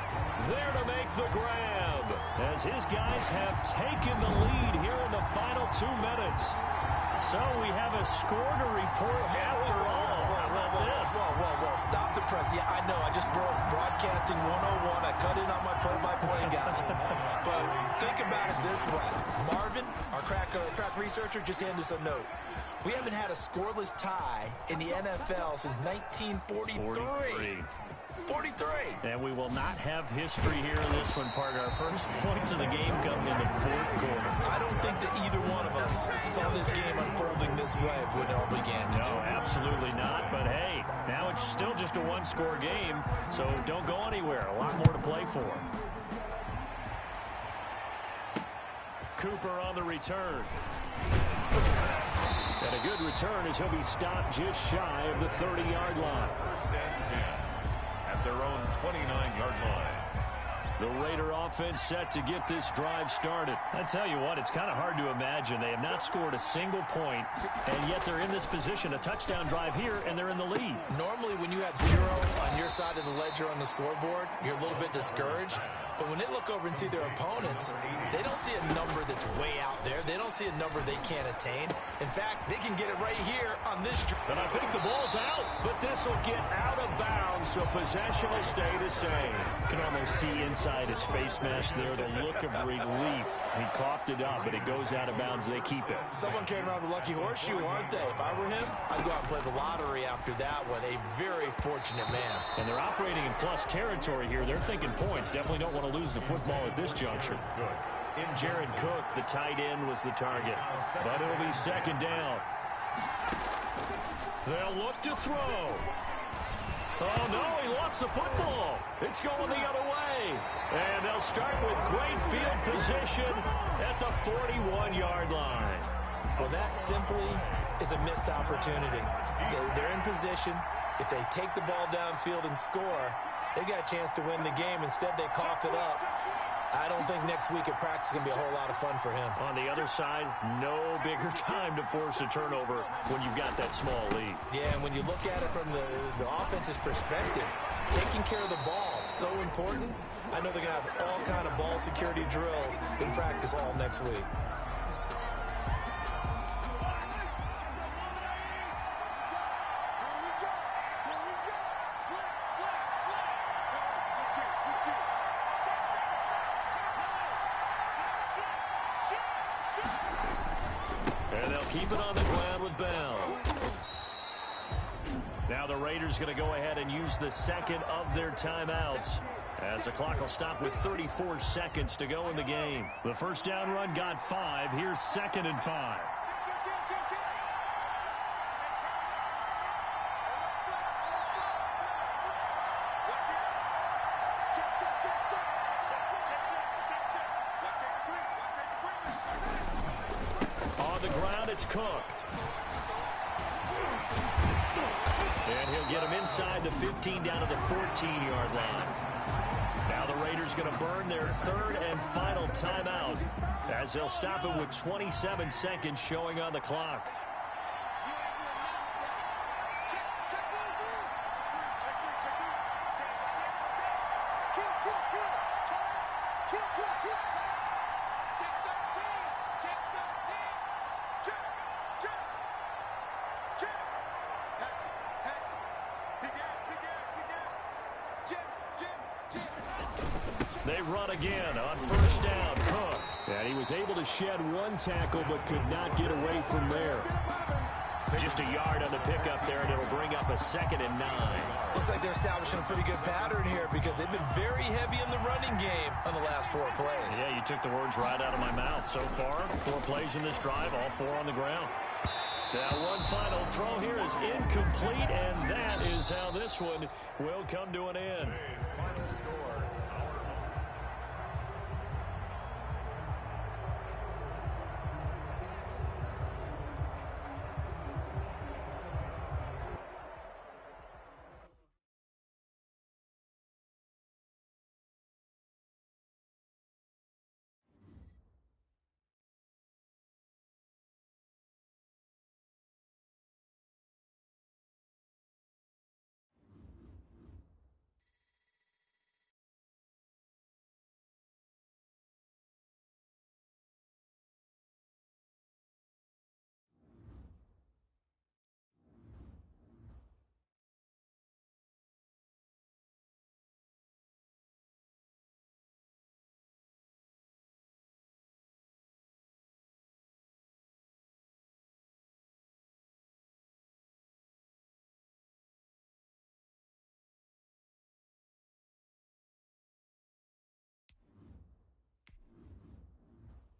there to make the grab, as his guys have taken the lead here in the final 2 minutes. So we have a score to report after all. How about this? Whoa. Stop the press. Yeah, I know. I just broke broadcasting 101. I cut in on my play-by-play guy. But think about it this way. Marvin, our crack researcher, just handed us a note. We haven't had a scoreless tie in the NFL since 1943. 43. And we will not have history here in this one, partner. Our first points of the game come in the 4th quarter. I don't think that either one of us saw this game unfolding this way when it all began to do. No, absolutely not. But, hey, now it's still just a one-score game, so don't go anywhere. A lot more to play for. Cooper on the return. And a good return as he'll be stopped just shy of the 30-yard line. First and 10. At their own 29-yard line. The Raider offense set to get this drive started. I tell you what, it's kind of hard to imagine. They have not scored a single point, and yet they're in this position. A touchdown drive here, and they're in the lead. Normally, when you have 0 on your side of the ledger on the scoreboard, you're a little bit discouraged. But when they look over and see their opponents, they don't see a number that's way out there. They don't see a number they can't attain. In fact, they can get it right here on this drive. And I think the ball's out, but this will get out of bounds, so possession will stay the same. You can almost see inside his face mask there the look of relief. He coughed it up, but it goes out of bounds. They keep it. Someone came around the lucky horseshoe, aren't they? If I were him, I'd go out and play the lottery after that one. A very fortunate man. And they're operating in plus territory here. They're thinking points. Definitely don't want to lose the football at this juncture. Good. Jared Cook, the tight end, was the target. But it'll be second down. They'll look to throw. Oh, no, he lost the football. It's going the other way. And they'll start with great field position at the 41-yard line. Well, that simply is a missed opportunity. They're in position. If they take the ball downfield and score, they got a chance to win the game. Instead, they cough it up. I don't think next week at practice is going to be a whole lot of fun for him. On the other side, no bigger time to force a turnover when you've got that small lead. Yeah, and when you look at it from the offense's perspective, taking care of the ball is so important. I know they're going to have all kind of ball security drills in practice all next week. And they'll keep it on the ground with Bell. Now the Raiders going to go ahead and use the second of their timeouts, as the clock will stop with 34 seconds to go in the game. The first down run got 5. Here's 2nd and 5. On the ground, it's Cook. And he'll get him inside the 15 down to the 14-yard line. Now the Raiders going to burn their third and final timeout, as they'll stop it with 27 seconds showing on the clock. They run again on first down. Cook. And he was able to shed one tackle but could not get away from there. Just a yard on the pickup there, and it'll bring up a 2nd and 9. Looks like they're establishing a pretty good pattern here because they've been very heavy in the running game on the last 4 plays. Yeah, you took the words right out of my mouth. So far, 4 plays in this drive, all 4 on the ground. Now one final throw here is incomplete, and that is how this one will come to an end.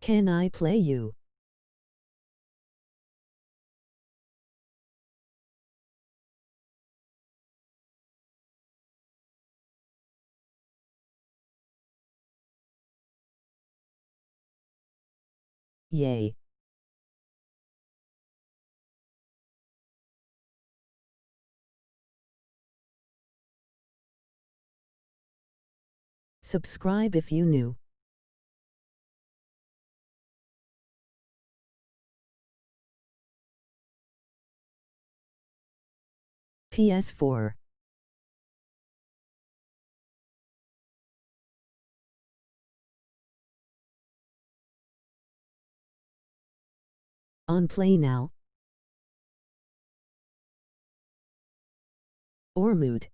Can I play you? Yay. Subscribe if you new. PS4. On Play Now. Or Mood.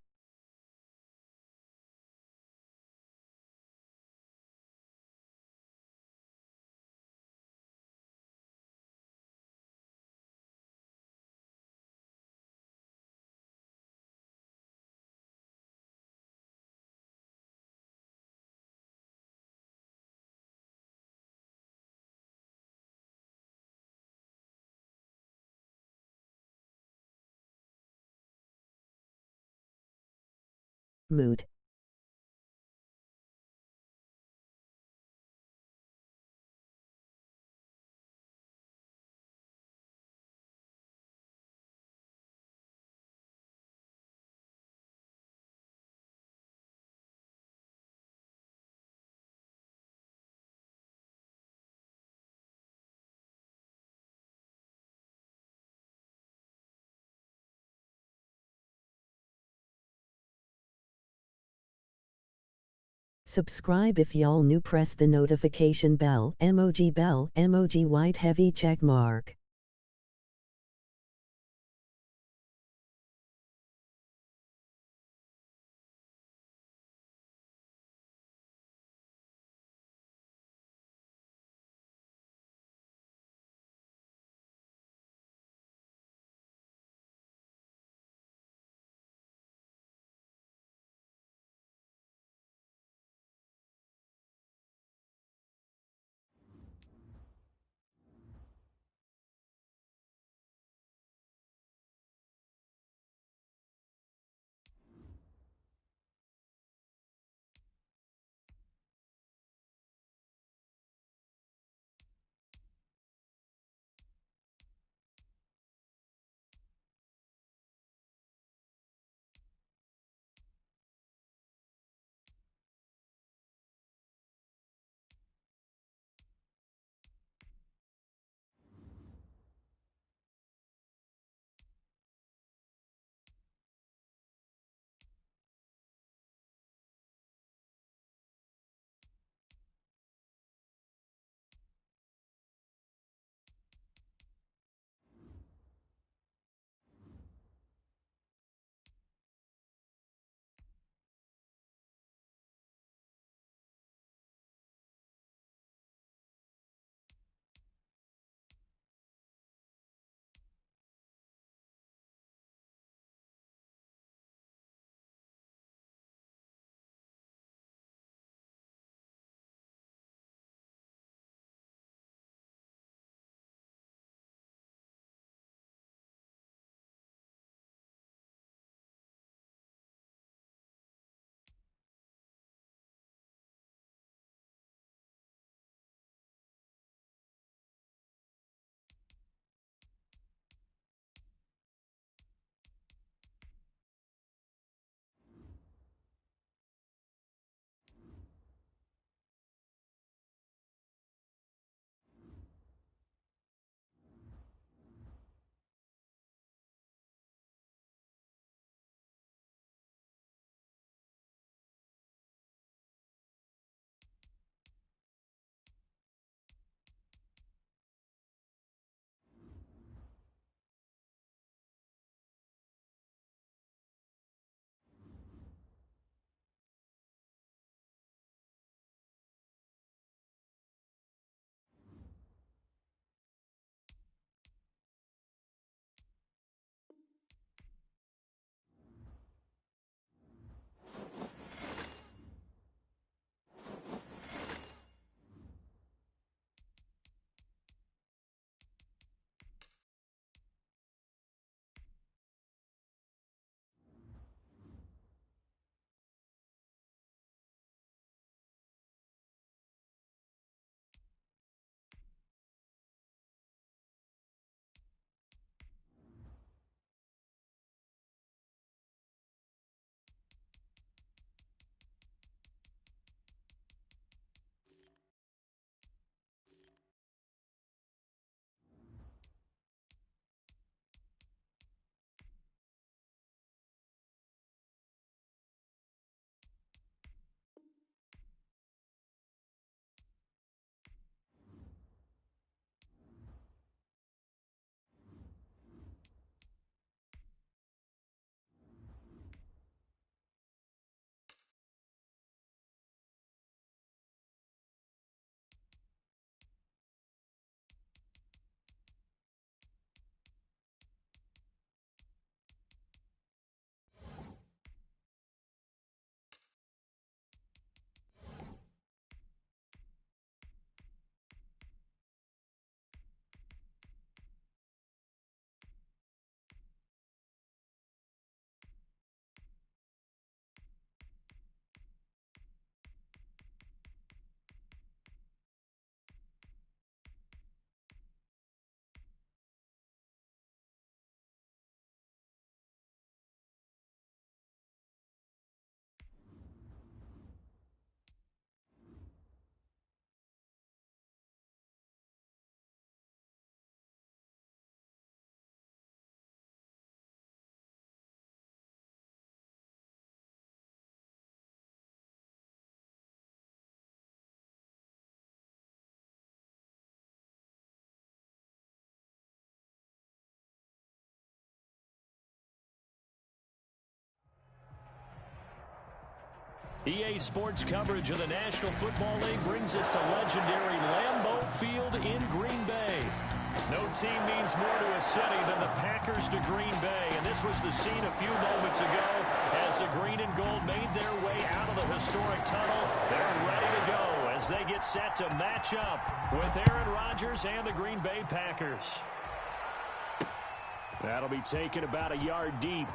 Mood. Subscribe if y'all new. Press the notification bell, emoji white heavy check mark. EA Sports coverage of the National Football League brings us to legendary Lambeau Field in Green Bay. No team means more to a city than the Packers to Green Bay, and this was the scene a few moments ago as the green and gold made their way out of the historic tunnel. They're ready to go as they get set to match up with Aaron Rodgers and the Green Bay Packers. That'll be taken about a yard deep.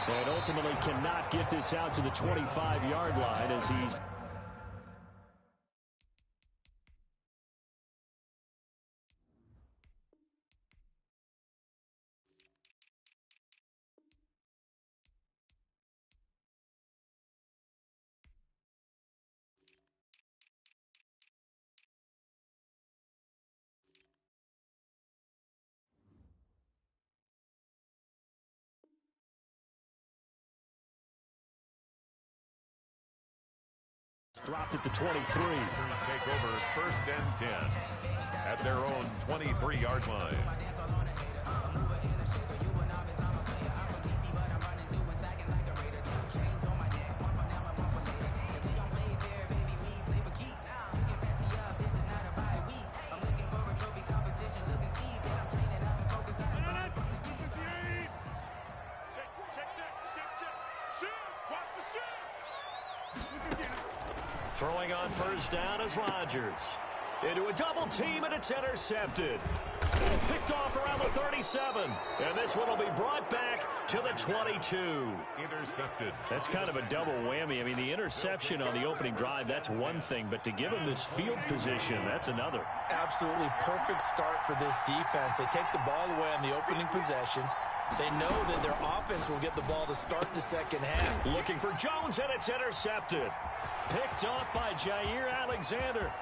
And ultimately cannot get this out to the 25-yard line as he's... dropped at the 23. Take over 1st and 10 at their own 23-yard line. Throwing on 1st down is Rodgers. Into a double team, and it's intercepted. Picked off around the 37. And this one will be brought back to the 22. Intercepted. That's kind of a double whammy. I mean, the interception on the opening drive, that's one thing. But to give him this field position, that's another. Absolutely perfect start for this defense. They take the ball away on the opening possession. They know that their offense will get the ball to start the second half. Looking for Jones, and it's intercepted. Picked off by Jair Alexander.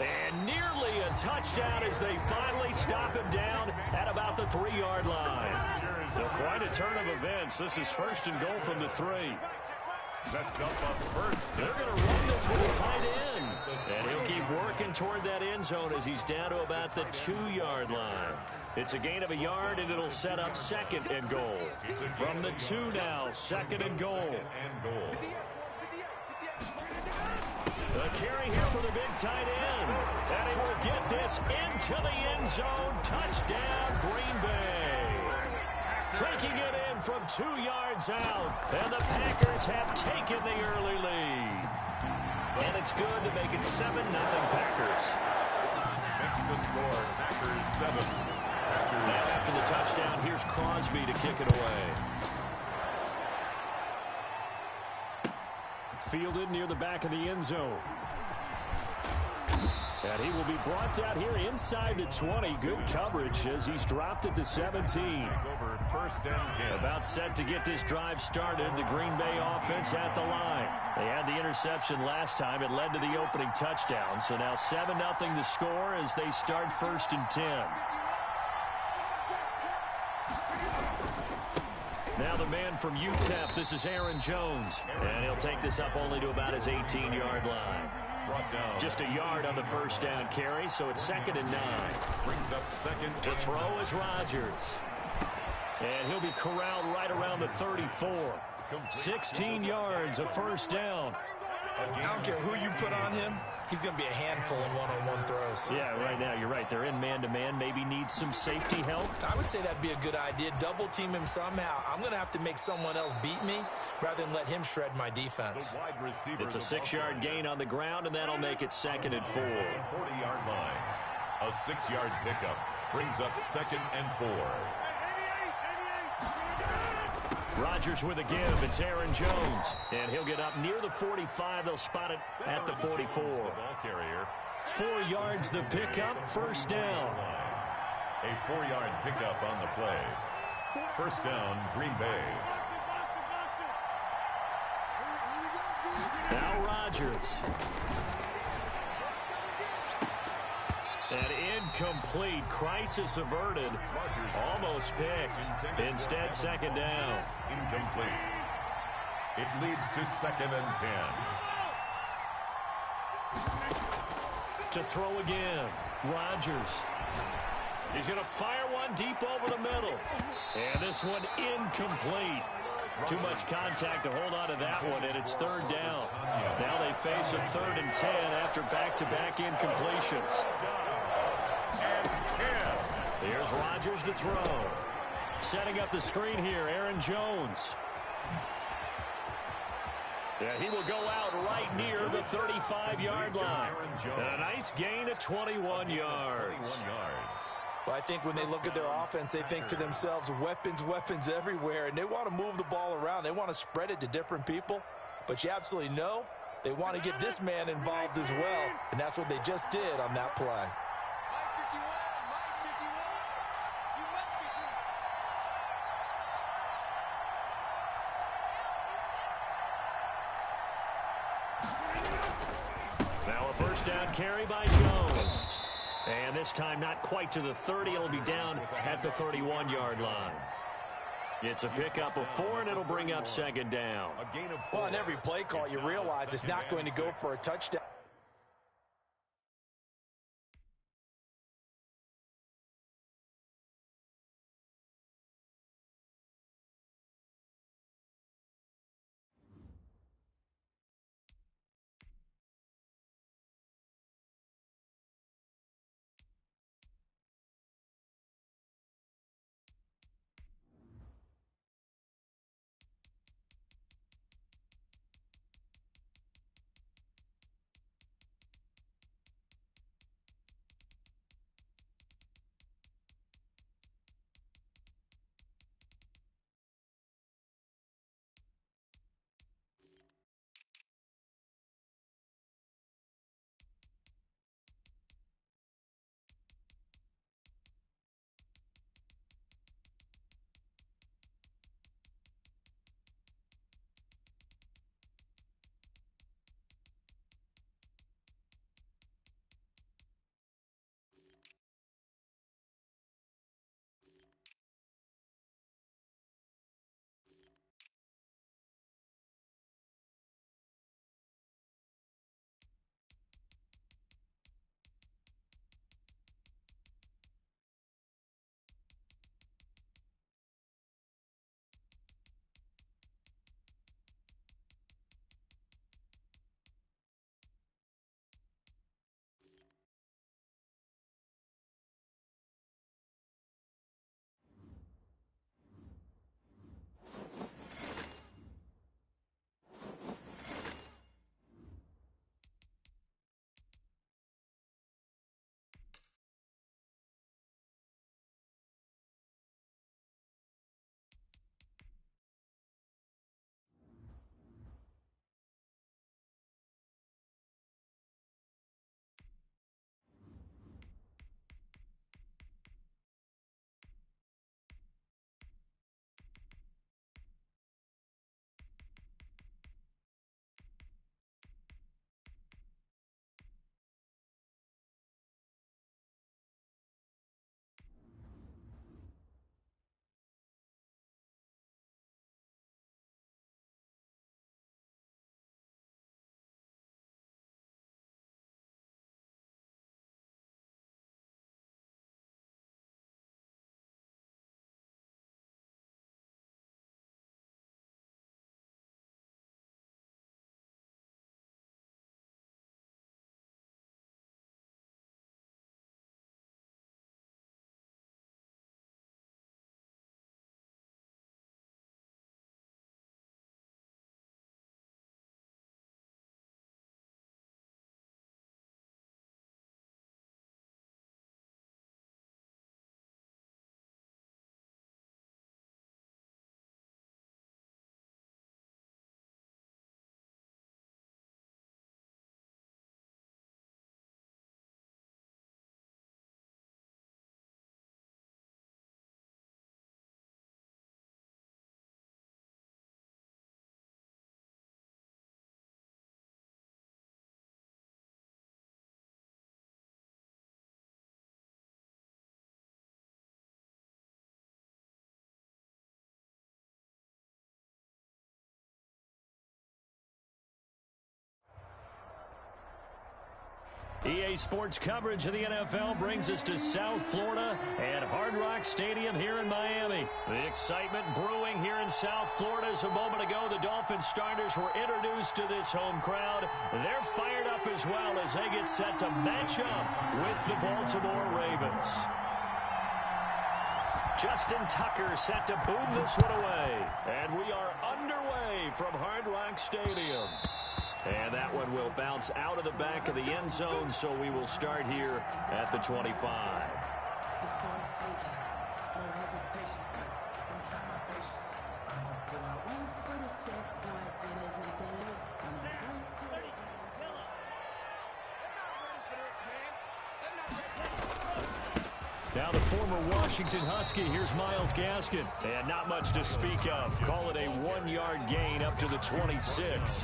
And nearly a touchdown as they finally stop him down at about the 3-yard line. Well, quite a turn of events. This is 1st and goal from the 3. Sets up a 1st. They're going to run this with a tight end. And he'll keep working toward that end zone as he's down to about the 2-yard line. It's a gain of a yard, and it'll set up 2nd and goal. From the 2 now, 2nd and goal. The carry here for the big tight end. And he will get this into the end zone. Touchdown, Green Bay. Taking it in from 2 yards out. And the Packers have taken the early lead. And it's good to make it 7-0 Packers. Makes the score, Packers 7. And after the touchdown, here's Crosby to kick it away. Fielded near the back of the end zone. And he will be brought out here inside the 20. Good coverage as he's dropped at the 17. Over 1st and 10. About set to get this drive started. The Green Bay offense at the line. They had the interception last time. It led to the opening touchdown. So now 7-0 the score as they start 1st and 10. Now the man from UTEP, this is Aaron Jones. And he'll take this up only to about his 18-yard line. Just a yard on the 1st down carry, so it's 2nd and 9. Brings up 2nd. To throw is Rodgers. And he'll be corralled right around the 34. 16 yards, a 1st down. I don't care who you put on him, he's going to be a handful in one-on-one throws. Yeah, right now, you're right. They're in man-to-man. Maybe need some safety help. I would say that'd be a good idea. Double team him somehow. I'm going to have to make someone else beat me rather than let him shred my defense. It's a 6-yard gain on the ground, and that'll make it 2nd and 4. 40-yard line. A 6-yard pickup brings up 2nd and 4. Rodgers with a give. It's Aaron Jones. And he'll get up near the 45. They'll spot it at the 44. Ball carrier. 4 yards the pickup. 1st down. A 4-yard pickup on the play. 1st down, Green Bay. Now Rodgers. And incomplete. Crisis averted. Almost picked. Instead, 2nd down. Incomplete. It leads to 2nd and 10. To throw again. Rodgers. He's going to fire one deep over the middle. And this one incomplete. Too much contact to hold on to that one, and it's third down. Now they face a 3rd and 10 after back-to-back incompletions. Here's Rodgers to throw. Setting up the screen here, Aaron Jones. Yeah, he will go out right near the 35-yard line. And a nice gain of 21 yards. Well, I think when they look at their offense, they think to themselves, weapons, weapons everywhere, and they want to move the ball around. They want to spread it to different people, but you absolutely know they want to get this man involved as well, and that's what they just did on that play. Now a first down carry by Jones. And this time not quite to the 30. It'll be down at the 31-yard line. It's a pickup of 4, and it'll bring up 2nd down. Well, on every play call, you realize it's not going to go for a touchdown. EA Sports coverage of the NFL brings us to South Florida and Hard Rock Stadium here in Miami. The excitement brewing here in South Florida as a moment ago. The Dolphins starters were introduced to this home crowd. They're fired up as well as they get set to match up with the Baltimore Ravens. Justin Tucker set to boom this one away. And we are underway from Hard Rock Stadium. And that one will bounce out of the back of the end zone, so we will start here at the 25. It's gonna take it. No hesitation. Don't try my patience. I'm gonna put out one for the set. Boy, tennis, make that lift. I'm gonna run to it. Now the former Washington Husky, here's Myles Gaskin. And not much to speak of. Call it a 1-yard gain up to the 26.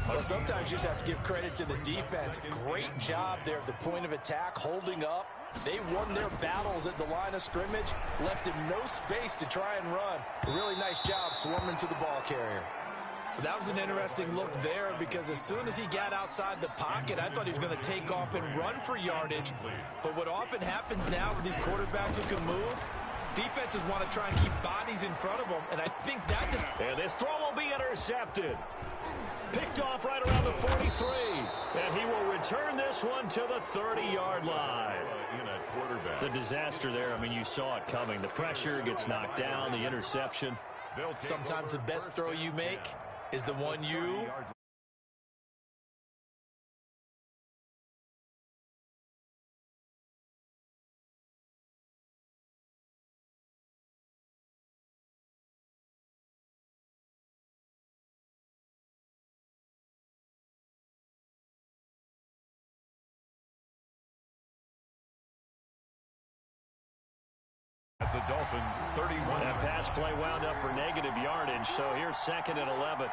Well, sometimes you just have to give credit to the defense. Great job there at the point of attack, holding up. They won their battles at the line of scrimmage, left him no space to try and run. A really nice job swarming to the ball carrier. That was an interesting look there because as soon as he got outside the pocket, I thought he was going to take off and run for yardage. But what often happens now with these quarterbacks who can move, defenses want to try and keep bodies in front of them, and I think that just... And this throw will be intercepted. Picked off right around the 43. And he will return this one to the 30-yard line. The disaster there, I mean, you saw it coming. The pressure gets knocked down, the interception. Sometimes the best throw you make is the one you... At the Dolphins 31. That pass play wound up for negative yardage, so here's 2nd and 11.